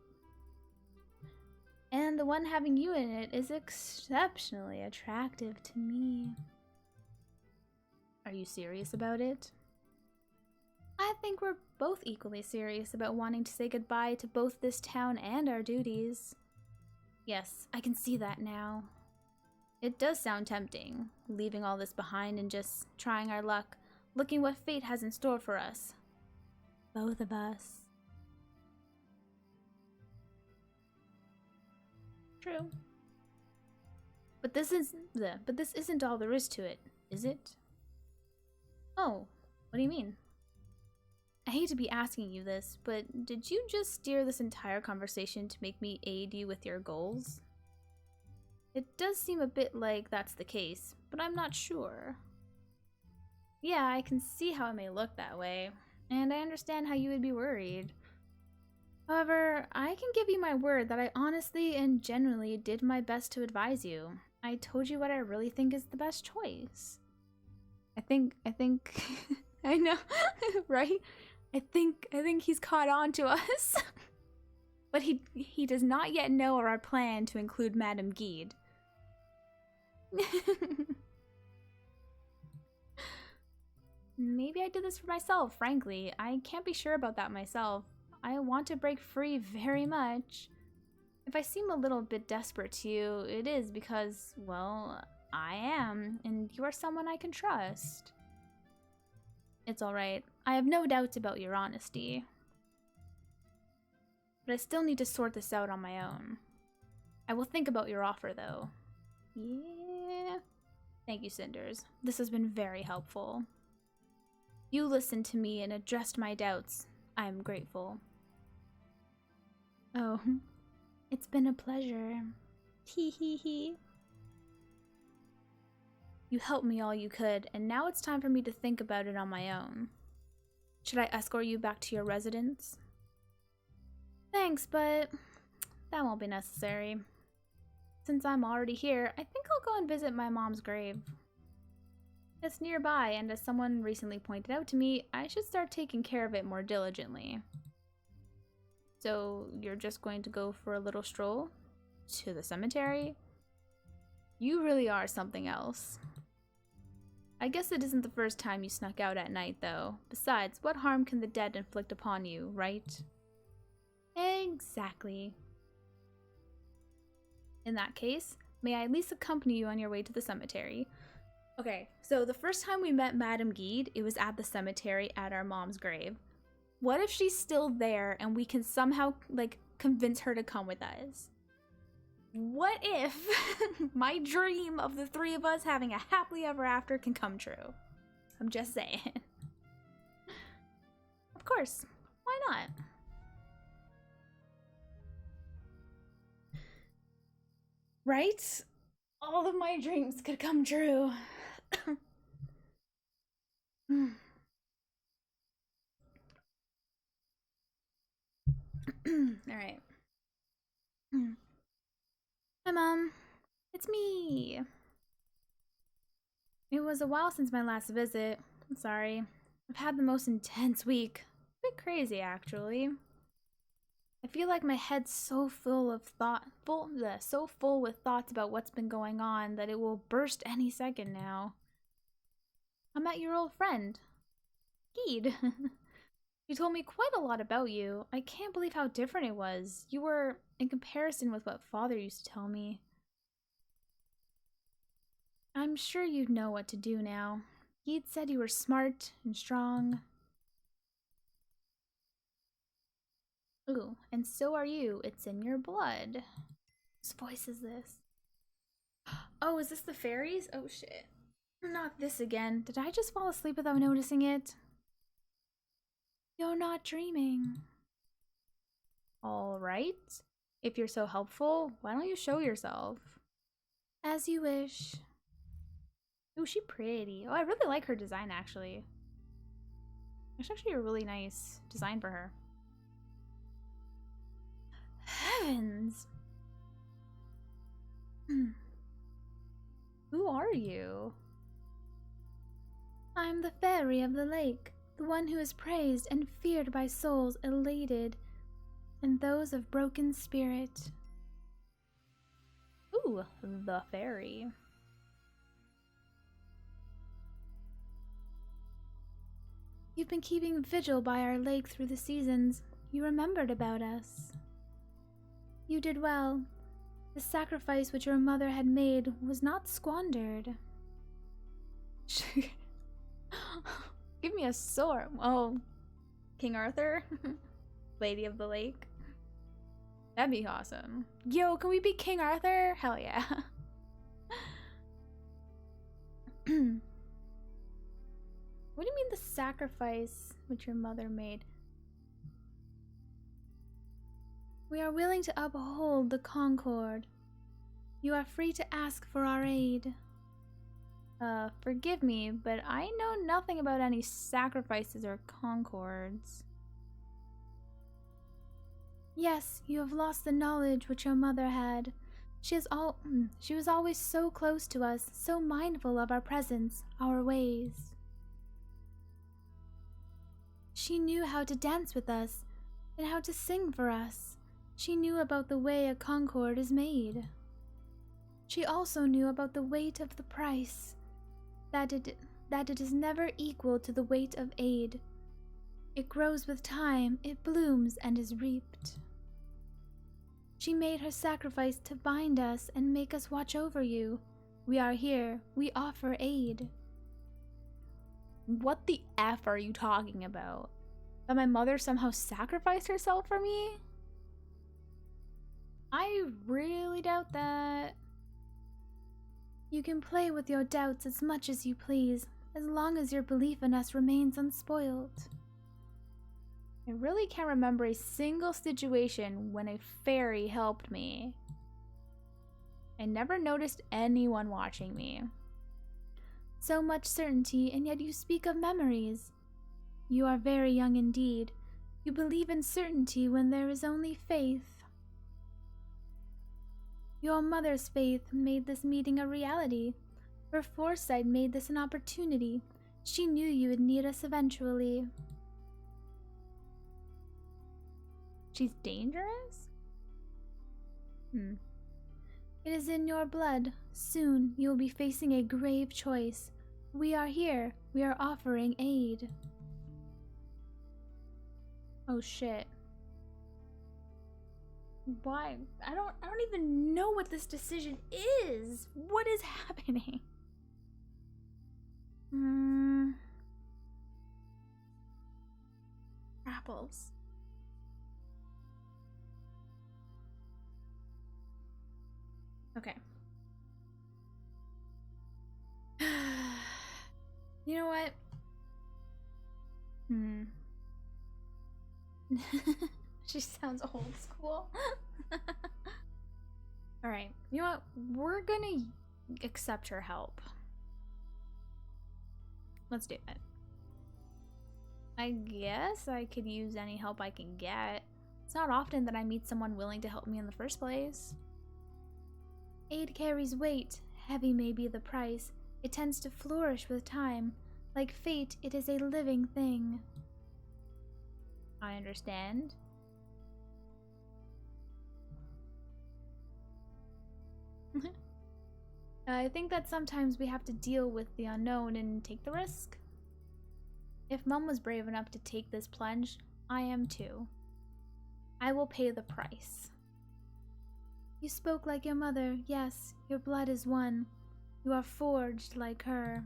Speaker 1: And the one having you in it is exceptionally attractive to me. Are you serious about it? I think we're both equally serious about wanting to say goodbye to both this town and our duties. Yes, I can see that now. It does sound tempting, leaving all this behind and just trying our luck, looking what fate has in store for us. Both of us. True. But this isn't all there is to it, is it? Oh, what do you mean? I hate to be asking you this, but did you just steer this entire conversation to make me aid you with your goals? It does seem a bit like that's the case, but I'm not sure. Yeah, I can see how it may look that way, and I understand how you would be worried. However, I can give you my word that I honestly and genuinely did my best to advise you. I told you what I really think is the best choice. I think, I know, right? I think he's caught on to us. But he does not yet know of our plan to include Madame Guide. Maybe I did this for myself, frankly. I can't be sure about that myself. I want to break free very much. If I seem a little bit desperate to you, it is because, well, I am, and you are someone I can trust. It's alright. I have no doubts about your honesty. But I still need to sort this out on my own. I will think about your offer, though. Yeah. Thank you, Cinders. This has been very helpful. You listened to me and addressed my doubts. I am grateful. Oh, it's been a pleasure. Hee hee hee. You helped me all you could, and now it's time for me to think about it on my own. Should I escort you back to your residence? Thanks, but that won't be necessary. Since I'm already here, I think I'll go and visit my mom's grave. It's nearby, and as someone recently pointed out to me, I should start taking care of it more diligently. So, you're just going to go for a little stroll? To the cemetery? You really are something else. I guess it isn't the first time you snuck out at night, though. Besides, what harm can the dead inflict upon you, right? Exactly. In that case, may I at least accompany you on your way to the cemetery? Okay, so the first time we met Madame Guide, it was at the cemetery at our mom's grave. What if she's still there and we can somehow, like, convince her to come with us? What if my dream of the three of us having a happily ever after can come true? I'm just saying. Of course. Why not? Right? All of my dreams could come true. Alright. Hi, Mom. It's me. It was a while since my last visit. I'm sorry. I've had the most intense week. A bit crazy, actually. I feel like my head's so full of so full with thoughts about what's been going on that it will burst any second now. I met your old friend, Geed. You told me quite a lot about you. I can't believe how different it was. You were in comparison with what Father used to tell me. I'm sure you'd know what to do now. Geed said you were smart and strong. Ooh, and so are you. It's in your blood. Whose voice is this? Oh, is this the fairies? Oh shit. Not this again. Did I just fall asleep without noticing it? You're not dreaming. Alright. If you're so helpful, why don't you show yourself? As you wish. Ooh, she's pretty. Oh, I really like her design, actually. It's actually a really nice design for her. Heavens! Who are you? I'm the fairy of the lake, the one who is praised and feared by souls elated, and those of broken spirit. Ooh, the fairy. You've been keeping vigil by our lake through the seasons. You remembered about us. You did well. The sacrifice which your mother had made was not squandered. Give me a sword. Oh, King Arthur? Lady of the Lake? That'd be awesome. Yo, can we be King Arthur? Hell yeah. What do you mean the sacrifice which your mother made? We are willing to uphold the concord. You are free to ask for our aid. Forgive me, but I know nothing about any sacrifices or concords. Yes, you have lost the knowledge which your mother had. She was always so close to us, so mindful of our presence, our ways. She knew how to dance with us, and how to sing for us. She knew about the way a concord is made. She also knew about the weight of the price, that it is never equal to the weight of aid. It grows with time, it blooms and is reaped. She made her sacrifice to bind us and make us watch over you. We are here, we offer aid. What the F are you talking about? That my mother somehow sacrificed herself for me? I really doubt that. You can play with your doubts as much as you please, as long as your belief in us remains unspoiled. I really can't remember a single situation when a fairy helped me. I never noticed anyone watching me. So much certainty, and yet you speak of memories. You are very young indeed. You believe in certainty when there is only faith. Your mother's faith made this meeting a reality. Her foresight made this an opportunity. She knew you would need us eventually. She's dangerous? It is in your blood. Soon you will be facing a grave choice. We are here. We are offering aid. Oh shit. Why? I don't even know what this decision is. What is happening? Apples. Okay. You know what? She sounds old school. Alright, you know what? We're gonna accept her help. Let's do it. I guess I could use any help I can get. It's not often that I meet someone willing to help me in the first place. Aid carries weight. Heavy may be the price. It tends to flourish with time. Like fate, it is a living thing. I understand. I think that sometimes we have to deal with the unknown and take the risk. If Mum was brave enough to take this plunge, I am too. I will pay the price. You spoke like your mother. Yes, your blood is one. You are forged like her.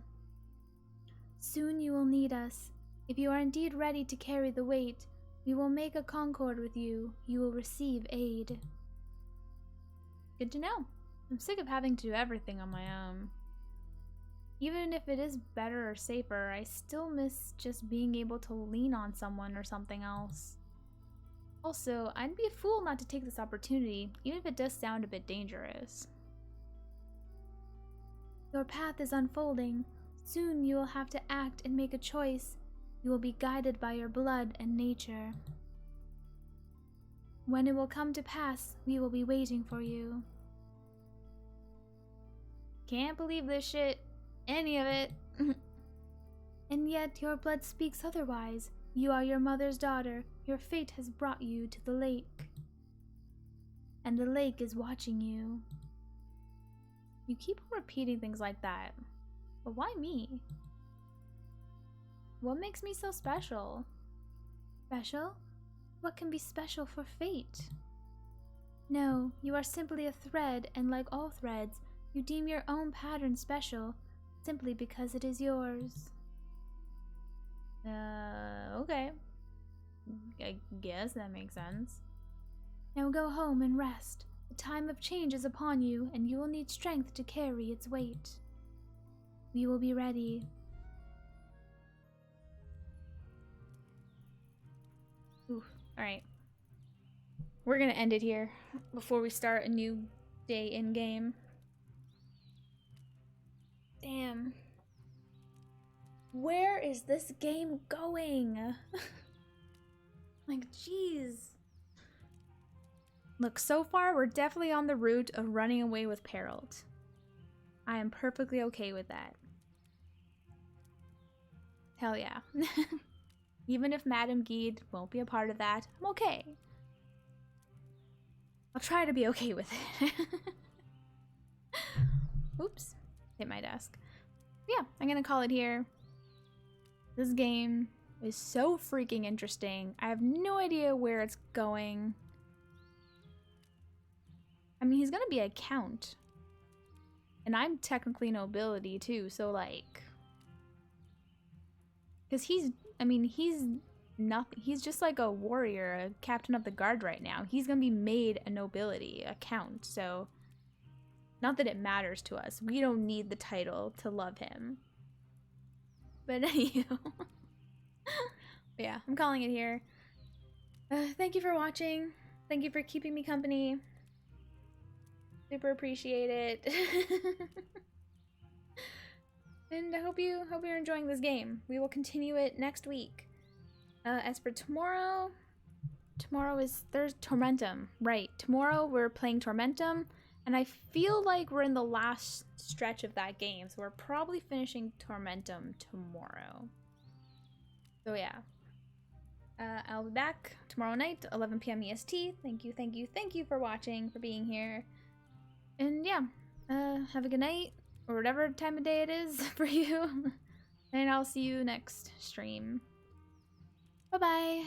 Speaker 1: Soon you will need us. If you are indeed ready to carry the weight, we will make a concord with you. You will receive aid. Good to know. I'm sick of having to do everything on my own. Even if it is better or safer, I still miss just being able to lean on someone or something else. Also, I'd be a fool not to take this opportunity, even if it does sound a bit dangerous. Your path is unfolding. Soon you will have to act and make a choice. You will be guided by your blood and nature. When it will come to pass, we will be waiting for you. Can't believe this shit. Any of it. And yet your blood speaks otherwise. You are your mother's daughter. Your fate has brought you to the lake. And the lake is watching you. You keep repeating things like that. But why me? What makes me so special? Special? What can be special for fate? No, you are simply a thread, and like all threads, you deem your own pattern special, simply because it is yours. Okay. I guess that makes sense. Now go home and rest. The time of change is upon you, and you will need strength to carry its weight. We will be ready. Ooh, alright. We're gonna end it here before we start a new day in-game. Damn. Where is this game going? Like, jeez. Look, so far we're definitely on the route of running away with Perrault. I am perfectly okay with that. Hell yeah. Even if Madame Guide won't be a part of that, I'm okay. I'll try to be okay with it. Oops. Hit my desk. Yeah, I'm gonna call it here. This game is so freaking interesting. I have no idea where it's going. I mean, he's gonna be a count. And I'm technically nobility too, so like... Because he's nothing. He's just like a warrior, a captain of the guard right now. He's gonna be made a nobility, a count, so... Not that it matters to us. We don't need the title to love him. But anywho. Yeah, I'm calling it here. Thank you for watching. Thank you for keeping me company. Super appreciate it. And I hope you're enjoying this game. We will continue it next week. As for tomorrow is Tormentum. Right, tomorrow we're playing Tormentum, and I feel like we're in the last stretch of that game, so we're probably finishing Tormentum tomorrow. So yeah. I'll be back tomorrow night, 11 p.m. EST. Thank you for watching, for being here. And yeah, have a good night, or whatever time of day it is for you. And I'll see you next stream. Bye-bye.